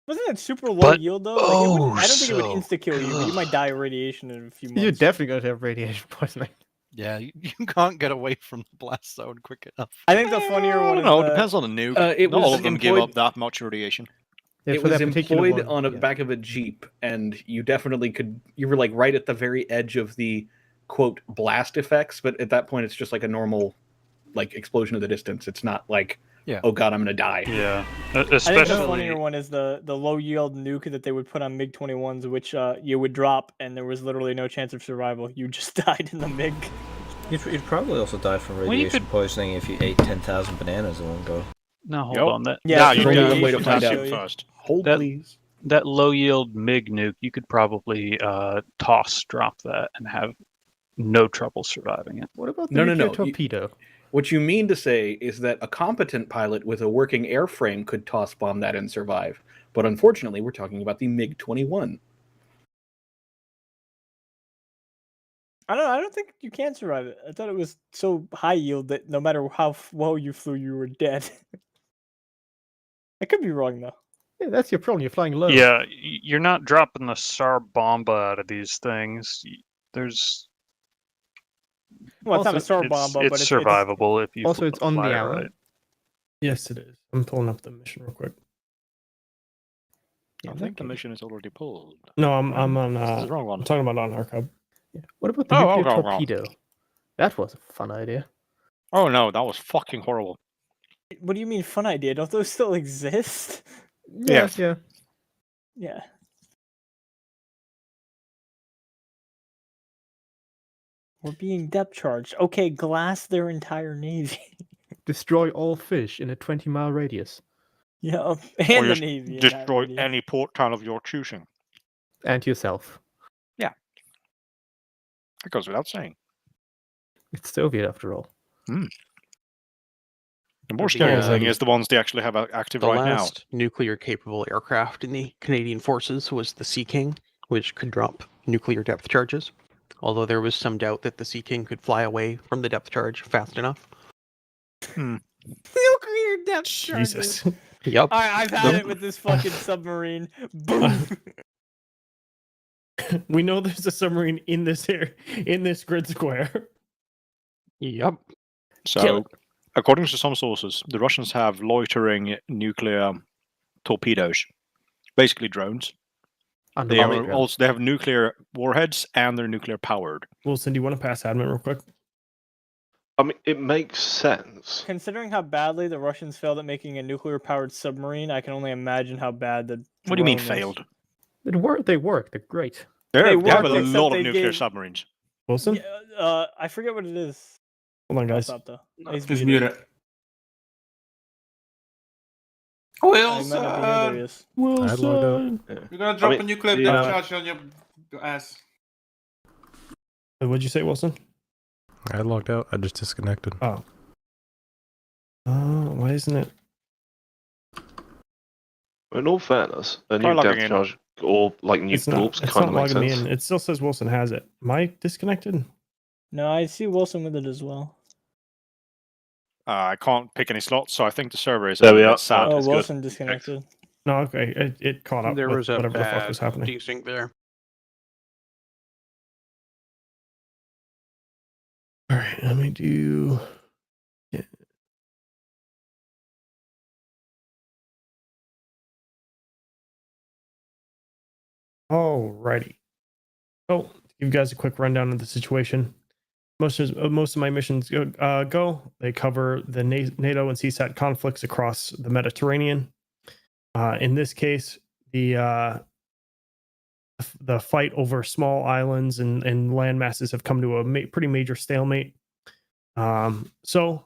Wasn't it super low But- yield though? Like, it wouldn't- I don't think it would so insta kill you, but you might die of radiation in a few months. You're definitely going to have radiation poisoning. Yeah, you can't get away from the blast zone quick enough. I think the funnier I one don't is know. It the- depends on the nuke. It Not all was of them give employed- up that much radiation. Yeah, It for was that particular employed one, on a yeah. back of a Jeep, and you definitely could. You were like right at the very edge of the quote blast effects, but at that point, it's just like a normal, like explosion of the distance. It's not like, Yeah. oh god, I'm gonna die. Yeah, I think the especially funnier one is the low yield nuke that they would put on MiG-21s, which you would drop, and there was literally no chance of survival. You just died in the MiG. You'd probably also die from Well, you radiation poisoning if you ate 10,000 bananas in one go. no, hold Yep. on. That Yeah, Nah, the you only got one way to find radiation out. show you. first. Hold That- please. that low yield MiG nuke, you could probably drop that and have no trouble surviving it. What about the No, no, nuclear no. torpedo? What you mean to say is that a competent pilot with a working airframe could toss bomb that and survive. But unfortunately, we're talking about the MiG-21. I don't think you can survive it. I thought it was so high yield that no matter how well you flew, you were dead. I could be wrong though. Yeah, that's your problem. You're flying low. Yeah, you're not dropping the SAR bomba out of these things. There's Well, it's not a Also, SAR it's, bomb, but it's survivable if you Also, it's on the fly it hour. right. Yes, it is. I'm pulling up the mission real quick. Yeah, I think the mission is already pulled. No, I'm on. This is the wrong one. I'm talking about on Archive. Yeah. What about the Oh, nuclear oh, oh, oh. torpedo? That was a fun idea. Oh no, that was fucking horrible. What do you mean fun idea? Don't those still exist? Yes. Yeah. Yeah. We're being depth charged. Okay, glass their entire navy. Destroy all fish in a 20-mile radius. Yeah, Or and the just navy. in that destroy radius. any port town of your choosing. And yourself. Yeah. That goes without saying. It's Soviet after all. The more scary thing is the ones they actually have active The right now. last nuclear-capable aircraft in the Canadian forces was the Sea King, which could drop nuclear depth charges. Although there was some doubt that the Sea King could fly away from the depth charge fast enough. Nuclear depth Jesus. charges. Yep. I've had it with this fucking submarine. Boom. We know there's a submarine in this grid square. Yep. So, according to some sources, the Russians have loitering nuclear torpedoes, basically drones. They have nuclear warheads and they're nuclear powered. Wilson, do you want to pass admin real quick? I mean, it makes sense. Considering how badly the Russians failed at making a nuclear-powered submarine, I can only imagine how bad the. What do you mean drone is. failed? They work. They're great. They have a worked, lot except of they nuclear gave- submarines. Wilson? I forget what it is. Hold on, guys. Stop, though. He's muted. I might not be here, there he is. Wilson! You're gonna drop a nuclear depth charge on your ass. What'd you say, Wilson? I logged out. I just disconnected. Oh. Why isn't it? In all fairness, a Try new logging depth in. charge or like new It's not, warps it's kind not of makes logging me sense. in. It still says Wilson has it. Am I disconnected? No, I see Wilson with it as well. I can't pick any slots, so I think the server is There we a are. bit sad. Oh, Wilson disconnected. No, okay. It caught up There with was a whatever the fuck bad was happening. desync there. All right, let me do. Yeah. Alrighty. So, to give you guys a quick rundown of the situation. Most of my missions go. They cover the NATO and CSAT conflicts across the Mediterranean. In this case, the fight over small islands and land masses have come to a pretty major stalemate. So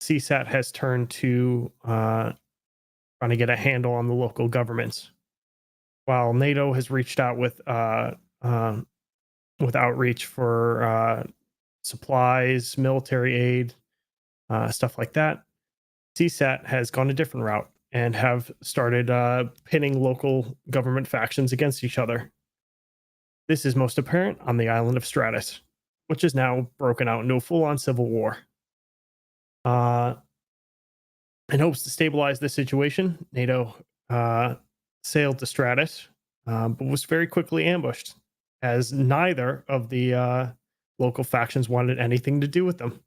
CSAT has turned to trying to get a handle on the local governments, while NATO has reached out with outreach for supplies, military aid, stuff like that. CSAT has gone a different route and have started pitting local government factions against each other. This is most apparent on the island of Stratus, which is now broken out into a full-on civil war. In hopes to stabilize the situation, NATO sailed to Stratus, but was very quickly ambushed, as neither of the local factions wanted anything to do with them.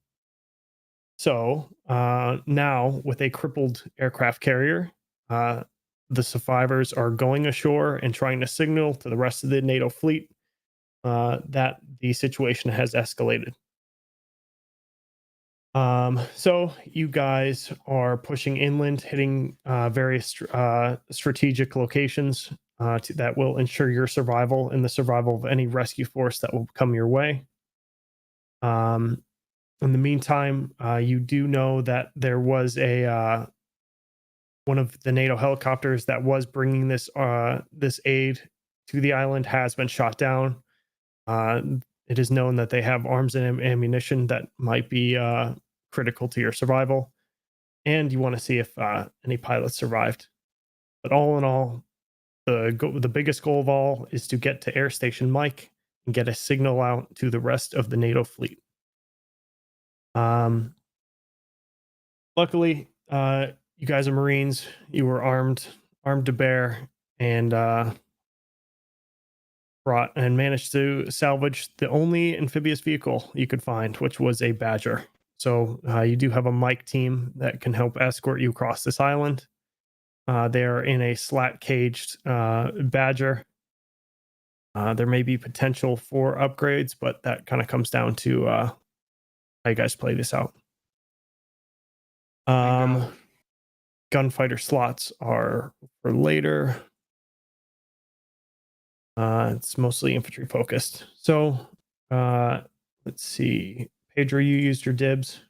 So now, with a crippled aircraft carrier, the survivors are going ashore and trying to signal to the rest of the NATO fleet that the situation has escalated. So you guys are pushing inland, hitting various strategic locations that will ensure your survival and the survival of any rescue force that will come your way. In the meantime, you do know that there was a one of the NATO helicopters that was bringing this aid to the island has been shot down. It is known that they have arms and ammunition that might be critical to your survival, and you want to see if any pilots survived. But all in all, the biggest goal of all is to get to Air Station Mike and get a signal out to the rest of the NATO fleet. Luckily, you guys are Marines. You were armed to bear, and brought and managed to salvage the only amphibious vehicle you could find, which was a Badger. So you do have a Mike team that can help escort you across this island. They are in a slat-caged Badger. There may be potential for upgrades, but that kind of comes down to how you guys play this out. Gunfighter slots are for later. It's mostly infantry focused. So let's see. Pedro, you used your dibs.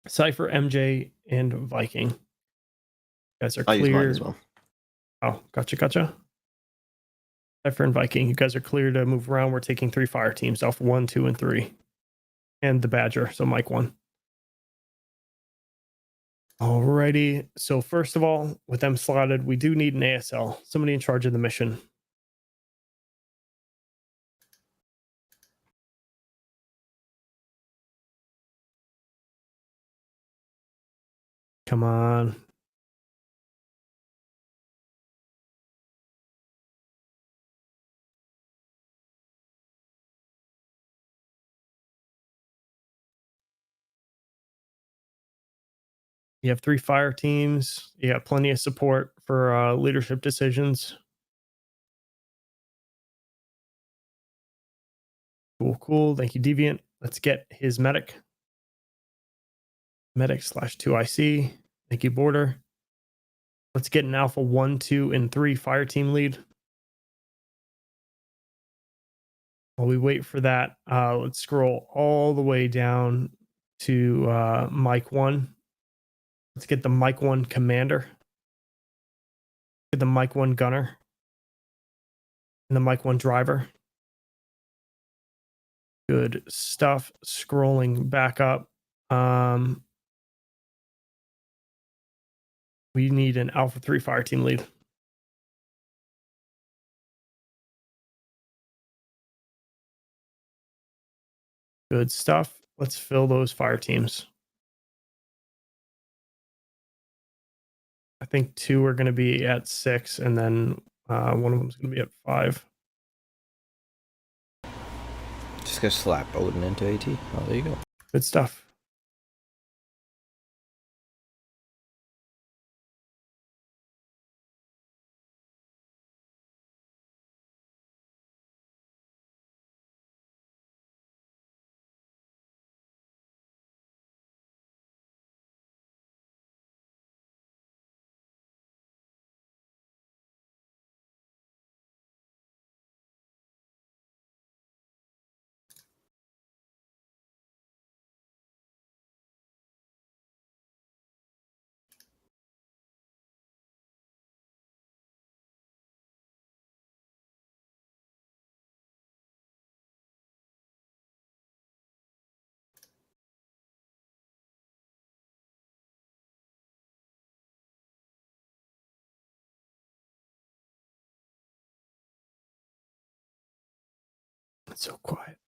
Cypher, MJ, and Viking. You guys are I use mine clear. as well. Oh, gotcha. Cypher and Viking, you guys are clear to move around. We're taking 3 fire teams, Alpha 1, 2, and 3. And the Badger, so Mike 1. Alrighty. So first of all, with them slotted, we do need an ASL. Somebody in charge of the mission. Come on. You have 3 fire teams. You got plenty of support for leadership decisions. Cool. Thank you, Deviant. Let's get his medic. Medic/2IC. Thank you, Border. Let's get an Alpha 1, 2, and 3 fire team lead. While we wait for that, let's scroll all the way down to Mike 1. Let's get the Mike 1 commander. Get the Mike 1 gunner. And the Mike 1 driver. Good stuff. Scrolling back up. We need an Alpha 3 fire team lead. Good stuff. Let's fill those fire teams. I think 2 are going to be at 6, and then one of them is going to be at 5. Just gonna slap Odin into AT. Oh, there you go. Good stuff. It's so quiet.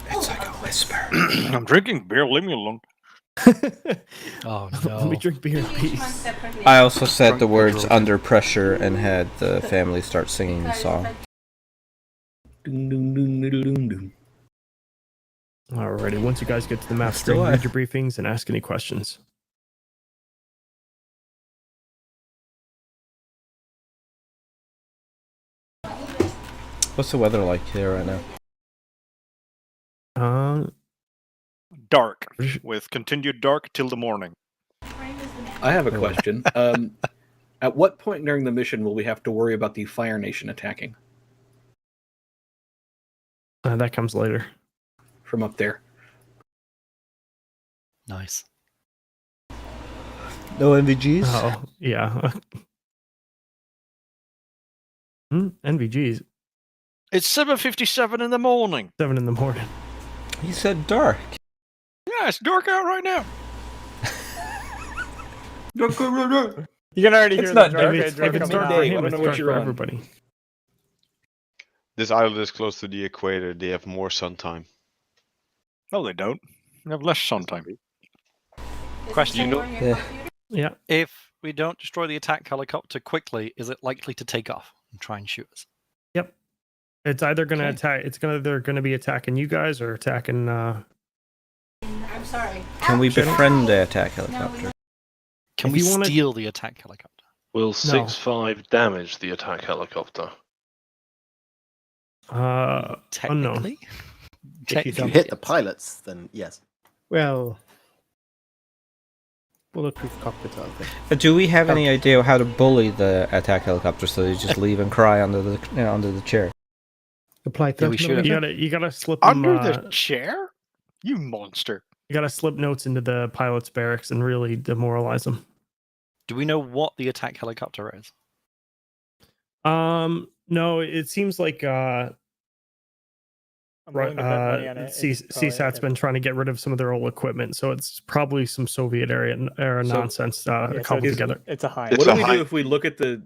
It's like a whisper. I'm drinking beer. Leave me alone. Oh Let me drink beer in peace. I also said the words "under pressure" and had the family start singing the song. Alrighty, once you guys get to the map screen, read your briefings and ask any questions. What's the weather like here right now? Dark, with continued dark till the morning. I have a question. At what point during the mission will we have to worry about the Fire Nation attacking? That comes later. From up there. Nice. No NVGs? Oh, yeah. NVGs. It's 7:57 in the morning. 7 in the morning. He said dark. Yeah, it's dark out right now. You can already hear It's the not dark dark. age If coming it's out. midday, I don't know what you're on. Everybody. This island is close to the equator. They have more sun time. No, they don't. They have less sun time. Question. Yeah. If we don't destroy the attack helicopter quickly, is it likely to take off and try and shoot us? Yep. It's either going to attack. They're going to be attacking you guys or attacking. I'm sorry. Can we befriend the attack helicopter? Can we steal the attack helicopter? Will 6-5 damage the attack helicopter? Unknown. If you hit the pilots, then yes. Well, bulletproof cockpits out there. Do we have any idea how to bully the attack helicopter so they just leave and cry under the chair? Apply You gotta slip them, under the chair. You monster! You gotta slip notes into the pilot's barracks and really demoralize them. Do we know what the attack helicopter is? No, it seems like CSAT's been trying to get rid of some of their old equipment, so it's probably some Soviet era nonsense coupled together. It's a high. What do we do if we look at it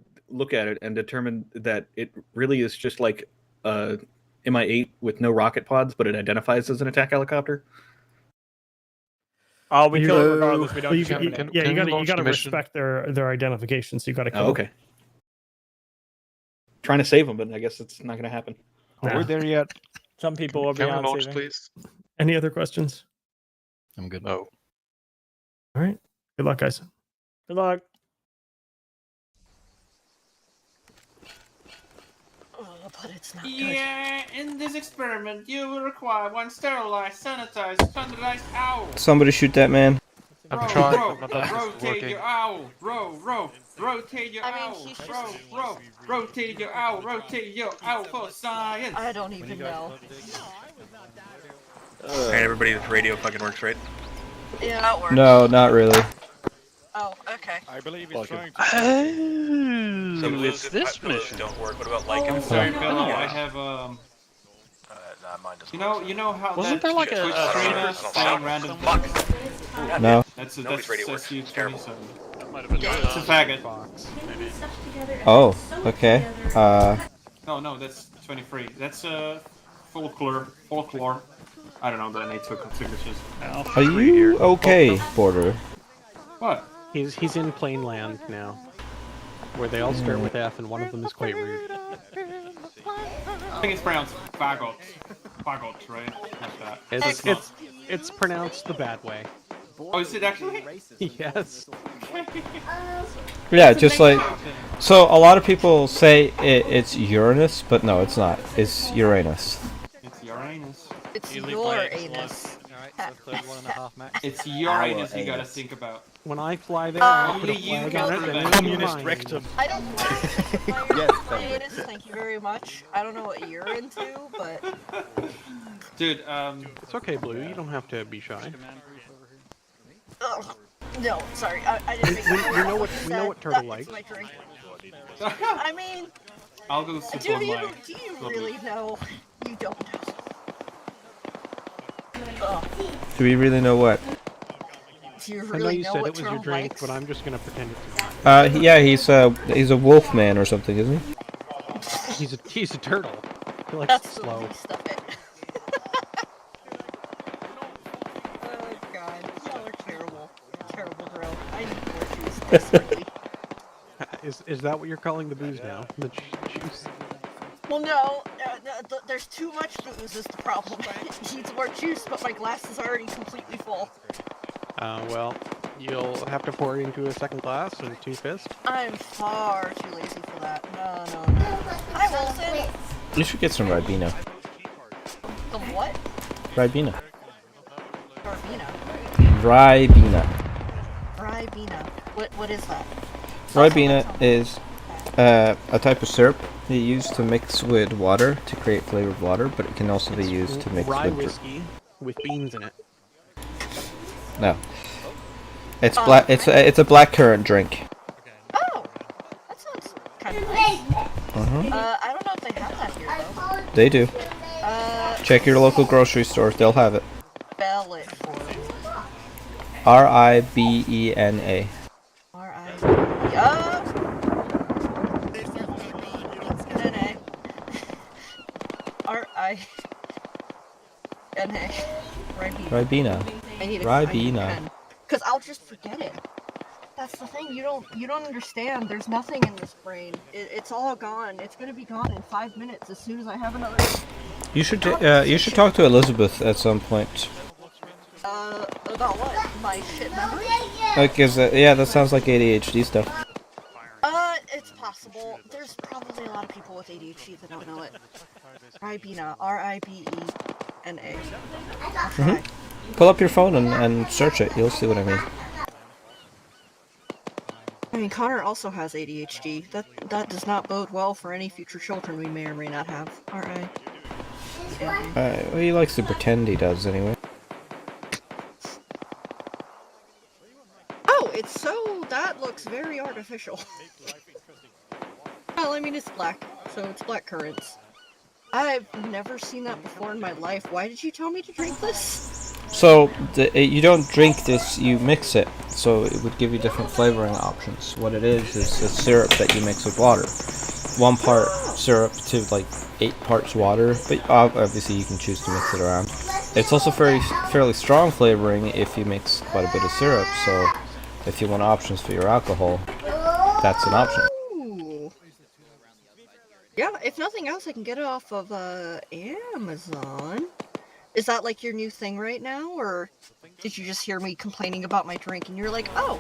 and determine that it really is just like MI8 with no rocket pods, but it identifies as an attack helicopter? Oh, we kill it regardless. We don't. You gotta respect their identification. So you gotta kill. Oh, okay. Trying to save them, but I guess it's not going to happen. Are we there yet? Some people will be Can we on launch, saving. please? Any other questions? I'm good. No. All right. Good luck, guys. Good luck. But it's not good. Yeah, in this experiment, you will require one sterilized, sanitized, standardized owl. Somebody shoot that man. Rotate your owl. Rotate your owl. Rotate your owl. Rotate your owl for science. I don't even know. Alright, everybody, this radio fucking works, right? Yeah, that works. No, not really. Oh, okay. I believe it's trying to. So it's this mission. Don't work. What about like? I'm sorry, Bill. I have You know how Wasn't that there like Twitch a streamer saying random things? No. That's SU-27. It's a faggot. Oh, okay. No, that's 23. That's folklore. I don't know the NATO signatures. Are you okay, Border? What? He's in plain land now, where they all start with F, and one of them is quite rude. I think it's pronounced faggot. Faggot, right? Like that. It's pronounced the bad way. Oh, is it actually? Yes. Yeah, just like... So, a lot of people say it's Uranus, but no, it's not. It's Uranus. It's Uranus. It's your anus. It's Uranus you gotta think about. When I fly there, I put only a you flag on it, and Communist rectum. I don't fly anus, thank you very much. I don't know what you're into, but... Dude, It's okay, Blue. You don't have to be shy. Ugh. No, sorry, I didn't make that. We know what Turtle likes. My drink. I mean... I'll go Do you really know? You don't know. Ugh. Do we really know what? Do you I know really you know said what it was your Turtle drink, likes? but I'm just gonna pretend it's Yeah, he's a wolf man or something, isn't he? He's a turtle. He likes That's to slow. the least of it. Oh god, y'all are terrible. Terrible girl. I need more juice desperately. Is that what you're calling the booze now? The juice? Well, no, there's too much booze is the problem. It needs more juice, but my glass is already completely full. Well, you'll have to pour it into a second glass and two fists. I'm far too lazy for that. No. Hi, Wilson! You should get some Ribena. Some what? Ribena. Ribena. Ribena. Ribena. What is that? Ribena is a type of syrup you use to mix with water to create flavored water, but it can also be used to mix rye with... whiskey with beans in it. No. It's black. It's a blackcurrant drink. Oh, that sounds kind of nice. Mhm. I don't know if they have that here though. They do. Check your local grocery stores. They'll have it. Spell it for me. Ribena. R-I-N-A. Ribena. I need a Ribena. Because I'll just forget it. That's the thing. You don't understand. There's nothing in this brain. It's all gone. It's gonna be gone in 5 minutes as soon as I have another. You should talk to Elizabeth at some point. About what? My shit memory? Because yeah, that sounds like ADHD stuff. It's possible. There's probably a lot of people with ADHD that don't know it. Ribena. R-I-B-E-N-A. Pull up your phone and search it. You'll see what I mean. I mean, Connor also has ADHD. That does not bode well for any future children we may or may not have. Alright. Well, he likes to pretend he does anyway. Oh, it's so... that looks very artificial. Well, I mean, it's black, so it's black currants. I've never seen that before in my life. Why did you tell me to drink this? So, you don't drink this, you mix it. So it would give you different flavoring options. What it is a syrup that you mix with water. 1 part syrup to like 8 parts water, but obviously you can choose to mix it around. It's also fairly strong flavoring if you mix quite a bit of syrup, so if you want options for your alcohol, that's an option. Ooh. Yeah, if nothing else, I can get it off of Amazon. Is that like your new thing right now, or did you just hear me complaining about my drink and you're like, oh?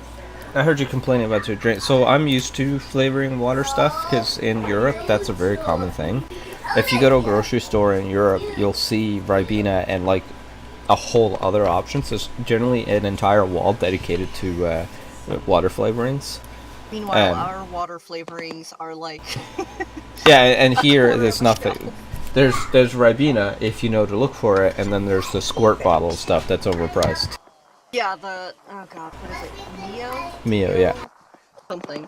I heard you complaining about your drink. So I'm used to flavoring water stuff, because in Europe, that's a very common thing. If you go to a grocery store in Europe, you'll see Ribena and like a whole other options. There's generally an entire wall dedicated to water flavorings. Meanwhile, our water flavorings are like... Yeah, and here there's nothing. There's Ribena if you know to look for it, and then there's the squirt bottle stuff that's overpriced. Yeah, the... oh god, what is it? Mio? Mio, yeah. Something.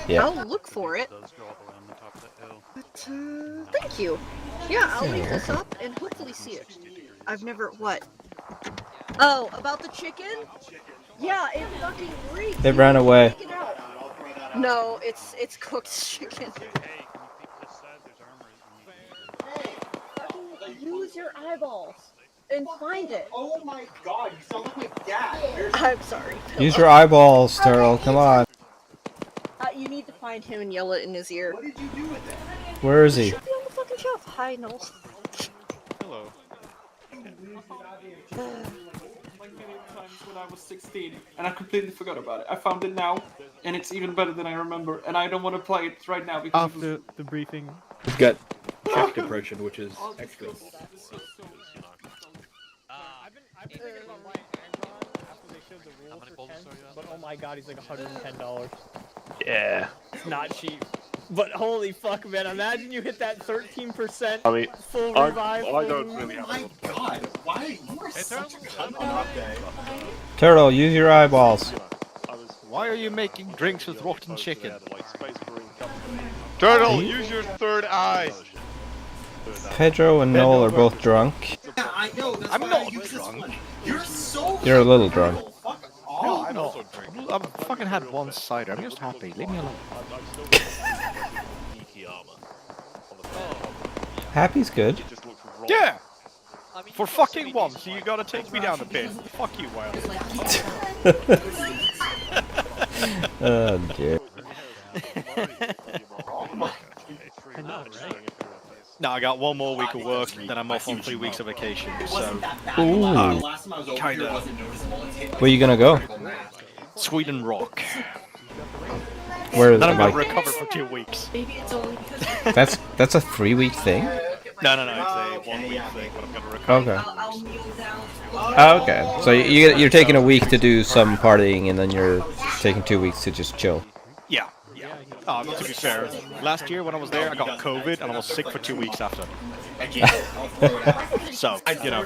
Yeah. I'll look for it. But, thank you. Yeah, I'll leave this up and hopefully see it. I've never... what? Oh, about the chicken? Yeah, it fucking reeks. It ran away. No, it's cooked chicken. Use your eyeballs and find it. Oh my god, you sound like my dad. I'm sorry. Use your eyeballs, Terrell. Come on. You need to find him and yell it in his ear. What did you do with it? Where is he? Should be on the fucking shelf. Hi, Noel. Hello. When I was 16, and I completely forgot about it. I found it now, and it's even better than I remember. And I don't want to play it right now because after the briefing. It's got chest depression, which is extra. I've been thinking about buying Angron after they showed the rules for 10, but oh my god, he's like $110. Yeah. It's not cheap. But holy fuck, man! Imagine you hit that 13%. I mean, full revive. I don't really have. Oh my god, why you are such a cunt on that day? Turtle, use your eyeballs. Why are you making drinks with rotten chicken? Turtle, use your third eye. Pedro and Noel are both drunk. Yeah, I know. That's I'm why not I use drunk. This You're so. You're a little drunk. No, I'm also drunk. I've fucking had one cider. I'm just happy. Leave me alone. Happy's good. Yeah! For fucking once, you gotta take me down a bit. Fuck you, Wild. Oh dear. No, I got one more week of work, then I'm off on 3 weeks of vacation, so... Ooh. Kinda. Where you gonna go? Sweden Rock. Where is Then I'm gonna like? recover for 2 weeks. That's a 3-week thing. No, it's a 1 week thing, but I'm gonna recover. Okay. Oh, okay. So you're taking a week to do some partying, and then you're taking 2 weeks to just chill. Yeah. To be fair, last year when I was there, I got COVID, and I was sick for 2 weeks after. So, you know.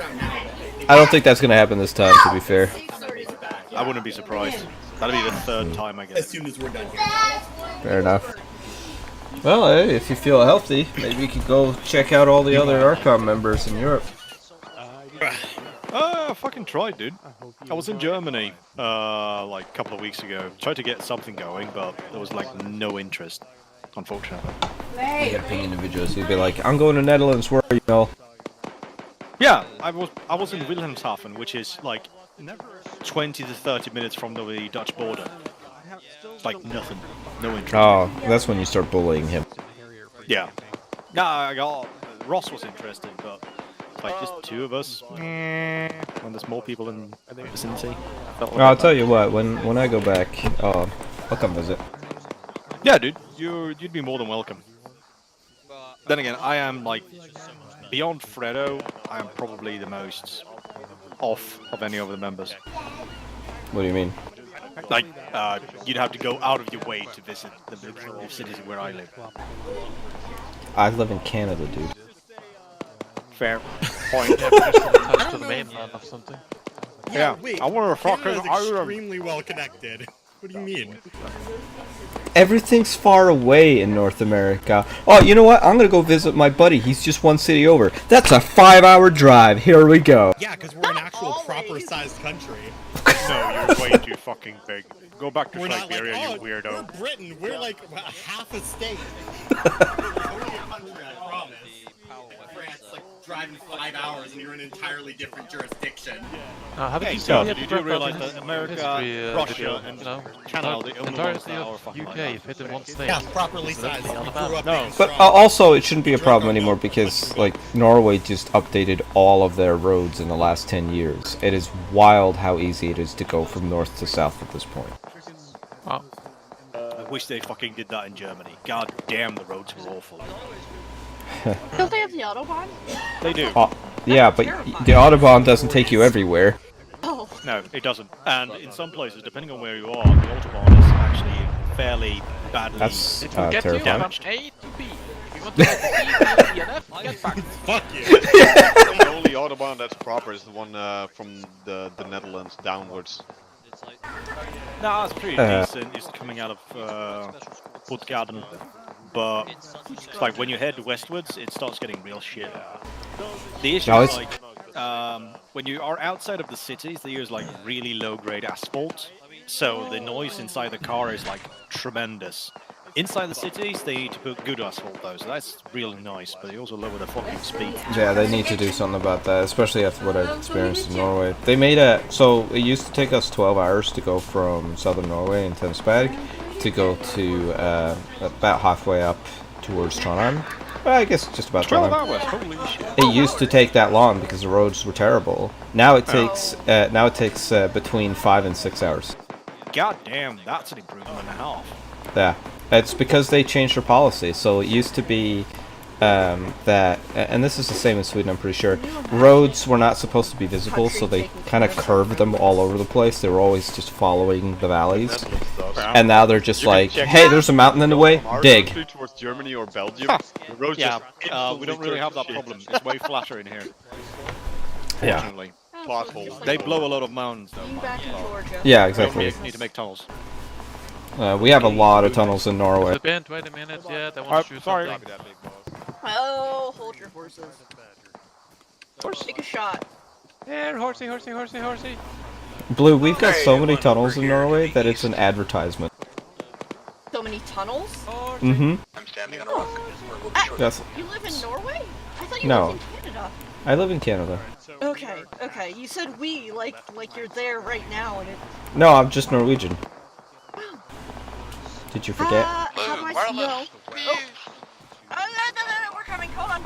I don't think that's gonna happen this time, to be fair. I wouldn't be surprised. That'll be the 3rd time, I guess. As soon as we're done here. Fair enough. Well, hey, if you feel healthy, maybe you could go check out all the other ARCOM members in Europe. I fucking tried, dude. I was in Germany, like a couple of weeks ago. Tried to get something going, but there was like no interest, unfortunately. You gotta ping individuals. You'd be like, I'm going to Netherlands, where are you, Noel? Yeah, I was in Wilhelmshaven, which is like 20 to 30 minutes from the Dutch border. Like nothing, no interest. Oh, that's when you start bullying him. Yeah. No, I got Ross was interested, but like just 2 of us. When there's more people in the vicinity. I'll tell you what. When I go back, I'll come visit. Yeah, dude, you'd be more than welcome. Then again, I am like beyond Fredo. I am probably the most off of any of the members. What do you mean? Like, you'd have to go out of your way to visit the cities where I live. I live in Canada, dude. Fair point. Yeah, but just attached to the mainland or something. Yeah, wait. I want to fucking Canada's Ireland. extremely well connected. What do you mean? Everything's far away in North America. Oh, you know what? I'm gonna go visit my buddy. He's just one city over. That's a 5-hour drive. Here we go. Yeah, because we're an actual proper-sized country. No, you're way too fucking big. Go back to We're not Siberia, like, you weirdo. We're Britain. We're like half a state. Driving 5 hours and you're in an entirely different jurisdiction. Hey, so you do realize that America, Russia, and Canada, the only entirety ones that are of fucking UK fit in one state. Yeah, properly sized. No. But also, it shouldn't be a problem anymore because, like, Norway just updated all of their roads in the last 10 years. It is wild how easy it is to go from north to south at this point. I wish they fucking did that in Germany. God damn, the roads were awful. Don't they have the Autobahn? They do. Yeah, but the Autobahn doesn't take you everywhere. Oh. No, it doesn't. And in some places, depending on where you are, the Autobahn is actually fairly badly That's It will get you terrifying. from A to B. If you want to get to C, D, and F, get back. Fuck you. The only Autobahn that's proper is the one from the Netherlands downwards. No, it's pretty decent. It's coming out of Puttgarden. But it's like when you head westwards, it starts getting real shit. The issue is like when you are outside of the cities, they use like really low-grade asphalt, so the noise inside the car is like tremendous. Inside the cities, they need to put good asphalt though, so that's really nice. But they also lower the fucking speed. Yeah, they need to do something about that, especially after what I've experienced in Norway. They made so it used to take us 12 hours to go from southern Norway in Tønsberg to go to about halfway up towards Trondheim. Well, I guess just about 12 Trondheim. hours, holy shit. It used to take that long because the roads were terrible. Now it takes between 5 and 6 hours. God damn, that's an improvement and a half. Yeah, it's because they changed their policy. So it used to be that, and this is the same in Sweden, I'm pretty sure, roads were not supposed to be visible, so they kind of curved them all over the place. They were always just following the valleys. And now they're just like, hey, there's a mountain in the way, dig. Towards Germany or Belgium. The roads Yeah, just we don't really have that problem. It's way flatter in here. Yeah. Fortunately. Potholes. They blow a lot of mountains though. Back in Georgia. Yeah, exactly. Need to make tunnels. We have a lot of tunnels in Norway. It's been 20 minutes, yeah, they want to shoot sorry. something. Oh, hold your horses. Take a shot. Here, horsey, horsey, horsey, horsey. Blue, we've got so many tunnels in Norway that it's an advertisement. So many tunnels? Mm-hmm. I'm standing on a rock. Yes. You live in Norway? I thought you No. lived in Canada. I live in Canada. Okay, okay. You said we, like you're there right now, and it. No, I'm just Norwegian. Did you forget? How do I know? Oh, we're coming. Hold on.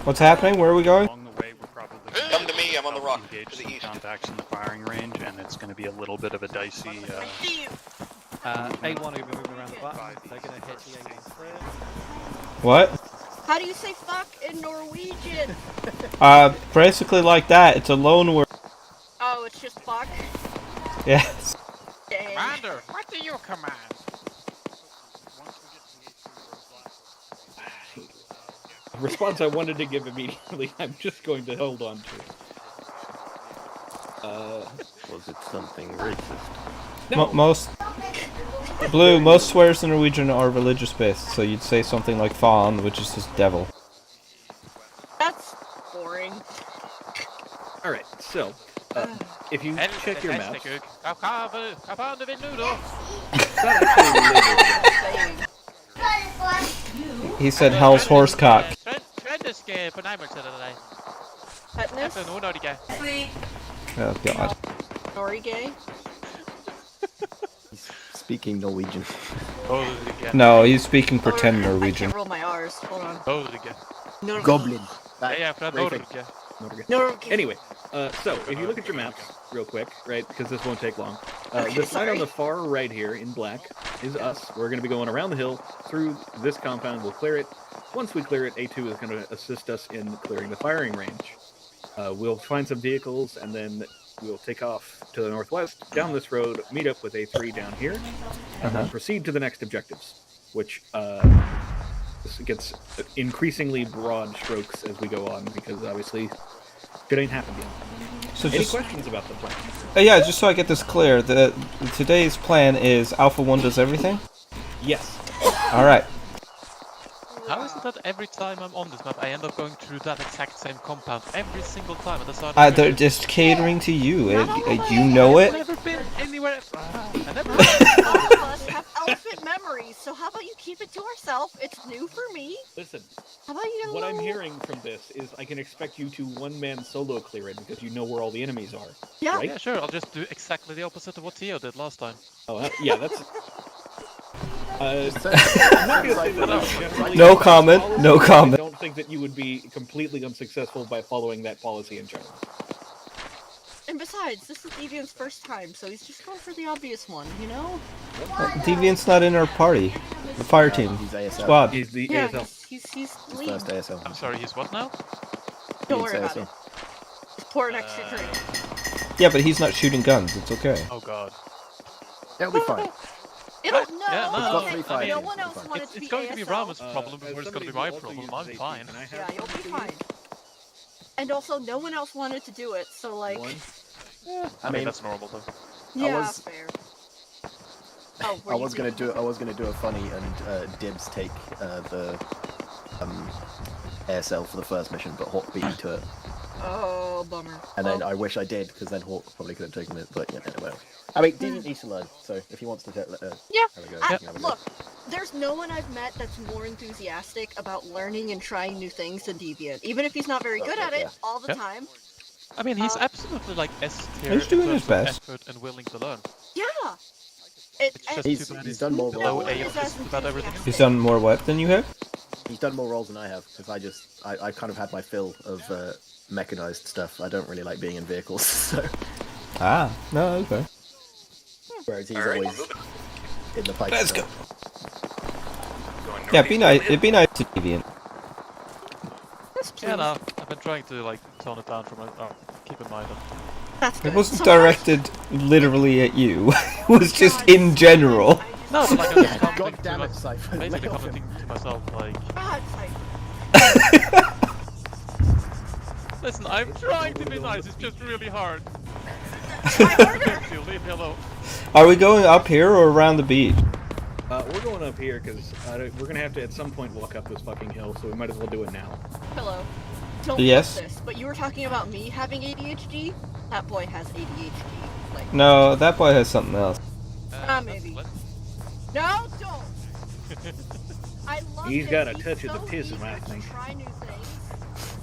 What's happening? Where are we going? Come to me, I'm on the rock to the east. Contacts in the firing range, and it's going to be a little bit of a dicey. A1 are going to be moving around the button. They're going to hit the A1 first. What? How do you say fuck in Norwegian? Basically like that. It's a loan word. Oh, it's just fuck? Yes. Dang. Commander, what do you command? Response I wanted to give immediately, I'm just going to hold on to. Was it something racist? No. Most swears in Norwegian are religious based, so you'd say something like faen, which is just devil. That's boring. Alright, so, if you check your maps... He said hell's horsecock. Oh god. Nori gay? Speaking Norwegian. No, he's speaking pretend Norwegian. I can't roll my R's. Hold on. Norge. Goblin. Norge. Anyway, so if you look at your maps real quick, right, because this won't take long. This line on the far right here in black is us. We're going to be going around the hill through this compound. We'll clear it. Once we clear it, A2 is going to assist us in clearing the firing range. We'll find some vehicles, and then we'll take off to the northwest, down this road, meet up with A3 down here, and then proceed to the next objectives, which gets increasingly broad strokes as we go on, because obviously it ain't happened yet. So Any just, questions about the plan? yeah, just so I get this clear, today's plan is Alpha 1 does everything? Yes. Alright. How is it that every time I'm on this map, I end up going through that exact same compound every single time at the start of They're just catering to you. You know it? I've never been anywhere. I never. All of us have elephant memories, so how about you keep it to ourselves? It's new for me. Listen, how about you? What I'm hearing from this is I can expect you to one-man solo clear it because you know where all the enemies are. Yeah. Right? Yeah, sure. I'll just do exactly the opposite of what Theo did last time. Oh, yeah, that's. No comment. No comment. I don't think that you would be completely unsuccessful by following that policy in general. And besides, this is Deviant's first time, so he's just going for the obvious one, you know? Deviant's not in our party. The fire team. He's ASL. Squad. He's the Yeah, ASL. he's lead. First ASL. I'm sorry, he's what now? Don't He's worry about ASL. it. Just pour an extra drink. Yeah, but he's not shooting guns. It's okay. Oh god. It'll be fine. It'll, Yeah, no, got free fire. no one else wanted to be It's going to be ASL. Rama's problem before it's going to be my problem. I'm fine. Yeah, you'll be fine. And also, no one else wanted to do it, so like... I mean, that's normal though. Yeah, was- fair. Oh, I was gonna do a funny and Dibs take the ASL for the first mission, but Hawk beat me to it. Oh, bummer. And then I wish I did, because then Hawk probably could have taken it. But yeah, anyway. I mean, Deviant needs to learn. So if he wants to have a go, he can have a go. Look, there's no one I've met that's more enthusiastic about learning and trying new things than Deviant. Even if he's not very good at it all the time. I mean, he's absolutely like S tier. He's doing in his terms of best. Effort and willing to learn. Yeah. It's just too bad He's done more below roles. A just about everything. He's done more what than you have? He's done more roles than I have, because I kind of had my fill of mechanized stuff. I don't really like being in vehicles, so. Ah, no, okay. Whereas he's always in the pipe. Let's go. Yeah, it'd be nice to Deviant. Yeah, no, I've been trying to like tone it down from it. Keep in mind that. That's good. It wasn't directed literally at you. It was just in general. No, but like I'm just God commenting damn it, to Cypher. basically commenting to myself like. God, Cypher. Listen, I'm trying to be nice. It's just really hard. Leave me alone. Are we going up here or around the beach? We're going up here because we're gonna have to at some point walk up this fucking hill, so we might as well do it now. Hello. Don't Yes? want this, but you were talking about me having ADHD? That boy has ADHD. Like, No, that boy has something else. maybe. No, don't! I love He's him. got a He's touch of the so pism, eager I to think. try new things.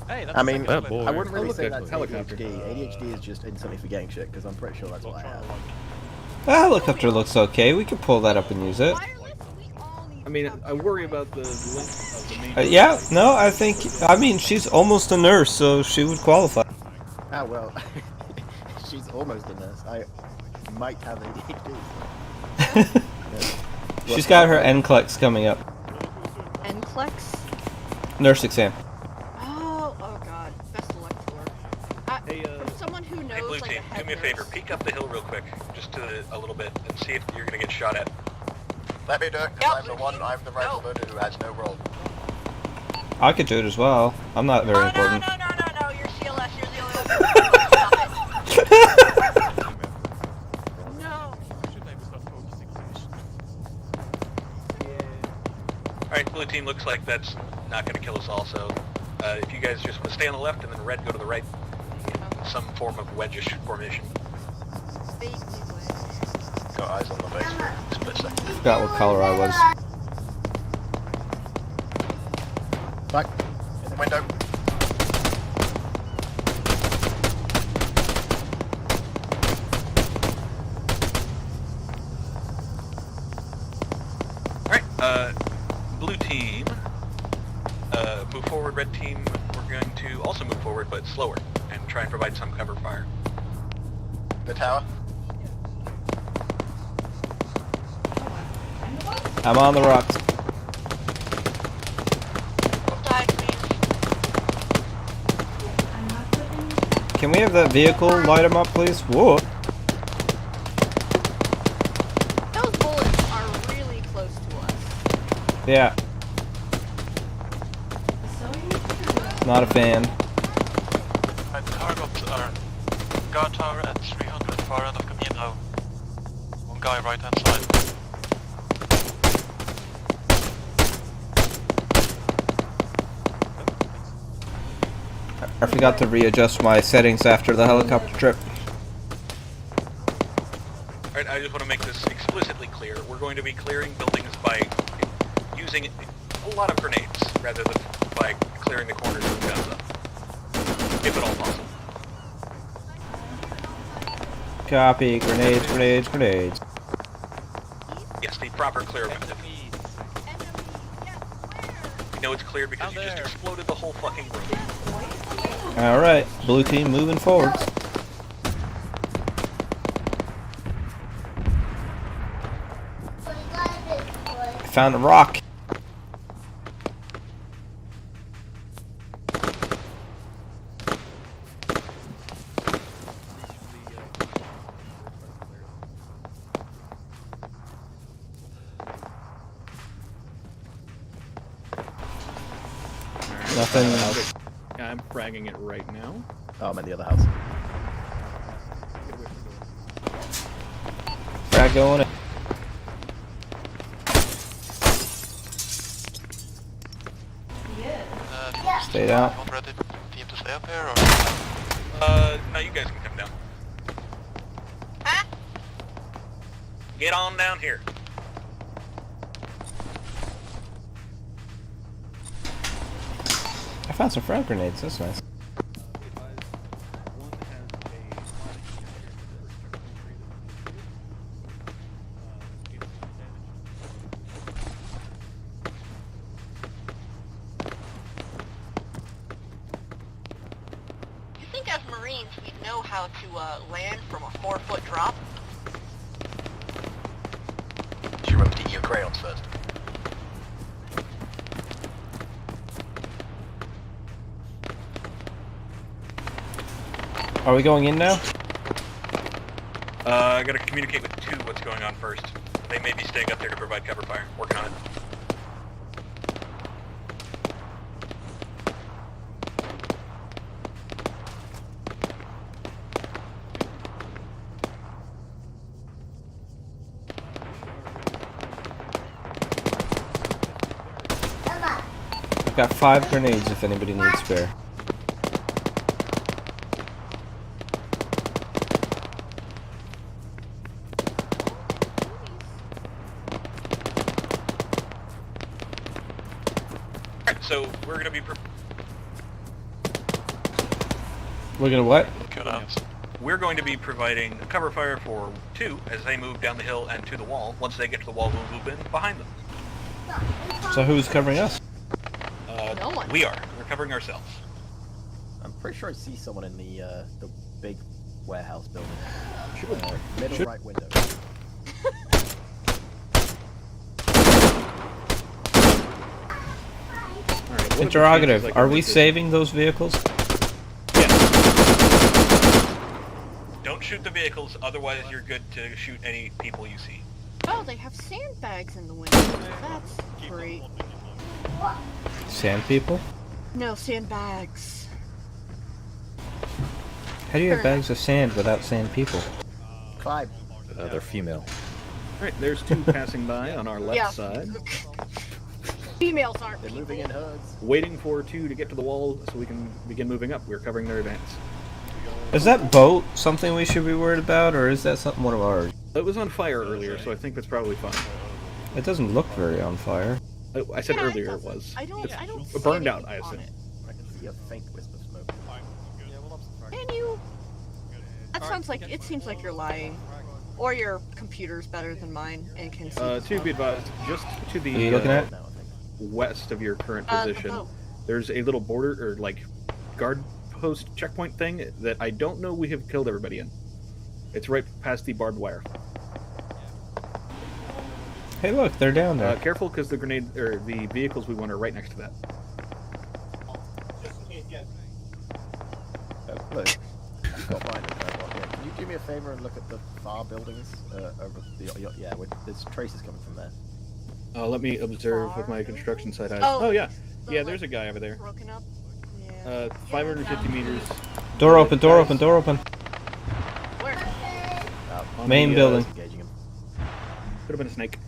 Hey, that's I mean, the second I wouldn't really look say at that's helicopter. ADHD. ADHD is just instantly forgetting shit, because I'm pretty sure that's what I have. The helicopter looks okay. We could pull that up and use it. I mean, I worry about the length of the main. Yeah, no, I mean, she's almost a nurse, so she would qualify. Ah, well, she's almost a nurse. I might have ADHD. She's got her NCLEX coming up. NCLEX? Nurse exam. Oh god. Best of luck to her. From someone who knows, Hey, Blue like, Team, a head do me a favor. nurse. Peek up the hill real quick, just to a little bit, and see if you're gonna get shot at. Let me do it, because I'm the one, I'm the rifle loader who has no role. I could do it as well. I'm not very important. No, you're CLS, you're the only one. Stop it. No. Alright, Blue Team, looks like that's not gonna kill us all, so if you guys just want to stay on the left and then Red go to the right, some form of wedge-ish formation. Got eyes on the base for a split second. Forgot what color I was. Back. In the window. Alright, Blue Team, move forward. Red Team, we're going to also move forward, but slower, and try and provide some cover fire. The tower. I'm on the rocks. Can we have that vehicle light them up, please? Whoa. Those bullets are really close to us. Yeah. Not a fan. Target guard tower at 300 far end of Camino. One guy right hand side. I forgot to readjust my settings after the helicopter trip. Alright, I just want to make this explicitly clear. We're going to be clearing buildings by using a lot of grenades, rather than by clearing the corners with guns up. If at all possible. Copy. Grenades, grenades, grenades. Yes, the proper clear method. You know it's clear because you just exploded the whole fucking room. Alright, blue team moving forward. Found a rock. Nothing. I'm fragging it right now. Oh, I'm in the other house. Frag going in. Stayed out. Team to stay up here or? No, you guys can come down. Get on down here. I found some frag grenades, that's nice. You think as Marines we'd know how to land from a 4-foot drop? You remember to eat your crayons first. Are we going in now? I gotta communicate with 2 what's going on first. They may be staying up there to provide cover fire. Working on it. I've got 5 grenades if anybody needs spare. So we're gonna be. We're gonna what? We're going to be providing cover fire for 2 as they move down the hill and to the wall. Once they get to the wall, we'll move in behind them. So who's covering us? No one. We are. We're covering ourselves. I'm pretty sure I see someone in the big warehouse building. Middle Should- right window. Interrogative. Are we saving those vehicles? Don't shoot the vehicles, otherwise you're good to shoot any people you see. Oh, they have sandbags in the window. That's great. Sand people? No, sandbags. How do you have bags of sand without sand people? Clyde. They're female. Alright, there's 2 passing by on our left Yeah. side. Females aren't They're people. moving in herds. Waiting for 2 to get to the wall so we can begin moving up. We're covering their advance. Is that boat something we should be worried about, or is that something one of ours? It was on fire earlier, so I think that's probably fine. It doesn't look very on fire. I said earlier it was. I don't It's see burned out, anything I on assume. it. I can see a faint wisp of smoke. Can you? That sounds like it seems like you're lying, or your computer's better than mine and can see. To be advised, just to the What are you looking at? west of your current The position, boat. there's a little border or like guard post checkpoint thing that I don't know we have killed everybody in. It's right past the barbed wire. Hey, look, they're down there. Careful, because the grenade or the vehicles we want are right next to that. Look, me a favor and look at the far buildings over the there's traces coming from there. Let me observe with my construction site eyes. Oh, Oh yeah, the, yeah. There's a guy over there. Broken up. Yeah. 550 meters. Door open, door open, door open. Where? Main building. Could have been a snake.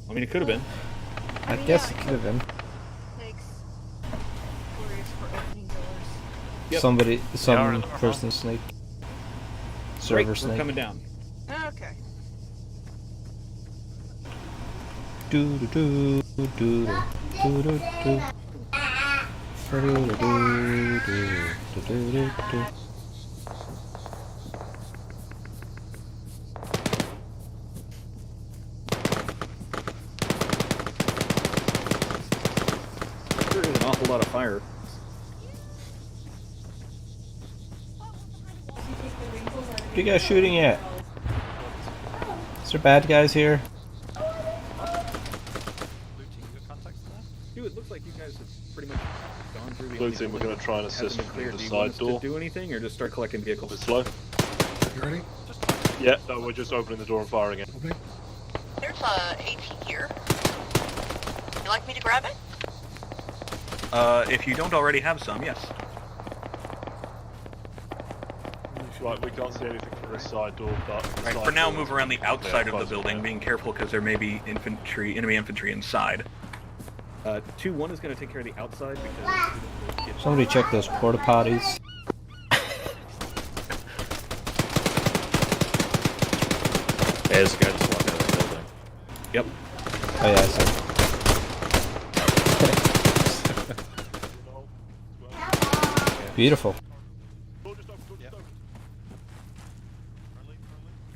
I mean, it could have been. I guess it could have been. Snakes. Glorious for opening doors. Yep. Somebody, some person snake. Server Right, snake. we're coming down. Okay. Do do do do do do do do. Do do do do do do do. There is an awful lot of fire. What are you guys shooting at? Is there bad guys here? Dude, it looks like you guys have pretty much gone through the. Blue team, we're going to try and assist from the side door. Do anything or just start collecting vehicles? It's slow. You ready? Yeah, no, we're just opening the door and firing it. Okay. There's a AT here. You like me to grab it? If you don't already have some, yes. Right, we can't see anything from this side door, but... Right, for now, move around the outside of the building, being careful because there may be enemy infantry inside. 2-1 is going to take care of the outside because... Somebody check those porta potties. Hey, there's a guy just walking out of the building. Yep. Oh yeah, I see. Beautiful.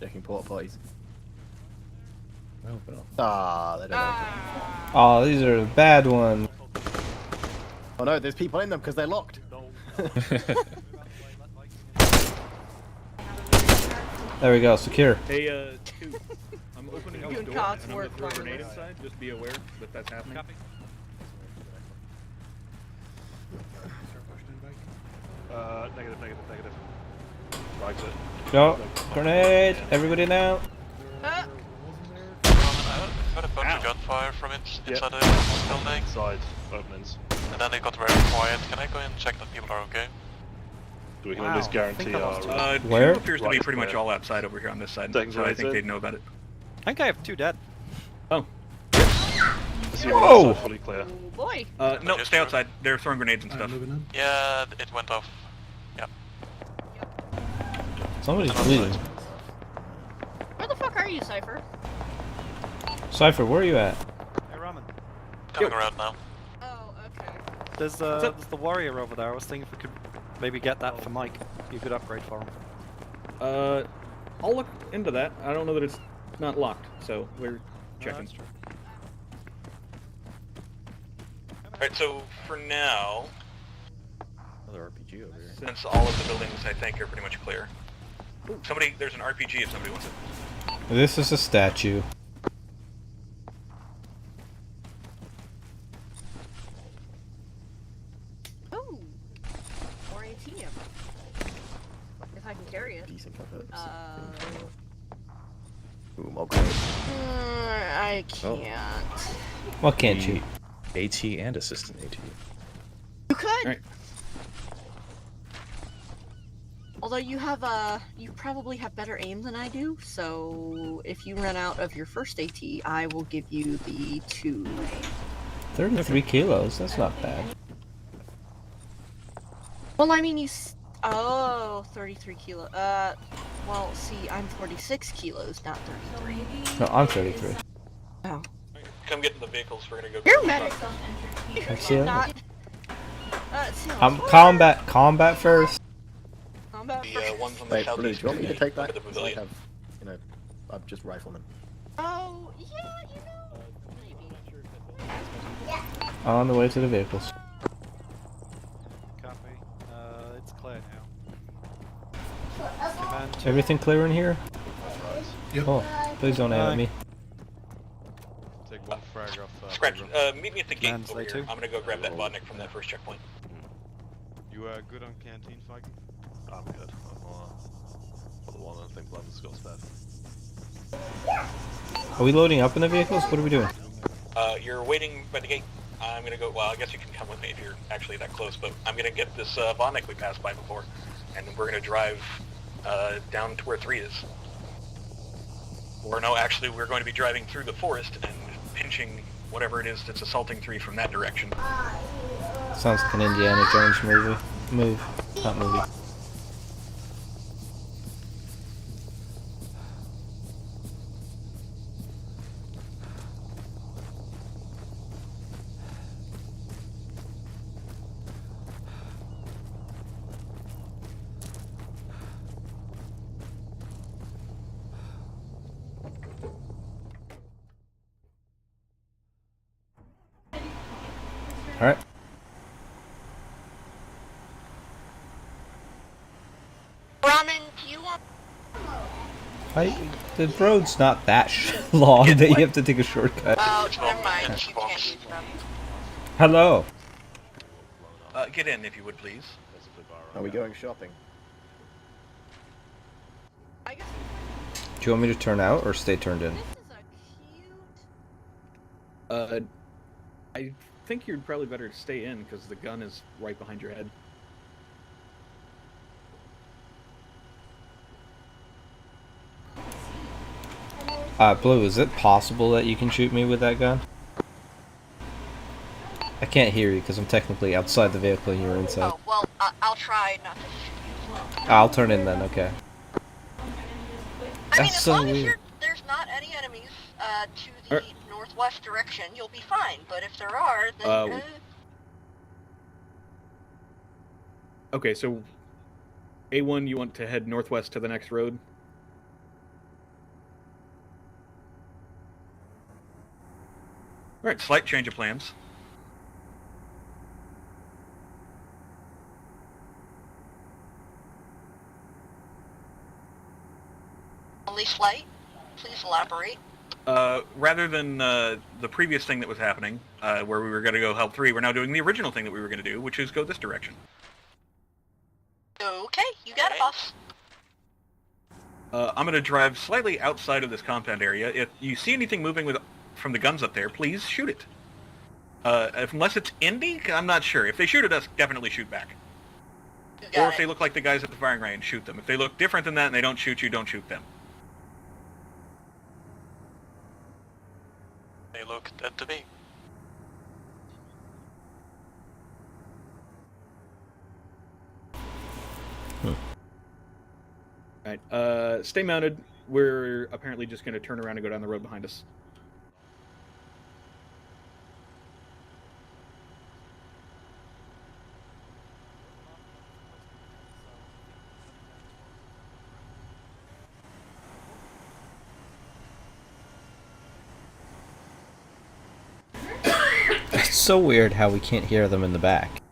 Checking porta potties. Oh, well. Ah, they don't open. Oh, these are the bad ones. Oh no, there's people in them because they're locked. There we go, secure. Hey, 2. I'm opening this door and I'm going to throw a grenade inside. Just be aware that that's happening. Negative. Right, it. Go, grenade, everybody now. Got a bunch of gunfire from inside the building. Inside openings. And then it got very quiet. Can I go and check that people are okay? We can at least guarantee our... Where? 2 appears to be pretty much all outside over here on this side, so I think they'd know about it. I think I have 2 dead. Oh. Whoa! Fully clear. Oh boy. No, stay outside. They're throwing grenades and stuff. Yeah, it went off. Yeah. Somebody's bleeding. Where the fuck are you, Cypher? Cypher, where are you at? Hey, Ramen. Coming around now. Oh, okay. There's the warrior over there. I was thinking if we could maybe get that for Mike. You could upgrade for him. I'll look into that. I don't know that it's not locked, so we're checking. Alright, so for now, Another RPG over here. since all of the buildings I think are pretty much clear. Somebody, there's an RPG if somebody wants it. This is a statue. Oh, more ATM. If I can carry it. Decent cover. Ooh, mob grenade. I can't. What can't you? AT and assistant AT. You could. Right. Although you have you probably have better aim than I do, so if you run out of your first AT, I will give you the 2 aim. 33 kilos, that's not bad. Well, I mean, oh, 33 kilo. Well, see, I'm 46 kilos, not 33. No, I'm 33. Oh. Come get in the vehicles, we're gonna go. You're medic. Actually, Not. I'm combat first. Combat The ones on the Wait, southeast. Blue, do you want me to take that? Look at the Because I pavilion. have, I'm just rifleman. Oh, yeah, On the way to the vehicles. Copy. It's clear now. Command 2. Everything clear in here? Yep. Oh, please don't aim at me. Take one frag off. Scratch. Meet me at the gate Lands over they here. too? I'm gonna go grab that Vodnik from that first checkpoint. You good on canteen, Viking? I'm good. I'm the one I think Levin's got spare. Are we loading up in the vehicles? What are we doing? You're waiting by the gate. I'm gonna go. Well, I guess you can come with me if you're actually that close. But I'm gonna get this Bonnick we passed by before, and we're gonna drive down to where 3 is. Or no, actually, we're going to be driving through the forest and pinching whatever it is that's assaulting 3 from that direction. Sounds like an Indiana Jones move. Not movie. Alright. Ramen, do you want... The road's not that long that you have to take a shortcut. Oh, never mind. You can't use them. Hello. Get in, if you would, please. Are we going shopping? Do you want me to turn out or stay turned in? I think you'd probably better stay in because the gun is right behind your head. Blue, is it possible that you can shoot me with that gun? I can't hear you because I'm technically outside the vehicle and you're inside. Oh, well, I'll try not to shoot you. I'll turn in then, okay. I mean, That's as so long as weird. there's not any enemies to the northwest direction, you'll be fine. But if there are, then... Okay, so A1, you want to head northwest to the next road? Alright, slight change of plans. Only slight? Please elaborate. Rather than the previous thing that was happening, where we were going to go help 3, we're now doing the original thing that we were going to do, which is go this direction. Okay, you got it, boss. I'm going to drive slightly outside of this compound area. If you see anything moving from the guns up there, please shoot it. Unless it's Indy, I'm not sure. If they shoot at us, definitely shoot back. Or if they look like the guys at the firing range, shoot them. If they look different than that and they don't shoot you, don't shoot them. They look dead to me. Alright, stay mounted. We're apparently just going to turn around and go down the road behind us. It's so weird how we can't hear them in the back.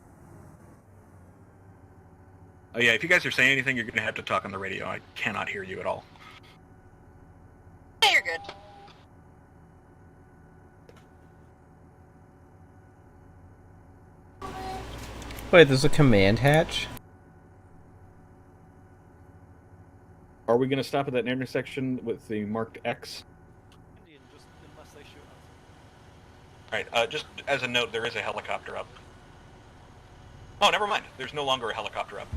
Oh yeah, if you guys are saying anything, you're going to have to talk on the radio. I cannot hear you at all. Hey, you're good. Wait, there's a command hatch? Are we going to stop at that intersection with the marked X? Alright, just as a note, there is a helicopter up. Oh, never mind. There's no longer a helicopter up.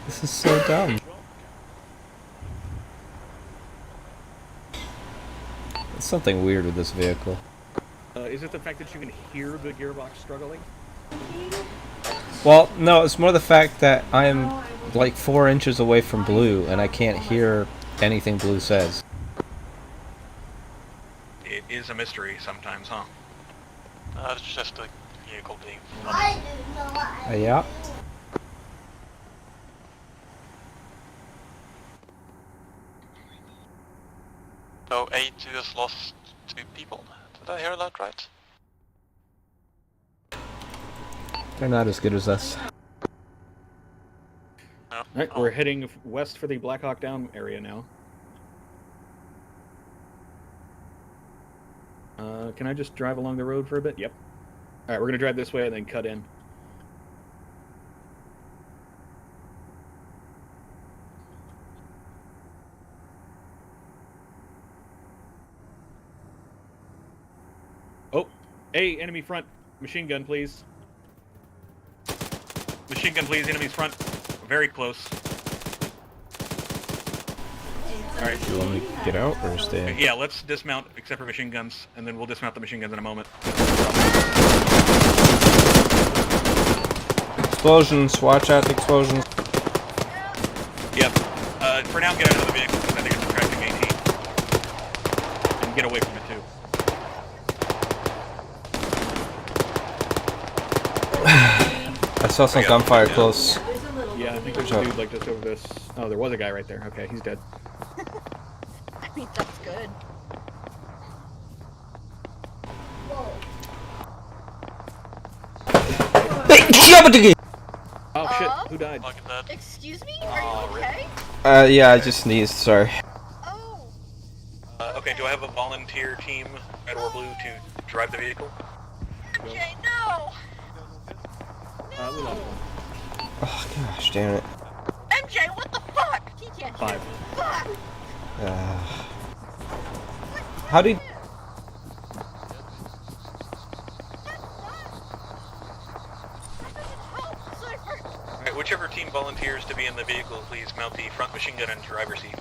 This is so dumb. There's something weird with this vehicle. Is it the fact that you can hear the gearbox struggling? Well, no, it's more the fact that I'm like 4 inches away from Blue and I can't hear anything Blue says. It is a mystery sometimes, huh? It's just a vehicle being... Yeah. So A2 has lost 2 people. Did I hear that right? They're not as good as us. Alright, we're heading west for the Black Hawk Down area now. Can I just drive along the road for a bit? Yep. Alright, we're going to drive this way and then cut in. Hey, enemy front. Machine gun, please. Machine gun, please. Enemy's front. Very close. Alright. Do you want me to get out or stay in? Yeah, let's dismount, except for machine guns, and then we'll dismount the machine guns in a moment. Explosions. Watch out, the explosions. Yep. For now, get out of the vehicle, because I think it's attracting AT. And get away from it, too. I saw some gunfire close. Yeah, I think there's a dude like just over this. Oh, there was a guy right there. Okay, he's dead. I mean, that's good. Oh shit, who died? Excuse me? Are you okay? Yeah, I just sneezed, sorry. Okay, do I have a volunteer team, red or blue, to drive the vehicle? MJ, no! We lost one. Oh, gosh, damn it. MJ, what the fuck? He can't hear 5. me. Fuck! How did... Alright, whichever team volunteers to be in the vehicle, please mount the front machine gun and driver's seat.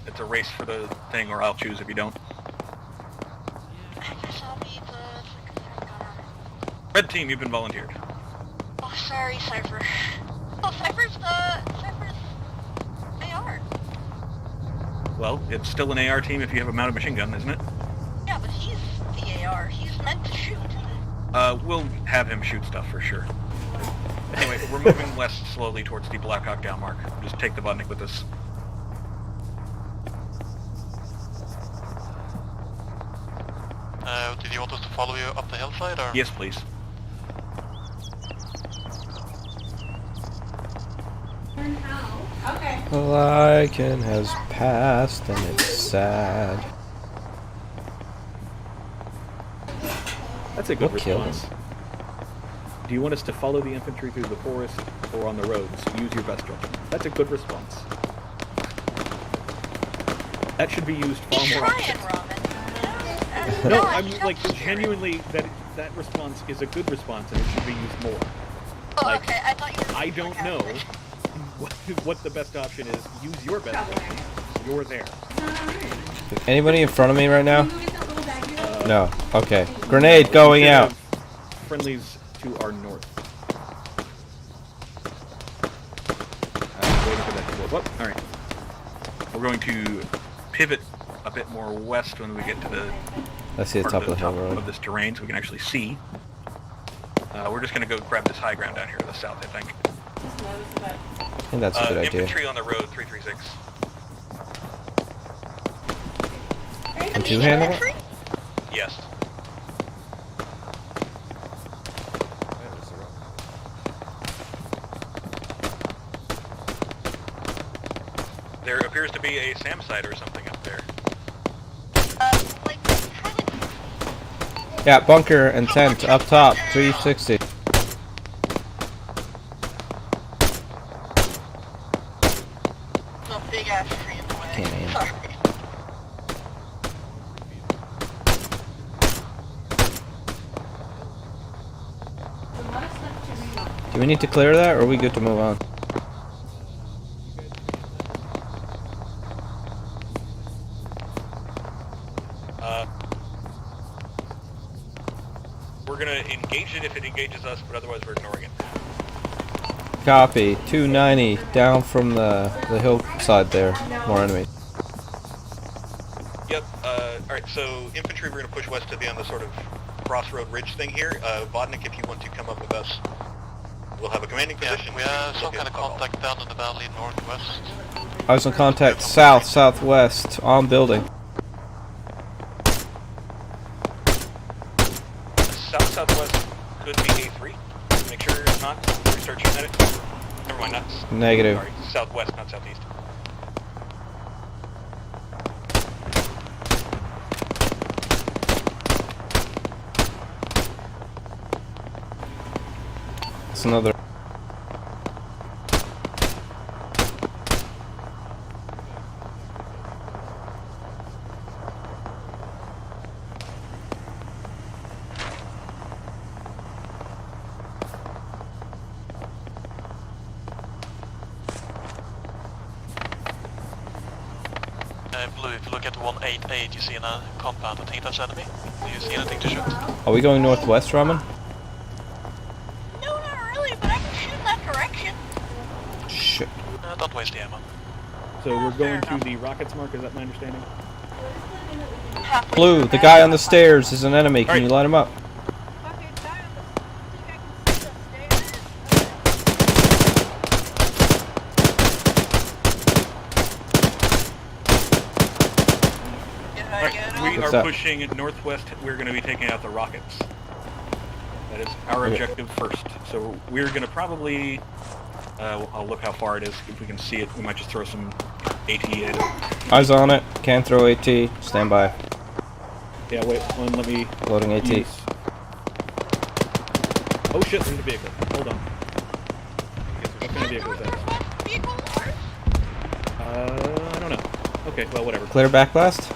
It's a race for the thing, or I'll choose if you don't. I guess I'll be the Red team, you've been volunteered. Oh, sorry, Cypher. Oh, Cypher's AR. Well, it's still an AR team if you have a mounted machine gun, isn't it? Yeah, but he's the AR. He's meant to shoot. We'll have him shoot stuff for sure. Anyway, we're moving west slowly towards the Black Hawk down mark. Just take the Vodnik with us. Did you want us to follow you up the hillside, or? Yes, please. Okay. The Lycan has passed and it's sad. That's a good What killed response. Do you want us to follow the infantry through the forest or on the roads? Use your best judgment. That's a good response. That should be used far more often. No, I mean, like, genuinely, that response is a good response and it should be used more. Oh, Like, okay. I thought you were I don't know what the best option is. Use your best judgment. You're there. Anybody in front of me right now? No. Okay. Grenade going out. Friendlies to our north. Waiting for that to blow up. Alright. We're going to pivot a bit more west when we get to the I see the top of the hill road. of this terrain so we can actually see. We're just going to go grab this high ground down here to the south, I think. I think that's a good idea. Infantry on the road, 336. Can two handle it? Yes. There appears to be a SAM site or something up there. Yeah, bunker and tent up top, 360. a big ass tree in the way. Can't aim. Sorry. Do we need to clear that, or are we good to move on? We're gonna engage it if it engages us, but otherwise we're ignoring it. Copy. 290 down from the hillside there. More enemies. Yep. Alright, so infantry, we're gonna push west to the on the sort of crossroad ridge thing here. Vodnik, if you want to come up with us, we'll have a commanding position. We have some kind of contact down in the valley northwest. I was in contact south, southwest, on building. South-southwest could be A3. Make sure it's not. Start shooting at it. Never mind, not. Negative. Sorry, southwest, not southeast. It's another. Blue, if you look at 188, you see in a compound. I think that's enemy. Do you see anything to shoot? Are we going northwest, Ramen? No, not really, but I can shoot in that direction. Shit. Don't waste the ammo. So we're going to the rockets mark, is that my understanding? Blue, the guy on the stairs is an enemy. Can you light him up? We What's are that? pushing northwest. We're going to be taking out the rockets. That is our Okay. objective first. So we're going to probably... I'll look how far it is. If we can see it, we might just throw some AT in. Eyes on it. Can throw AT. Stand by. Yeah, wait. Let me... Loading AT. use- Oh shit, there's a vehicle. Hold on. What kind of vehicle is that? I don't know. Okay, well, whatever. Clear backblast?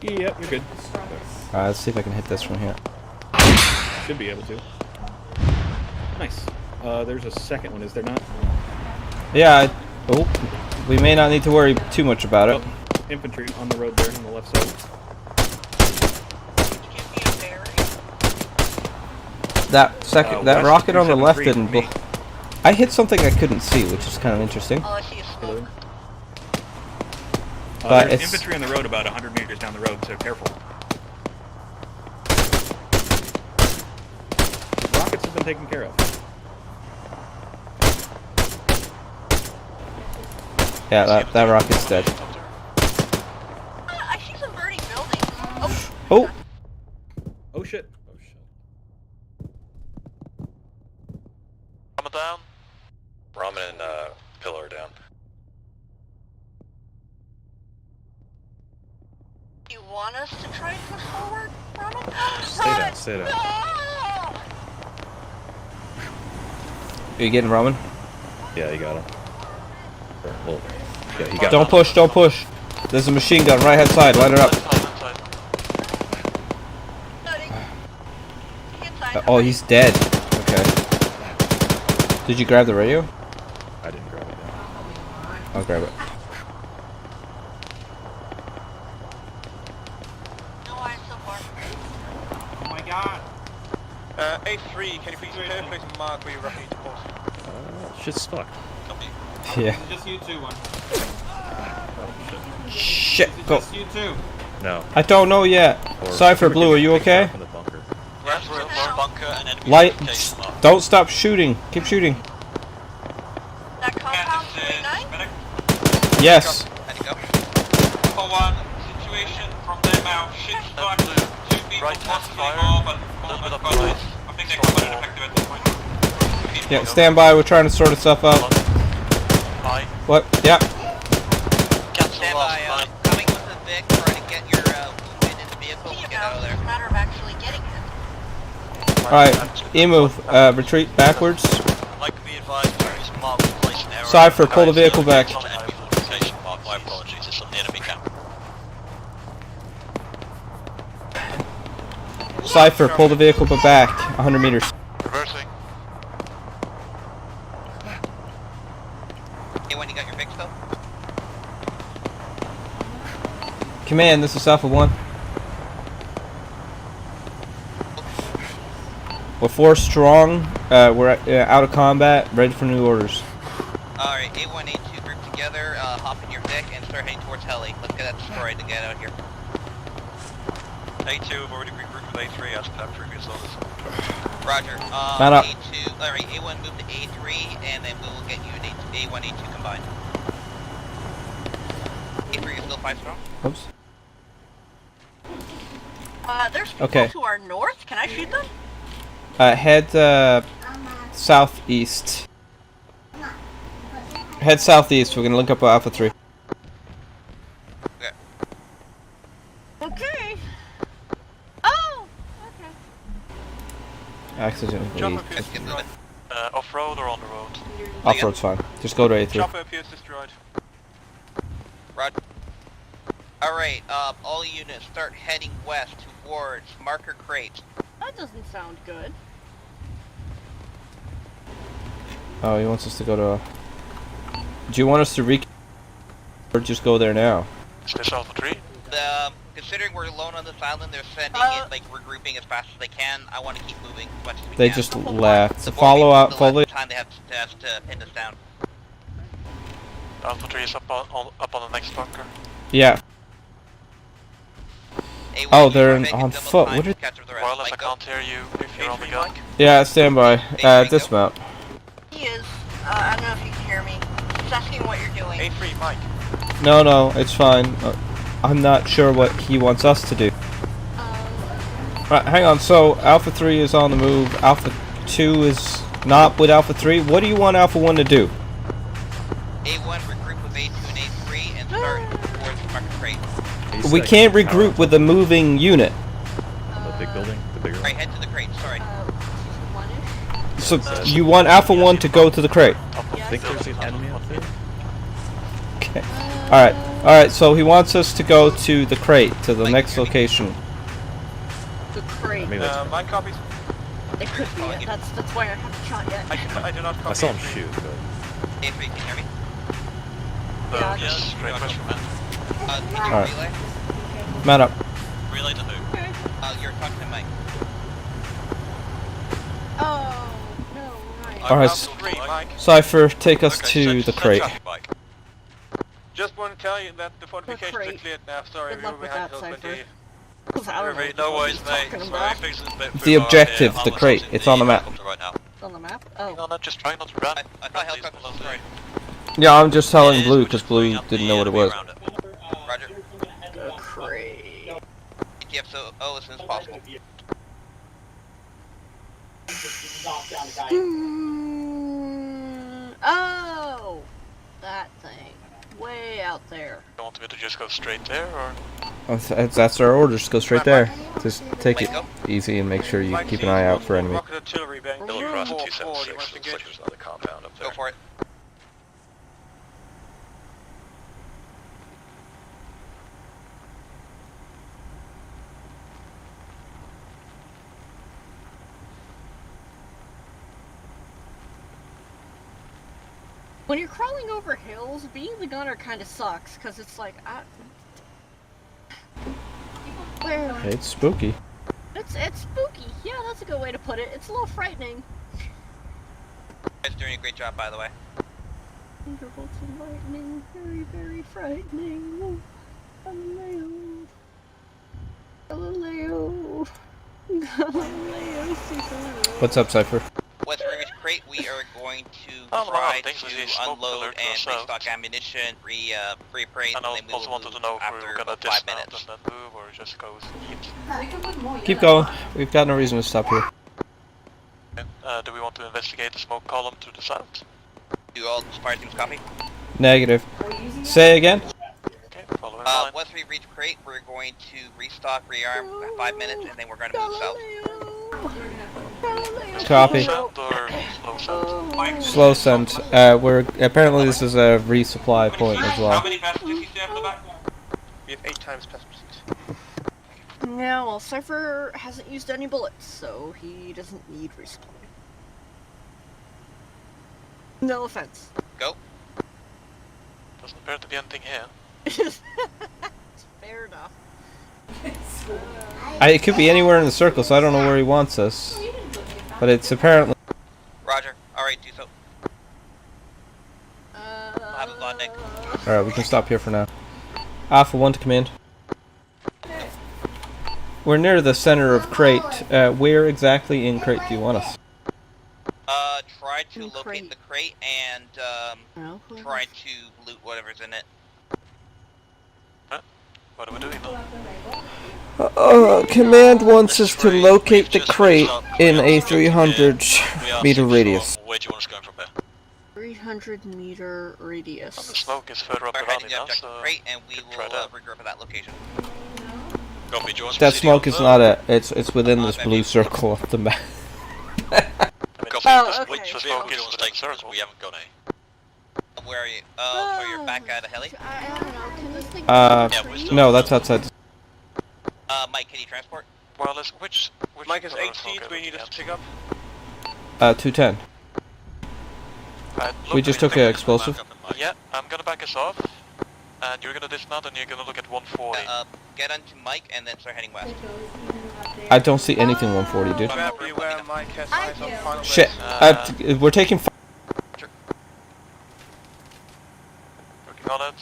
Yeah, you're good. Alright, let's see if I can hit this from here. Should be able to. Nice. There's a second one, is there not? Yeah, oh, we may not need to worry too much about it. Oh, infantry on the road there on the left side. That rocket on the left 373 didn't for me. I hit something I couldn't see, which is kind of interesting. Oh, I see a smoke. But There's it's- infantry on the road about 100 meters down the road, so careful. Rockets have been taken care of. Yeah, that rocket's dead. I see some burning buildings. Oh. Oh! Oh shit. Ramen down. Ramen and pillar down. You want us to try to push forward, Ronald? Stay down. Are you getting Roman? Yeah, you got him. Well, yeah, he got Don't push, don't push. There's a machine gun right hand side, light it up. Oh, he's dead. Okay. Did you grab the radio? I didn't grab it. I'll grab it. Oh my god. A3, can you please perfect mark where you're roughly to port? Shit's fucked. Yeah. Is it just you two one? Shit, Is it go. just you two? No. I don't know yet. Cypher Blue, are you okay? In the bunker. Yes, we're in the bunker and enemy Light. location mark. Don't stop shooting. Keep shooting. That compound 39? Yes. For one, situation from their mouth, shit's fucked. 2 people possibly more, but I think they're quite ineffective at this point. Yeah, stand by. We're trying to sort stuff out. Hi. What? Yeah. Cancel last line. Coming with the Vic, trying to get your movement in the vehicle and get out of there. It's a matter of actually getting it. Alright, Emu, retreat backwards. Like to be advised, there is marked place in error. Cypher, pull the vehicle back. It's on enemy location mark. My apologies. It's on the enemy camp. Cypher, pull the vehicle back 100 meters. Reversing. Hey, when you got your Vic still? Command, this is Alpha 1. We're 4 strong. We're out of combat, ready for new orders. Alright, A1, A2 group together, hop in your Vic and start heading towards heli. Let's get that destroyed to get out here. A2 have already regrouped with A3 as per previous orders. Roger. Man up. A2, alright, A1 move to A3, and then we will get you an A1, A2 combined. A3 is still 5 strong? Oops. There's people Okay. to our north. Can I shoot them? Head southeast. Head southeast. We're gonna link up with Alpha 3. Okay. Oh! Okay. Accidentally. Chopper appears destroyed. Off-road or on the road? Off-road's fine. Just go to A3. Chopper appears destroyed. Roger. Alright, all units start heading west towards marker crates. That doesn't sound good. Oh, he wants us to go to... Do you want us to Or just go there now. Is this Alpha 3? Considering we're alone on this island, they're sending it, like, regrouping as fast as they can. I want to keep moving as much as we They can. just left. The Follow up. Follow. time they have to pin us down. Alpha 3 is up on the next bunker. Yeah. Oh, they're on foot. What are... Wireless, I can't hear you if you're on the gun. Yeah, stand by. Dismount. He is. I don't know if you can hear me. He's asking what you're doing. A3, Mike. No, it's fine. I'm not sure what he wants us to do. Right, hang on. So Alpha 3 is on the move. Alpha 2 is not with Alpha 3. What do you want Alpha 1 to do? A1 regroup with A2 and A3 and start towards the market crate. We can't regroup with a moving unit. The big building, the bigger one. Right, head to the crate. Sorry. So you want Alpha 1 to go to the crate? I think there's an enemy up there. Okay. Alright, so he wants us to go to the crate, to the next location. The crate. My copies. It could be it. That's why I haven't shot yet. I do not copy. I saw him shoot, but... A3, can you hear me? Yes, great question, man. Can you Alright. relay? Man up. Relay to who? You're talking to Mike. Oh, no, right. Alright, Cypher, take us to the crate. Just want to tell you that the fortifications are cleared now. Sorry, Good we were luck with behind that, Hill Cypher. 20. No worries, mate. The objective, the crate, it's on the map. It's on the map? Oh. No, just trying not to run. I thought helicopter was sorry. Yeah, I'm just telling Blue, because Blue didn't know what it was. Roger. The crate. ETFO as soon as possible. Oh! That thing. Way out there. You want me to just go straight there, or? That's our order, just go straight there. Just take it easy and make sure you keep an eye out for enemies. Rocket artillery bank. Billy Cross 276. Looks like there's another compound up there. Go for it. When you're crawling over hills, being the gunner kind of sucks, because it's like, It's spooky. It's spooky. Yeah, that's a good way to put it. It's a little frightening. You guys doing a great job, by the way. Thunderbolts and lightning, very, very frightening. Galileo. Galileo. Galileo. What's up, Cypher? West Ridge Crate, we are going to try to unload and restock ammunition, re-crate, and then we will move after about 5 minutes. Move or just go east. Keep going. We've got no reason to stop here. Do we want to investigate the smoke column to the south? Do all fire teams copy? Negative. Say again? Okay, following West Ridge Crate, we're going to restock, rearm, 5 minutes, and then we're going to move south. Copy. Slow send. We're apparently this is a resupply point as well. How many passengers do you have in the back? We have 8 times passengers. Yeah, well, Cypher hasn't used any bullets, so he doesn't need resupply. No offense. Go. Doesn't appear to be anything here. Fair enough. It could be anywhere in the circle, so I don't know where he wants us. But it's apparently... Roger. Alright, do so. I'll have a blonde neck. Alright, we can stop here for now. Alpha 1 to command. We're near the center of crate. Where exactly in crate do you want us? Try to locate the crate and try to loot whatever's in it. What are we doing now? Command wants us to locate the crate in a 300-meter radius. Where do you want us going from there? 300-meter radius. The smoke is further up the We're valley heading now, to so... crate and we will regroup at that location. Copy, do you want us That proceeding smoke on is further? not a... It's within this blue circle of the map. Which smoke is the next circle? We haven't gone Where are you? Oh, so you're back at a heli? I don't know, can this thing No, that's outside. Mike, can you transport? Wireless, which Mike is 18, do we need us to pick up? 210. We just took an explosive. Yeah, I'm gonna back us off. And you're gonna dismount and you're gonna look at 140. Get onto Mike and then start heading west. I don't see anything 140, dude. Mike has eyes on final Shit. We're taking. Working on it.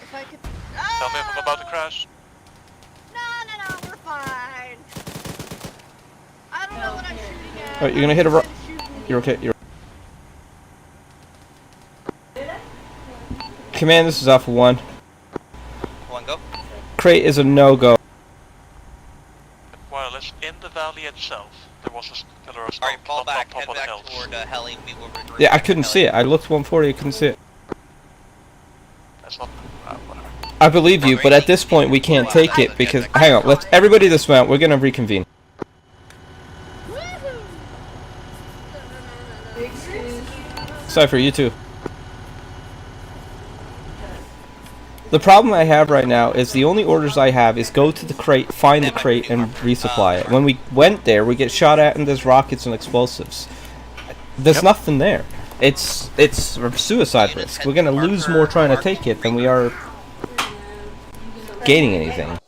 If I could. Tell me if I'm about to crash. No, we're fine. I don't know what I'm shooting at. Alright, you're gonna hit a rock. You're okay. Command, this is Alpha 1. One go. Crate is a no-go. Wireless in the valley itself. There was a killer of Alright, fall back. Head back toward heli. We will regroup. Yeah, I couldn't see it. I looked 140, I couldn't see it. That's not. Whatever. I believe you, but at this point we can't take it because. Hang on, let's everybody dismount. We're gonna reconvene. Cypher, you too. The problem I have right now is the only orders I have is go to the crate, find the crate, and resupply it. When we went there, we get shot at and there's rockets and explosives. There's nothing there. It's a suicide risk. We're gonna lose more trying to take it than we are gaining anything.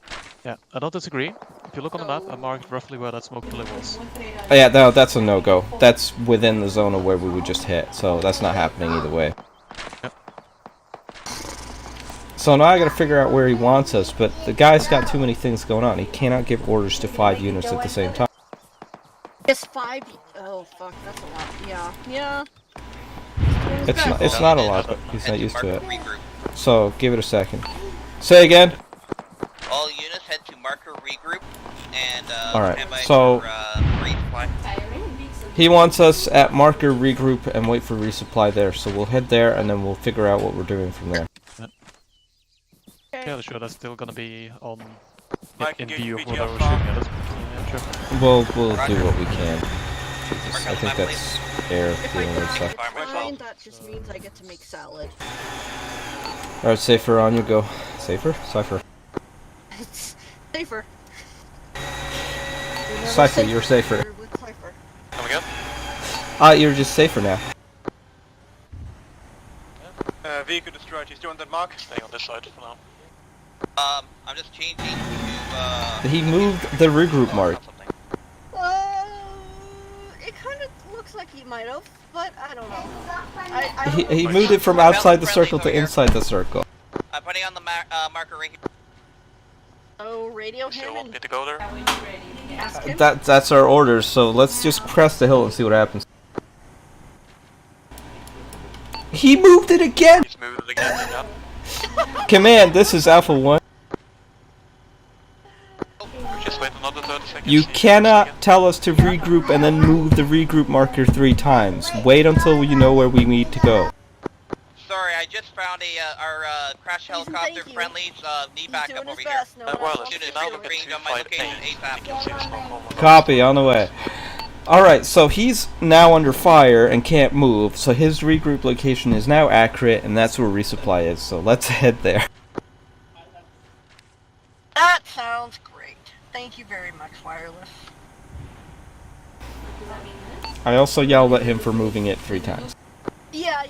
Yeah, I don't disagree. If you look on the map, I marked roughly where that smoke pillar was. Oh, yeah, no, that's a no-go. That's within the zone of where we would just hit, so that's not happening either way. Yep. So now I gotta figure out where he wants us, but the guy's got too many things going on. He cannot give orders to 5 units at the same time. It's 5. Oh fuck, that's a lot. Yeah. It's not a lot, but he's not used to it. So give it a second. Say again. All units head to marker regroup and Alright, so he wants us at marker regroup and wait for resupply there. So we'll head there and then we'll figure out what we're doing from there. Yeah, sure, that's still gonna be on in view of what I was shooting at us. Yeah, sure. We'll do what we can. I think that's air dealing with stuff. Fine, that just means I get to make salad. Alright, Safer, on you go. Safer? Cypher. It's safer. Cypher, you're safer. Come again? You're just safer now. Vehicle destroyed. You still on that mark? Staying on this side for now. I'm just changing to He moved the regroup mark. It kind of looks like he might have, but I don't know. He moved it from outside the circle to inside the circle. I'm putting on the marker right here. Oh, radio him want me to go there? ask him. That's our orders, so let's just crest the hill and see what happens. He moved it again! He's moved it again, yeah. Command, this is Alpha 1. Just wait another 30 seconds. You cannot tell us to regroup and then move the regroup marker 3 times. Wait until you know where we need to go. Sorry, I just found our crash helicopter friendlies need backup over here. Well, Unit is reconvened on my location ASAP. Copy, on the way. Alright, so he's now under fire and can't move, so his regroup location is now accurate, and that's where resupply is, so let's head there. That sounds great. Thank you very much, Wireless. I also yelled at him for moving it 3 times. Yeah.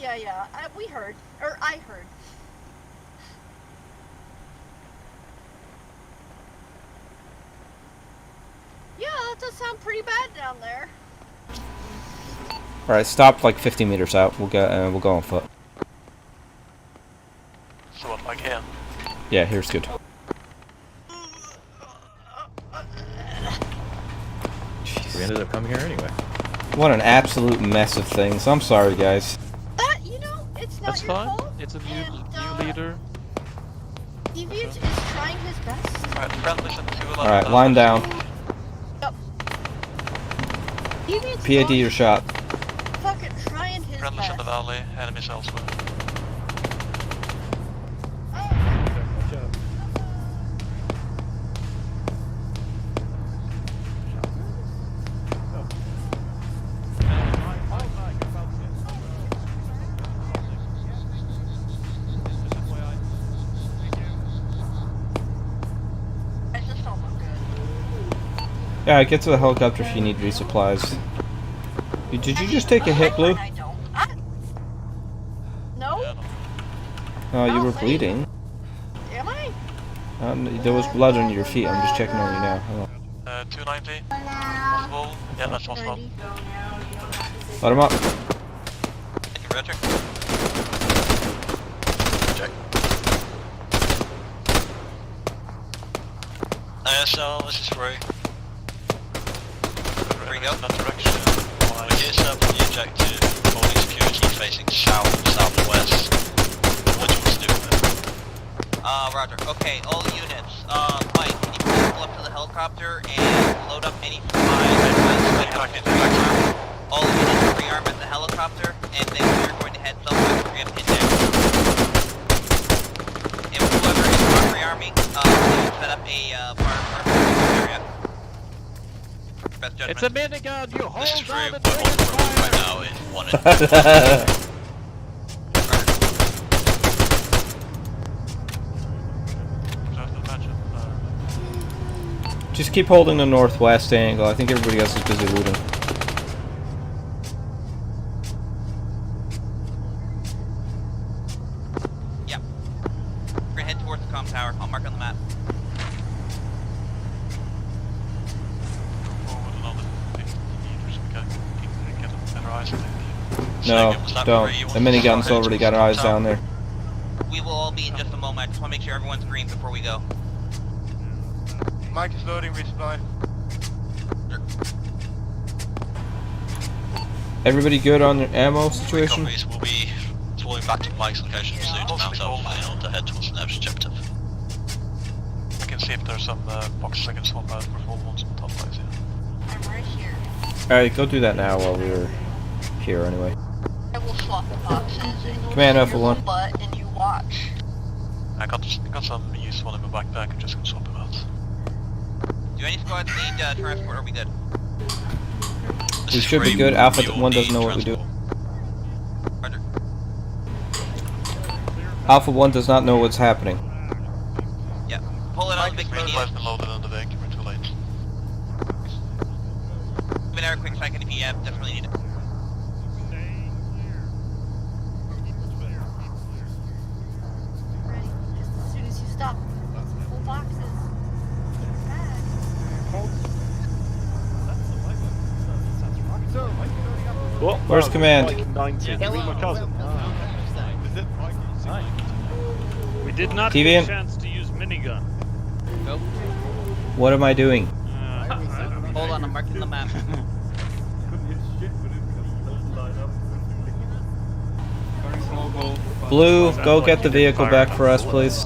We heard. Or I heard. Yeah, that does sound pretty bad down there. Alright, stop like 50 meters out. We'll go on foot. So what, like here? Yeah, here's good. We ended up coming here anyway. What an absolute mess of things. I'm sorry, guys. It's not That's your fine. fault. It's a new leader. Deviant is trying his best. Alright, friendlies and fuel. Alright, line down. Deviant's PAD your shot. fucking trying his Friendlies in the best. valley, enemies elsewhere. Yeah, get to the helicopter if you need resupplies. Did you just take a hit, Blue? No? Oh, you were bleeding. There was blood under your feet. I'm just checking on you now. Hold on. 290. Possible. Yeah, that's possible. Let him up. Roger. Check. ISL, this is Ray. There we go. That direction. Here's up on the objective. Holding security facing southwest. What do you want to do with it? Roger. Okay, all units. Mike, can you please pull up to the helicopter and load up any supplies and all units rearm at the helicopter, and then we're going to head southwest to ramp it down. And whoever is not rearming, please set up a fire area. Best judgment. It's a minigun, you hold This is on the right now in 1 and Just keep holding the northwest angle. I think everybody else is busy looting. Yep. We're gonna head towards the comm tower. I'll mark on the map. No, don't. The minigun's already got our eyes down there. We will all be in just a moment. I just want to make sure everyone's green before we go. Mike is loading resupply. Everybody good on their ammo situation? We'll be falling back to Mike's location soon to mount up and to head towards the next objective. I can see if there's some boxes I can swap out for full ones on top of those, yeah. I'm right here. Alright, go do that now while we're here anyway. I will swap the boxes. And Command Alpha 1. Butt and you watch. I got some useful in my backpack, I'm just gonna swap them out. Do any squads need transport, or are we good? We should be good. Alpha 1 doesn't know what we do. Roger. Alpha 1 does not know what's happening. Yeah. Pull it on the big radio. I've been loaded on the deck, we're too late. Give an hour, quick second if you definitely need it. As soon as you stop, full boxes. What? Where's command? My cousin. We did not TV get in. a chance to use minigun. Nope. What am I doing? Hold on, I'm marking the map. Blue, go get the vehicle back for us, please.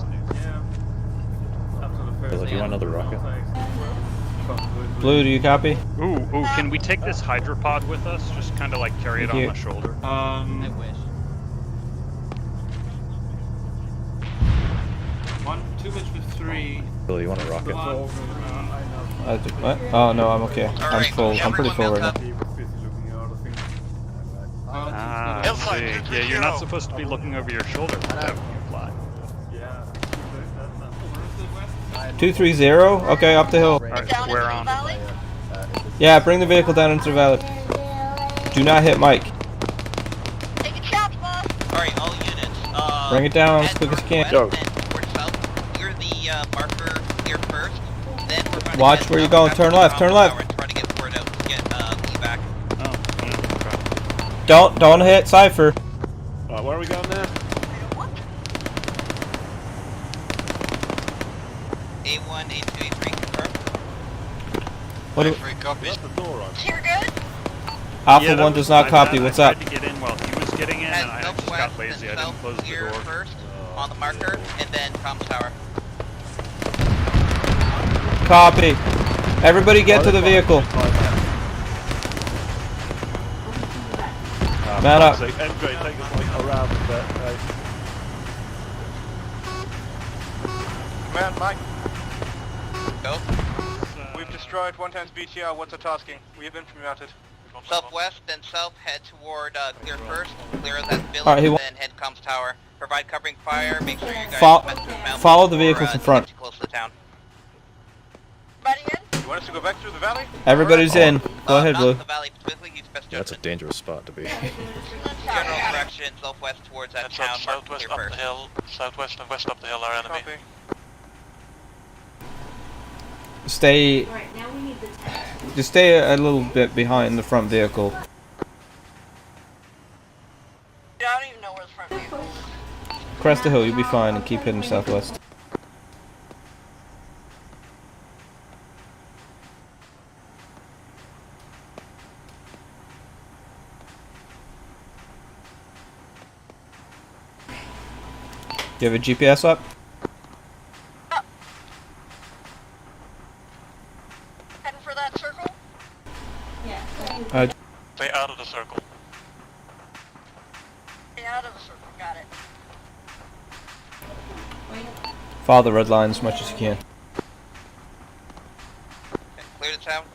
Do you want another rocket? Blue, do you copy? Ooh, can we take this hydropod with us? Just kind of like carry it on my shoulder. I wish. 2 much for 3. Billy, you want a rocket? What? Oh no, I'm okay. I'm full. I'm pretty full right now. Ah, I see. Yeah, you're not supposed to be looking over your shoulder when you fly. 230. Okay, up the hill. Alright, we're on. Yeah, bring the vehicle down into the valley. Do not hit Mike. Taking shots, boss. Alright, all units. Bring it down as quick as you can. Go. Clear the marker here first. Then we're going Watch to where you're going. Turn left. Turn left. Try to get word out to get evac. Don't hit Cypher. Right, where are we going now? A1, A2, A3, confirmed. What do You're good? Alpha 1 does not copy. What's up? I tried to get in while he was getting in, and I just got lazy. I didn't close the door. First on the marker, and then comms tower. Copy. Everybody get to the vehicle. Man up. MJ, take us like around a bit. Command, Mike. Go. We've destroyed 1 times BTR. What's the tasking? We have infantry mounted. Southwest, then south, head toward clear first. Clear that village, Alright, and then head comms tower. Provide covering fire. Make sure you guys Follow the vehicles in front. too close to the town. Ready in? You want us to go back through the valley? Everybody's in. Go ahead, Not Blue. the valley specifically, use best Yeah, that's a dangerous spot to be. general direction, southwest towards that town. Southwest up the hill, southwest and west up the hill are enemy. stay. Just stay a little bit behind the front vehicle. Yeah, I don't even know where the front vehicle is. Crest the hill, you'll be fine, and keep heading southwest. You have a GPS up? Heading for that circle? Stay out of the circle. Stay out of the circle, got it. Follow the red line as much as you can. Clear the town.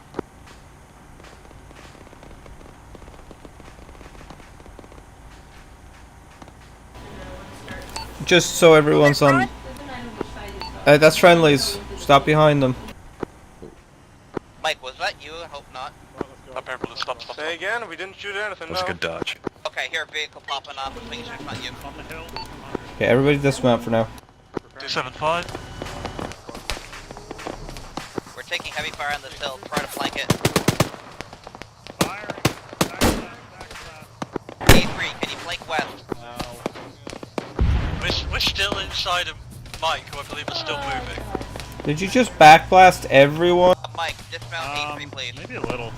Just so everyone's on. That's friendlies. Stop behind them. Mike, was that you? I hope not. Stop. Say again, we didn't shoot anything, That was a no. good dodge. Okay, here, vehicle popping up. I'm thinking it's not you. Okay, everybody dismount for now. 275. We're taking heavy fire on this hill. Try to flank it. A3, can you flank west? We're still inside of Mike, who I believe is still moving. Did you just backblast everyone? Mike, dismount A3, please. Maybe a little.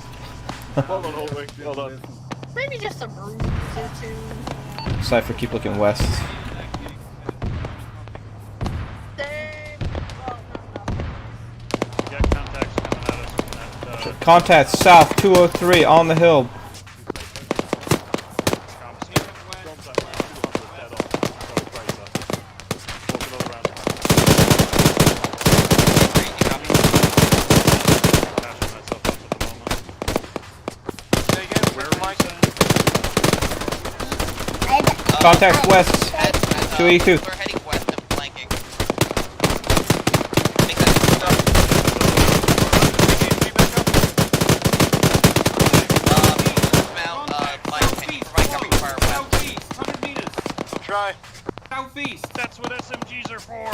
Hold on, hold on. Maybe just a bruise or two. Cypher, keep looking west. We got contacts coming at us from that, Contact south 203 on the hill. Contact west 282. We're heading west and flanking. Try. Southeast. That's what SMGs are for.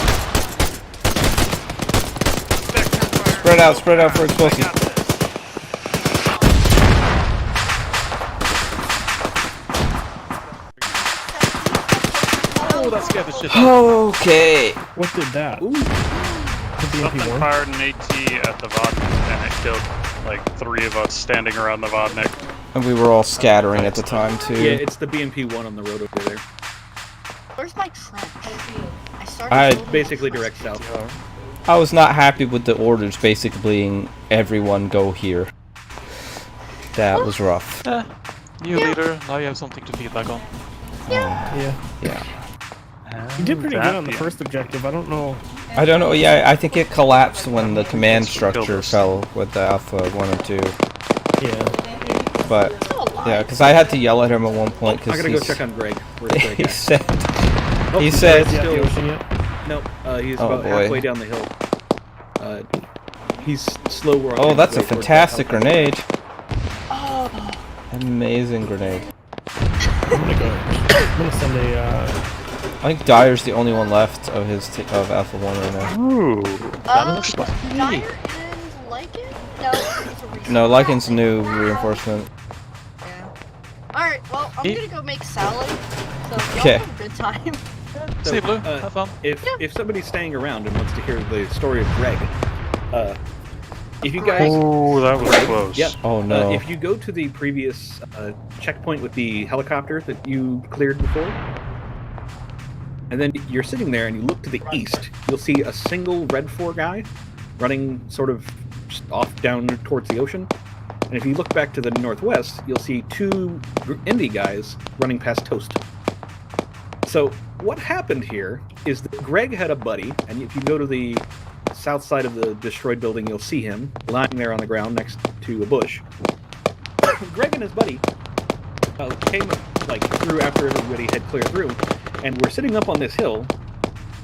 Spread out for explosives. Oh, that scared the shit out of me. Okay. What did that? Something fired an AT at the Vodnik and it killed like 3 of us standing around the Vodnik. And we were all scattering at the time too. Yeah, it's the BMP-1 on the road over there. Where's my trench? I started building basically direct south. I was not happy with the orders basically being everyone go here. That was rough. New leader, now you have something to feed back on. Yeah. You did pretty good on the first objective. I don't know. I don't know. Yeah, I think it collapsed when the command structure fell with the Alpha 1 and 2. Yeah. But yeah, because I had to yell at him at one point because I gotta go check on Greg. Where's Greg he at? said. Oh, He said. No, he's Oh, about boy. halfway down the hill. He's slow rolling. Oh, that's a his way towards fantastic that grenade. Oh. Amazing grenade. I'm gonna send a. I think Dyer's the only one left of his of Alpha 1 right now. Ooh. Dyer and Lycan? No, it's a recent. No, Lycan's new reinforcement. Alright, well, I'm gonna go make salad. So y'all Okay. have a good time. So, See you, Blue. Have fun. If somebody's staying around and wants to hear the story of Greg, if you guys, oh, that was close. Yep. Oh no. If you go to the previous checkpoint with the helicopter that you cleared before, and then you're sitting there and you look to the east, you'll see a single Red 4 guy running sort of off down towards the ocean. And if you look back to the northwest, you'll see 2 Indy guys running past Toast. So what happened here is that Greg had a buddy, and if you go to the south side of the destroyed building, you'll see him lying there on the ground next to a bush. Greg and his buddy came like through after everybody had cleared through, and we're sitting up on this hill,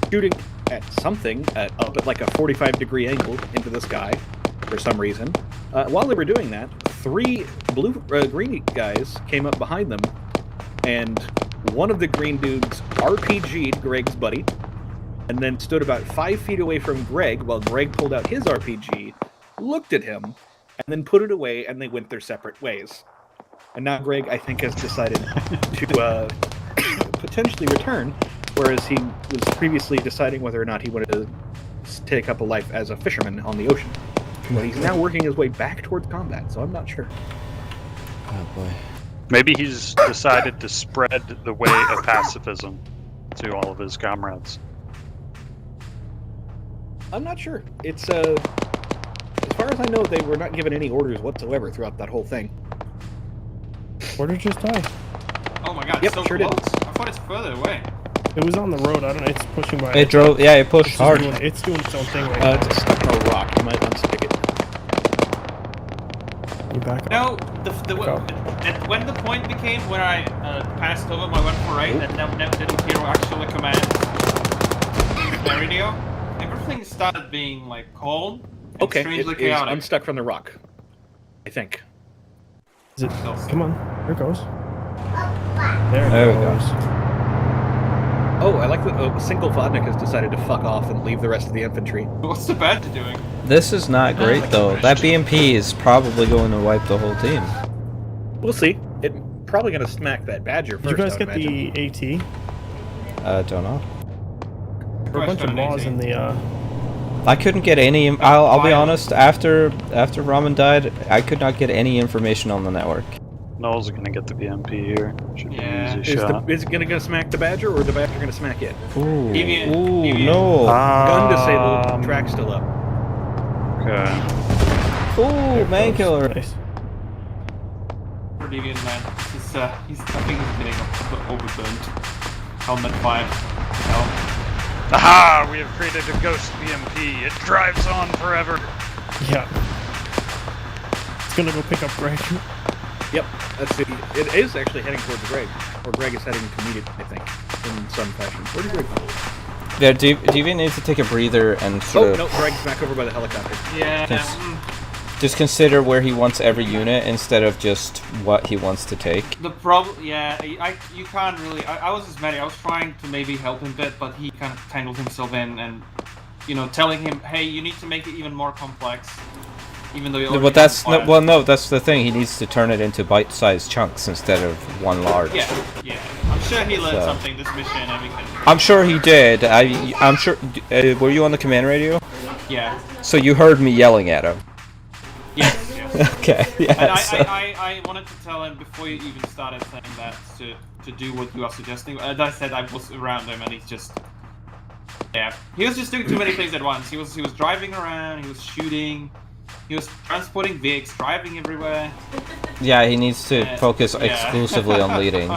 shooting at something up at like a 45-degree angle into the sky for some reason. While they were doing that, 3 green guys came up behind them, and one of the green dudes RPG'd Greg's buddy, and then stood about 5 feet away from Greg while Greg pulled out his RPG looked at him, and then put it away, and they went their separate ways. And now Greg, I think, has decided to potentially return, whereas he was previously deciding whether or not he wanted to take up a life as a fisherman on the ocean. But he's now working his way back towards combat, so I'm not sure. Oh boy. Maybe he's decided to spread the way of pacifism to all of his comrades. I'm not sure. It's as far as I know, they were not given any orders whatsoever throughout that whole thing. Order just died. Oh my god, Yep, so sure close? did. I thought it's further away. It was on the road. I don't know. It's pushing by. It drove. Yeah, it pushed hard. It's doing its own thing right now. It's stuck on a rock. You might unstick it. You back up. No, when the point became when I passed over my one for right and now didn't hear actual command the radio, everything started being like cold and Okay, strangely it is chaotic. unstuck from the rock. I think. Is it? Come on. Here it goes. There There it we go. goes. Oh, I like that single Vodnik has decided to fuck off and leave the rest of the infantry. What's the badger doing? This is not great though. That BMP is probably going to wipe the whole team. We'll see. It's probably going to smack that badger first. Did you guys I would get imagine. the AT? Don't know. There were a bunch of laws in the. I couldn't get any. I'll be honest. After Ramen died, I could not get any information on the network. Noel's gonna get the BMP here. Should be an easy Is shot. it going to smack the badger, or the badger going to smack it? Ooh, Deviant. ooh, Deviant. no. Gun disabled. Track still up. Okay. Ooh, man killer. Nice. Poor Deviant, man. I think he's getting overburnt. Helmet 5. No. Aha! We have created a ghost BMP. It drives on forever. Yeah. It's gonna go pick up Greg. Yep, let's see. It is actually heading towards Greg, or Greg is heading to meet it, I think, in some fashion. Where did Greg go? Yeah, Deviant needs to take a breather and sort Oh, of no, Greg's back over by the helicopter. Yeah. just consider where he wants every unit instead of just what he wants to take. The problem, yeah, you can't really. I was just mad. I was trying to maybe help him a bit, but he kind of tangled himself in, and telling him, hey, you need to make it even more complex. Even though you But that's no, that's the thing. He needs to turn it into bite-sized chunks instead of one large. Yeah. I'm sure he learned something this mission, and we can. I'm sure he did. I'm sure. Were you on the command radio? Yeah. So you heard me yelling at him. Yes. Okay. Yeah. And so- I wanted to tell him before you even started saying that to do what you are suggesting. As I said, I was around him, and he's just. Yeah. He was just doing too many things at once. He was driving around. He was shooting. He was transporting Vics, driving everywhere. Yeah, he needs to focus yeah. exclusively on leading.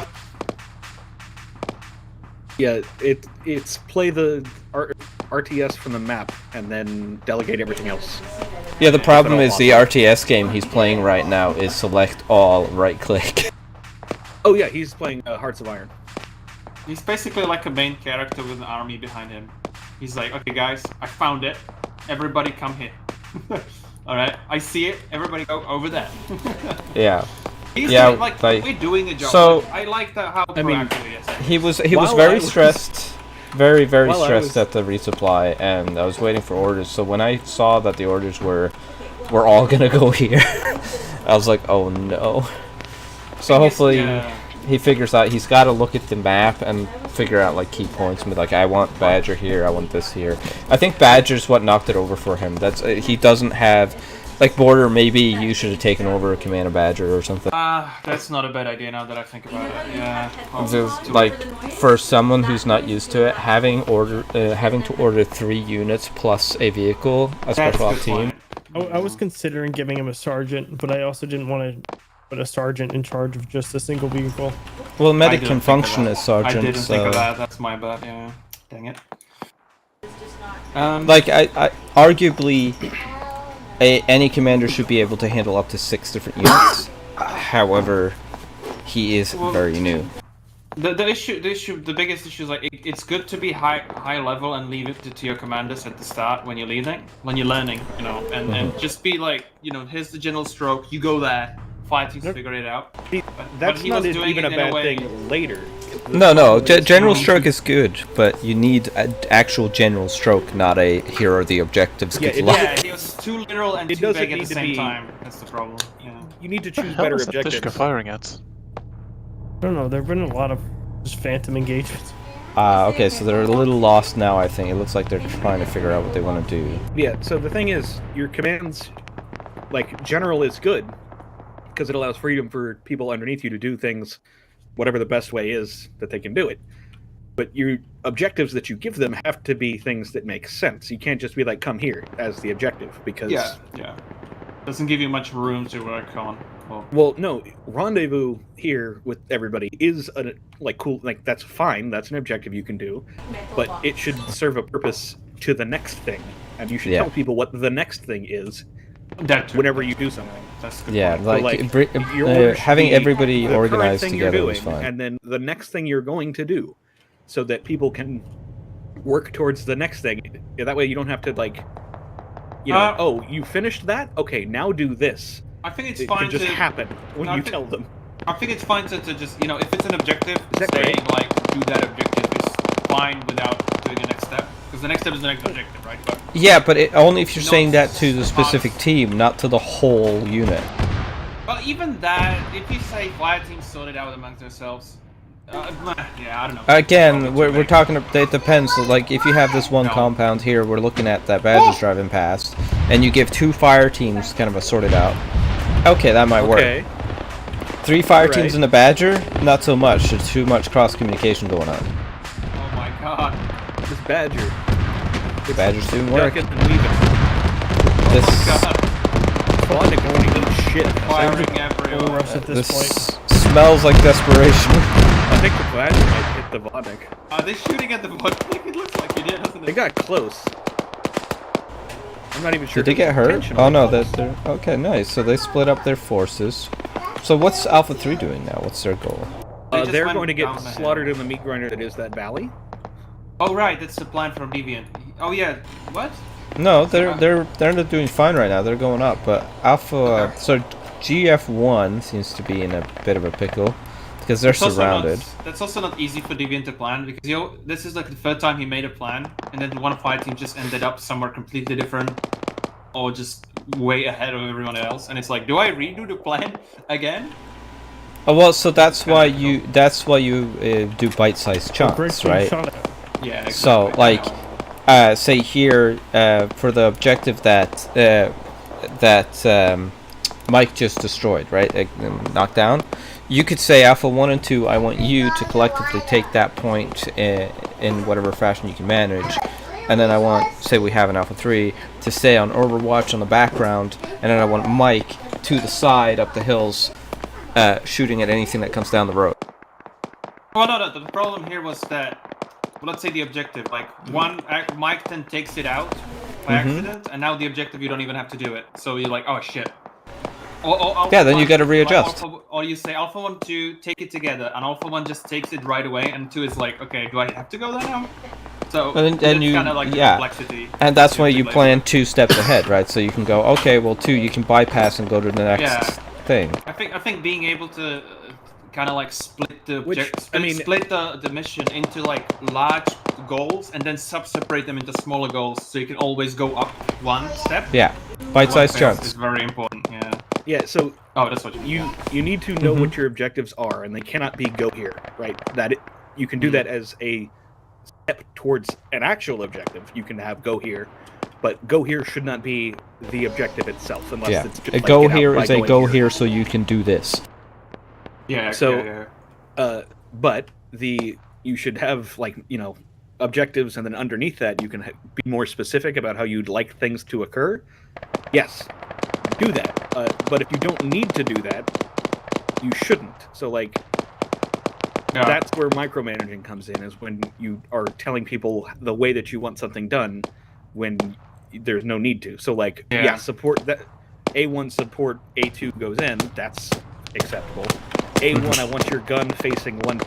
Yeah, it's play the RTS from the map and then delegate everything else. Yeah, the problem is the RTS game he's playing right now is select all, right click. Oh yeah, he's playing Hearts of Iron. He's basically like a main character with an army behind him. He's like, okay guys, I found it. Everybody come here. Alright, I see it. Everybody go over there. Yeah. He's yeah, like we're doing a job. So I like that how proactive he is. he was very stressed, very stressed at the resupply, and I was waiting for orders. So when I saw that the orders were all gonna go here, I was like, oh no. So hopefully he figures out. He's got to look at the map and figure out like key points and be like, I want Badger here, I want this here. I think Badger's what knocked it over for him. That's he doesn't have like Border. Maybe you should have taken over a command of Badger or something. That's not a bad idea now that I think about it. Yeah. Just, like for someone who's not used to it, having to order 3 units plus a vehicle, a special op team. I was considering giving him a sergeant, but I also didn't want to put a sergeant in charge of just a single vehicle. Well, medic can function as sergeant. I didn't think of that. That's my bad. Yeah. Dang it. Like I arguably, any commander should be able to handle up to 6 different units. However, he is very new. The biggest issue is like it's good to be high level and leave it to your commanders at the start when you're learning, and just be like, here's the general stroke. You go there, fighting to figure it out. That's not even a bad thing later. No, general stroke is good, but you need an actual general stroke, not a here are the objectives. Good luck. He was too linear general and it too doesn't big at need the to same be- time. That's the problem. Yeah. You need to What the choose hell better is that objectives. Tishka firing at? I don't know. There've been a lot of just phantom engagements. Okay, so they're a little lost now, I think. It looks like they're trying to figure out what they want to do. Yeah, so the thing is, your commands, like, general is good, because it allows freedom for people underneath you to do things whatever the best way is that they can do it. But your objectives that you give them have to be things that make sense. You can't just be like, come here, as the objective, because... Yeah. Doesn't give you much room to work on. Well, no, rendezvous here with everybody is cool. Like, that's fine. That's an objective you can do, but it should serve a purpose to the next thing, and you should tell people what the next thing is. Whenever you do something. That's a good Yeah, point. like, your order should having be everybody the current organized thing you're together is doing, fine. and then the next thing you're going to do, so that people can work towards the next thing. That way, you don't have to oh, you finished that? Okay, now do this. I think it's it fine can just to happen when you tell them. I think it's fine to just, if it's an objective, that saying, great? do that objective is fine without doing the next step. Because the next step is the next objective, right? But Yeah, but only if you're saying that to the specific team, not to the whole unit. But even that, if you say fire teams sort it out amongst themselves, yeah, I don't know. Again, we're talking. It depends. So, like, if you have this one compound here, we're looking at that Badger's driving past, and you give 2 fire teams kind of a sorted out. Okay, that might work. 3 fire teams in a Badger, not so much. There's too much cross communication going on. Oh my god. This Badger. The Badger's doing work. Ducking and weaving. This. Bonding won't eat shit. Firing everywhere. At this point. Smells like desperation. I think the Badger might hit the Vodnik. Are they shooting at the Vodnik? It looks like you did, doesn't it? They got close. I'm not even sure. Did they get hurt? Oh no, they're okay. Nice. So they split up their forces. So what's Alpha 3 doing now? What's their goal? They're going to get slaughtered in the meat grinder that is that valley. Oh right, that's the plan from Deviant. Oh yeah, what? No, they're not doing fine right now. They're going up, but Alpha. So GF1 seems to be in a bit of a pickle because they're surrounded. That's also not easy for Deviant to plan because this is like the third time he made a plan, and then one fire team just ended up somewhere completely different, or just way ahead of everyone else. And it's like, do I redo the plan again? Oh well, so that's why you do bite-sized chunks, right? Yeah. Exactly. So like, say here for the objective that Mike just destroyed, right? Knocked down. You could say Alpha 1 and 2, I want you to collectively take that point in whatever fashion you can manage. And then I want, say we have an Alpha 3, to stay on Overwatch on the background. And then I want Mike to the side, up the hills, shooting at anything that comes down the road. Well, no, the problem here was that, let's say the objective, like, Mike then takes it out by accident, and now the objective, you don't even have to do it. So you're like, oh shit. Yeah, then you gotta readjust. Or you say Alpha 1, 2, take it together, and Alpha 1 just takes it right away, and 2 is like, okay, do I have to go there now? So And you, kind of like the yeah, complexity. and that's why you plan 2 steps ahead, right? So you can go, okay, well 2, you can bypass and go to the next thing. I think being able to kind of like split the split the mission into like large goals and then separate them into smaller goals, so you can always go up one step. Yeah, bite-sized chunks. Is very important. Yeah. Yeah, so that's what you need to know what your objectives are, and they cannot be go here, right? You can do that as a step towards an actual objective. You can have go here, but go here should not be the objective itself, unless it's just a like, go get out here by is a going go here. here so you can do this. Yeah. So, but you should have objectives, and then underneath that you can be more specific about how you'd like things to occur. Yes, do that. But if you don't need to do that, you shouldn't. So that's where micromanaging comes in, is when you are telling people the way that you want something done when there's no need to. So support that. A1 support, A2 goes in, that's acceptable. A1, I want your gun facing one,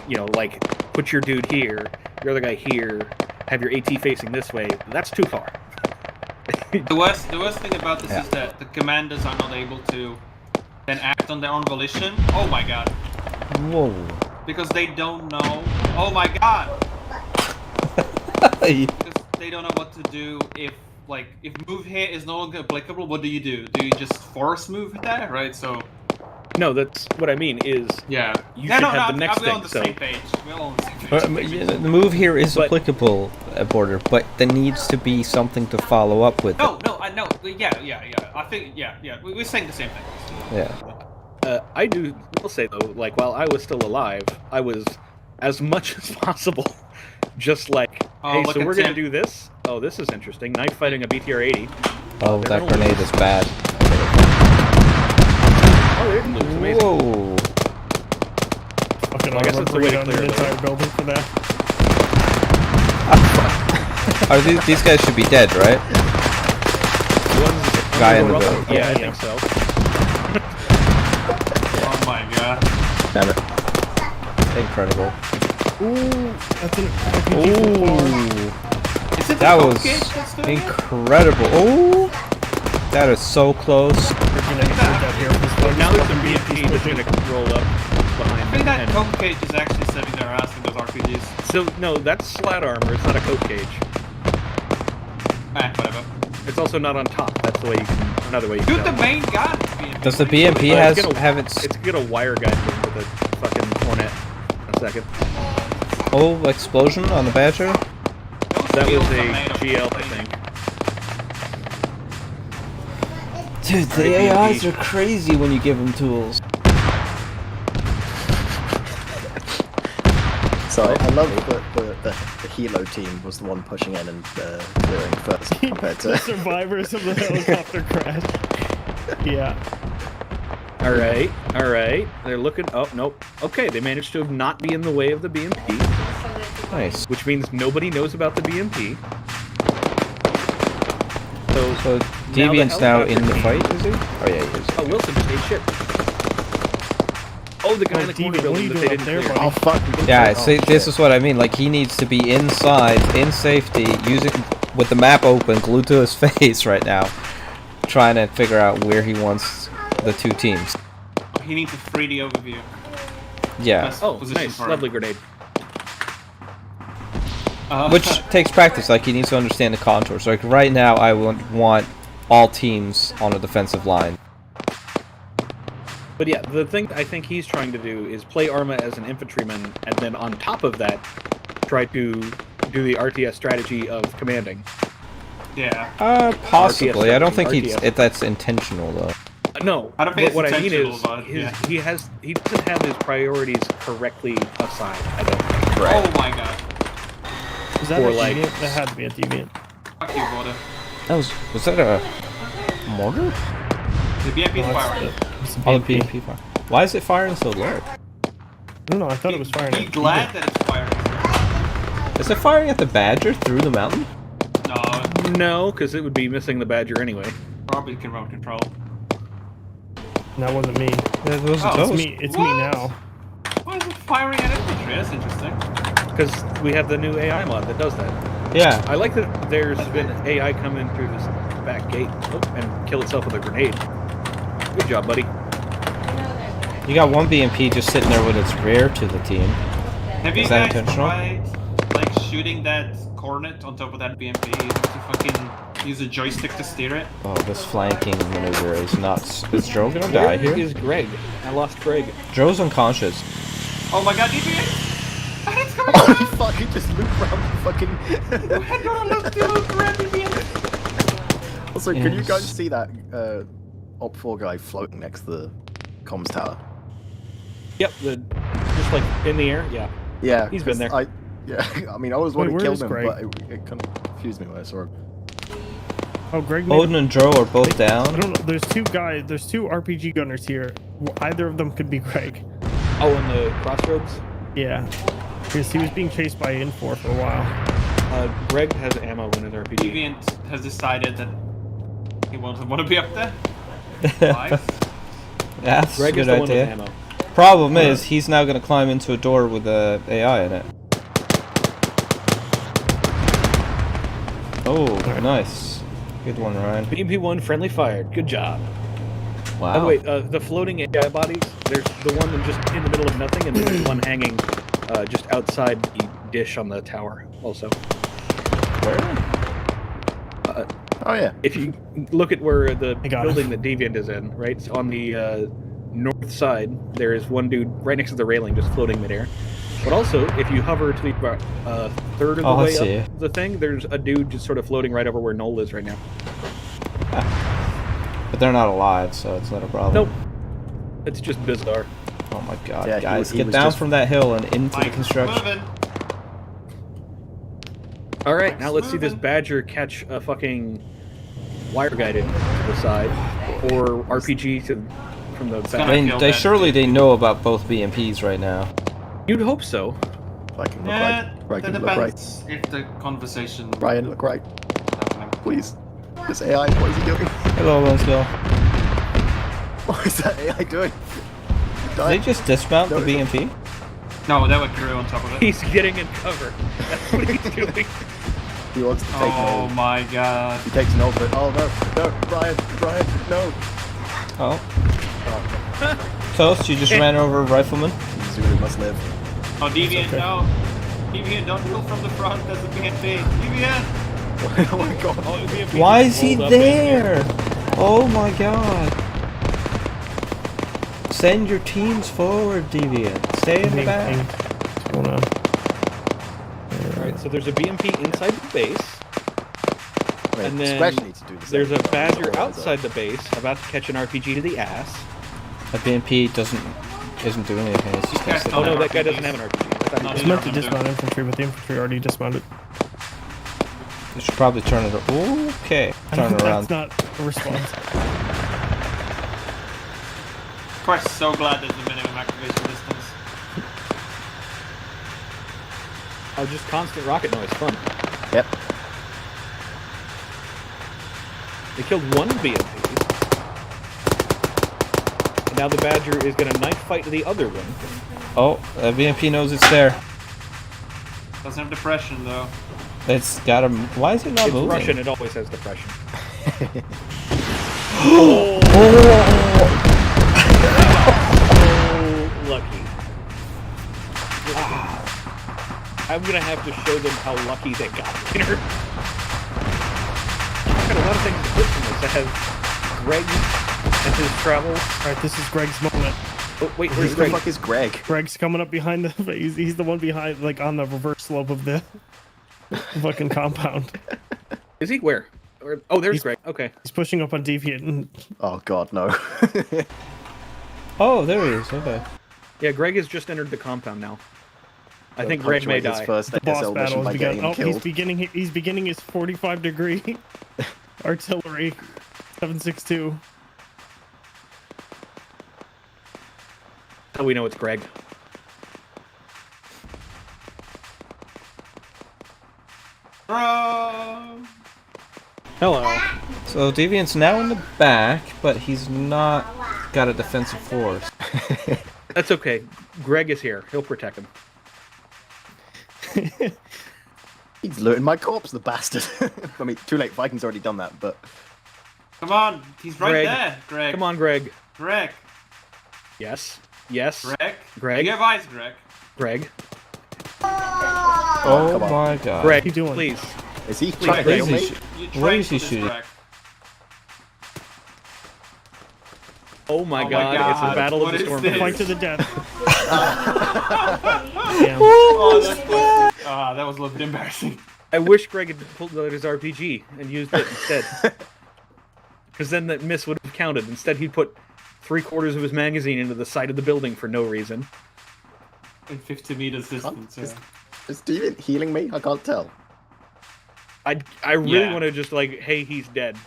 put your dude here, your other guy here, have your AT facing this way, that's too far. The worst thing about this is that the commanders are not able to then act on their own volition. Oh my god. Whoa. Because they don't know. Oh my god. Because they don't know what to do if like if move here is no longer applicable, what do? Do you just force move there, right? So No, that's what I mean. Is yeah, you should have the next we're thing. on the So same page. We're all on the same page. Yeah, the move here is applicable, Border, but there needs to be something to follow up with. No, I know. Yeah. I think yeah. We're saying the same thing. Yeah. I will say though, like while I was still alive, I was as much as possible just like, hey, look so at we're gonna Tim. do this. Oh, this is interesting. Knife fighting a BTR-80. Oh, they're that gonna grenade lose. is bad. Oh, they didn't lose. Amazing. Whoa. Fucking Well, I guess armor it's the way to on clear the it. entire building for that. These guys should be dead, right? Guy in the building. Yeah, I think so. Oh my god. Damn it. Incredible. Ooh, that's an RPG. Ooh. Is it That the was cupcake that's doing it? incredible. Oh, that is so close. Now there's a BMP that's gonna roll up behind. I think that coke cage is actually saving their ass in those RPGs. So no, that's slat armor. It's not a coat cage. Whatever. It's also not on top. That's the way you can. Another way you Dude, can. the tell. main gun is BMP. Does the BMP have its? It's got a wire guide thing with a fucking Hornet. In a second. Oh, explosion on the Badger? That was a GL, I think. Dude, the AIs are crazy when you give them tools. So I love that the helo team was the one pushing in and clearing first compared The to survivors of the helicopter crash. Yeah. All right. They're looking. Oh nope. Okay, they managed to not be in the way of the BMP. Nice. Which means nobody knows about the BMP. So Deviant's now in the fight, is he? Oh yeah, he is. Oh, Wilson just ate shit. Oh, the guy in the corner building that they didn't clear. oh fuck. Yeah, see, this is what I mean. Like, he needs to be inside, in safety, using with the map open, glued to his face right now, trying to figure out where he wants the two teams. He needs a 3D overview. Yeah. Best Oh, position nice. for him. Lovely grenade. Which takes practice. Like, he needs to understand the contours. Like, right now, I would want all teams on a defensive line. But yeah, the thing I think he's trying to do is play ARMA as an infantryman, and then on top of that, try to do the RTS strategy of commanding. Yeah. Possibly. I don't think RTS. that's intentional, though. No, I don't think but what it's I mean intentional, is but, yeah. he doesn't have his priorities correctly assigned. I don't think. Oh my god. Is that Or a like- deviant? That had to be a deviant. Fuck you, Border. Was that a mortar? The BMP is Oh, firing. it's a Oh, the BMP. BMP fire. Why is it firing so low? I don't know. I thought it was firing. Be glad that it's firing. Is it firing at the Badger through the mountain? No, No, because it would be missing the Badger anyway. probably remote control. That wasn't me. It wasn't Oh, It's toast. me. It's What? me now. Why is it firing at infantry? That's interesting. Because we have the new AI mod that does that. Yeah. I like that there's been AI come in through this back gate and kill itself with a grenade. Good job, buddy. You got one BMP just sitting there with its rear to the team. Have you Is that guys intentional? tried like shooting that cornet on top of that BMP? You have to fucking use a joystick to steer it. Oh, this flanking maneuver is nuts. Is Joe gonna die Where here? is Greg? I lost Greg. Joe's unconscious. Oh my god, DPA! It's coming oh, you fucking just loop around the fucking. We're gonna loop around DPA! Also, can you Yes. guys see that Op 4 guy floating next to the comms tower? Yep, just like in the air. Yeah. Yeah, He's been 'cause there. I mean, I was Wait, wanting to where kill is him, Greg? but it kind of confused me when I saw him. Oh, Greg. made Odin and Joe are both I down. don't know. There's two guys. There's two RPG gunners here. Either of them could be Greg. Oh, in the crossroads. Yeah. Because he was being chased by Infor for a while. Greg has ammo in his RPG. Deviant has decided that he won't want to be up there. Nice. That's Greg a is good the one with idea. ammo. Problem is, he's now gonna climb into a door with a AI in it. Oh, nice. Good one, Ryan. BMP-1 friendly fired. Good job. Wow. By the way, the floating AI bodies, there's the one that's just in the middle of nothing, and then there's one hanging just outside the dish on the tower also. Where? Oh yeah. If you look at where the building that Deviant is in, right? So on the north side, there is one dude right next to the railing, just floating midair. But also, if you hover to the third of the way up the thing, there's a dude just sort of floating right over where Noel is right now. But they're not alive, so it's not a problem. Nope. It's just bizarre. Oh my god, Yeah, guys, he get was down just- from that hill and into the construction. Alright, now let's see this Badger catch a fucking wire guided to the side, or RPG from the back. I mean, they know about both BMPs right now. You'd hope so. Viking, look Yeah, right. Viking, that look right. depends if the conversation. Ryan, look right. Please. This AI, what is he doing? Hello, Lonsdale. What is that AI doing? Did they just dismount the BMP? No, they were crew on top of it. He's getting in cover. That's what he's doing. He wants to take an Oh old. my god. He takes an old bit. Oh no, no, Brian, no. Oh. Toast, you just ran over a rifleman? Zulu must live. Oh, Deviant, no. Deviant, don't go from the front. That's a BMP. Deviant! Oh my god. Why is he there? Oh my god. Send your teams forward, Deviant. Stay in the back. What's going on? Alright, so there's a BMP inside the base. Wait, And then Squash needs to do the there's same a thing. Badger Oh, outside the base about to catch an RPG to the ass. A BMP isn't doing anything. It's just gonna sit Oh no, there. that guy doesn't have an RPG. I thought he It's did. meant to dismount infantry, but the infantry already dismounted. You should probably turn it. Okay, turn it around. That's not a response. Of course, so glad there's a minimum activation distance. Oh, just constant rocket noise. Fun. Yep. They killed one BMP. And now the Badger is going to knife fight the other one. Oh, that BMP knows it's there. Doesn't have depression though. It's got a. Why is it not It's moving? Russian, it always has depression. Oh! So lucky. Wow. I'm gonna have to show them how lucky they got there. I've got a lot of things to put from this. I have Greg and his travels. Alright, this is Greg's moment. Oh, wait, Who where's the Greg? fuck is Greg? Greg's coming up behind the. He's the one behind, like on the reverse slope of the fucking compound. Is he? Where? Oh, there's He's- Greg. Okay. He's pushing up on Deviant. And Oh god, no. Oh, there he is. Okay. Yeah, Greg has just entered the compound now. I think He'll Greg may punctuate his die. first the boss SL mission battle by has getting begun. him Oh, killed. he's beginning his 45-degree artillery 7.62. How do we know it's Greg? Hello. So Deviant's now in the back, but he's not got a defensive force. That's okay. Greg is here. He'll protect him. He's looting my corpse, the bastard. I mean, too late. Viking's already done that, but Come on, he's right Greg. there, Greg. Come on, Greg. Greg. Yes. Yes. Greg. Greg. You have eyes, Greg. Greg. Oh come on. my god. Greg, What are you doing? please. is he Please, trying to Greg. kill What me? is he You What trained is he for this, shooting? Greg. Oh my Oh my god, it's God, the battle of what the is storm. this? Fight to the death. Damn. Oh, that was a little bit embarrassing. I wish Greg had pulled out his RPG and used it instead. Because then that miss would have counted. Instead, he put 3/4 of his magazine into the side of the building for no reason. In 50 meters distance, yeah. Is Steven healing me? I can't tell. I really Yeah. want to just like, hey, he's dead.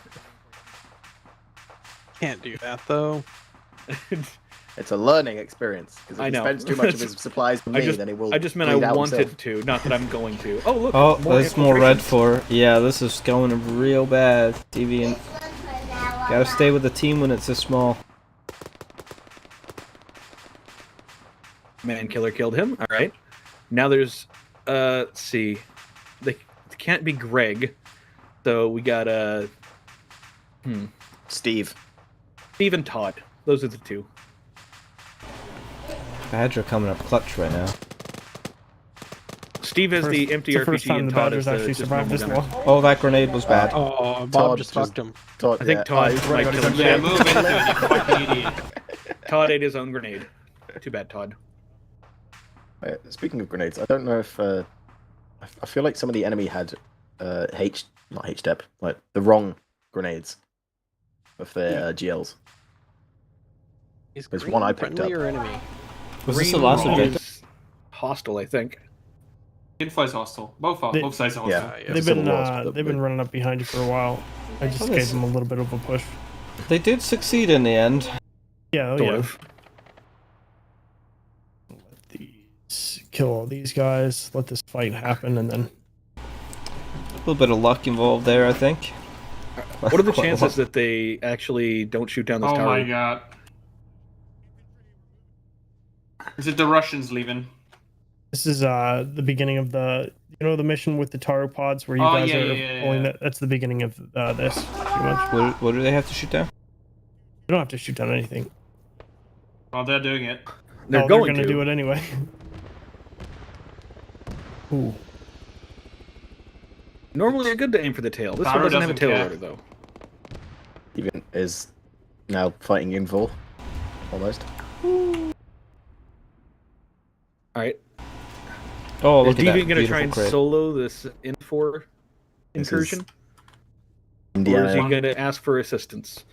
Can't do that though. It's a learning experience. Because if I he know. spends too much of his supplies on me, then he will. I just meant bleed I out wanted himself. to, not that I'm going to. Oh, look. Oh, there's more red infiltration. for. Yeah, this is going real bad. Deviant. Gotta stay with the team when it's this small. Man killer killed him. All right. Now there's, let's see. They can't be Greg. So we got, Steve. Steve and Todd. Those are the two. Badger coming up clutch right now. Steve has the empty It's the first RPG time and the Todd Badgers has the actually just survived normal this gunner. long. Oh, that grenade was bad. Oh, Bob Todd just fucked him. Todd, I think Todd might kill Yeah, himself. move into it, you fucking idiot. Todd ate his own grenade. Too bad, Todd. Speaking of grenades, I don't know if I feel like some of the enemy had not H-Dep, like the wrong grenades of their GLs. Is There's green one I picked friendly up. or enemy? Was this the Green last objective? is hostile, I think. Info is hostile. Both sides are hostile. Yeah. They've been running up behind you for a while. I just gave them a little bit of a push. They did succeed in the end. Yeah, Sort yeah. of. Let these kill all these guys. Let this fight happen, and then A little bit of luck involved there, I think. What are the chances that they actually don't shoot down this tower? Oh my god. Is it the Russians leaving? this is the beginning of the the mission with the Taro pods where you guys are pulling that. That's the beginning of this. Pretty much. What do they have to shoot down? You don't have to shoot down anything. Well, they're doing it. They're going to do it anyway. Ooh. Normally they're good to aim for the tail. This Taro one doesn't have a doesn't tail care. rotor, though. Even is now fighting in full, almost. Alright. Oh, Is look at that Deviant going to try beautiful and crit. solo this Infor incursion? Or Indiana. is he going to ask for assistance?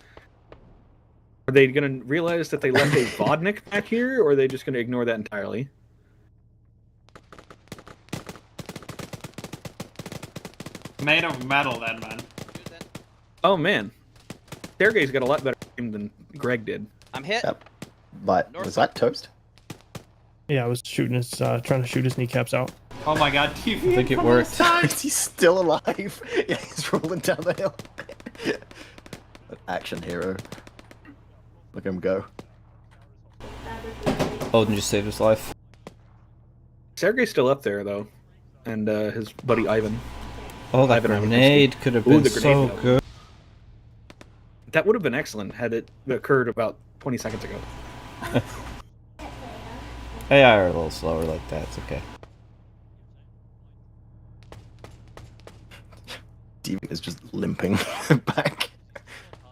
Are they going to realize that they left a Vodnik back here, or are they just going to ignore that entirely? Made of metal, then, man. Oh, man. Sergey's got a lot better aim than Greg did. I'm hit. Yep. But was that toast? Yeah, I was shooting his trying to shoot his kneecaps out. Oh my god, TV. I think it worked. He's still alive. Yeah, he's rolling down the hill. An action hero. Look at him go. Odin just saved his life. Sergey's still up there, though. And his buddy Ivan. Oh, that Ivan grenade could have Ooh, been the so grenade, though. good. That would have been excellent had it occurred about 20 seconds ago. AI are a little slower like that. It's okay. Deviant is just limping back.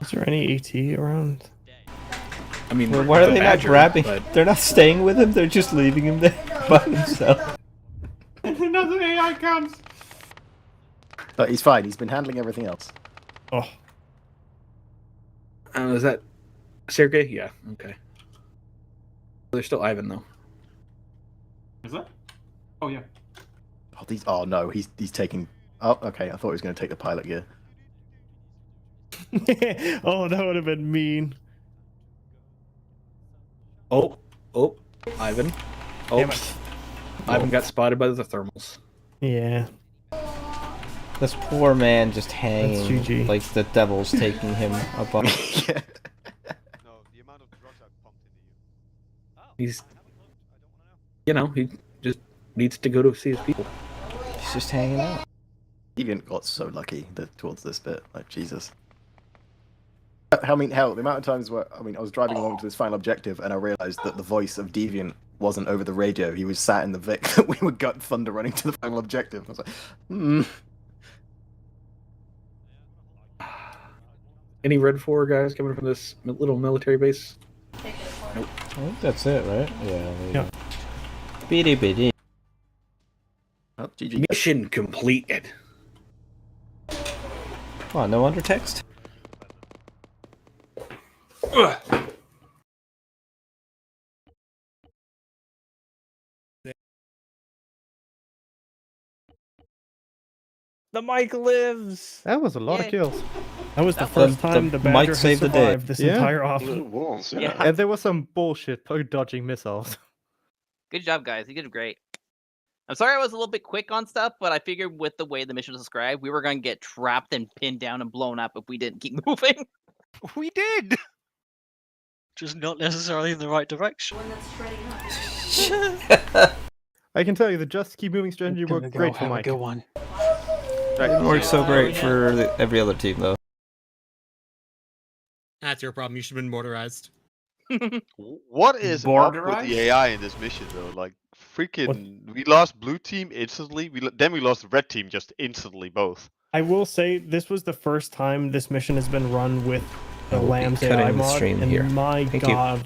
Is there any AT around? I mean, Well, why are the they Badger, not grabbing? but- They're not staying with him. They're just leaving him there by himself. Another AI comes. But he's fine. He's been handling everything else. Oh. Is that Sergey? Yeah, okay. There's still Ivan, though. Is that? Oh yeah. Oh, these. Oh no, he's taking. Oh, okay. I thought he was going to take the pilot gear. Oh, that would have been mean. Oh, Ivan. Oh, Damn it. Ivan got spotted by the thermals. Yeah. This poor man just hanging GG. like the devil's taking him up on. Yeah. He's, you know, he just needs to go to see his people. He's just hanging out. Deviant got so lucky towards this bit. Like Jesus. I mean, hell, the amount of times where I was driving along to this final objective and I realized that the voice of Deviant wasn't over the radio. He was sat in the Vic that we were gut thunder running to the final objective. I was like, Any Red 4 guys coming from this little military base? Nope. I think that's it, right? Yeah. Yeah. Bitty. Oh, GG. Mission completed. Oh, no undertext? The mic lives. That was a lot of kills. That was the first time the Badger has survived this entire off. It was, Yeah. And there was some bullshit dodging missiles. Good job, guys. You did great. I'm sorry I was a little bit quick on stuff, but I figured with the way the mission was described, we were going to get trapped and pinned down and blown up if we didn't keep moving. We did! Just not necessarily in the right direction. I can tell you the just keep moving strategy worked great for Mike. Good one. It works so great for every other team, though. That's your problem. You should have been motorized. What is up with the AI in this mission though? Like, freaking, we lost blue team instantly. Then we lost red team just instantly, both. I will say this was the first time this mission has been run with I the will be Lambs cutting AI the mod, stream and here. my Thank you. god,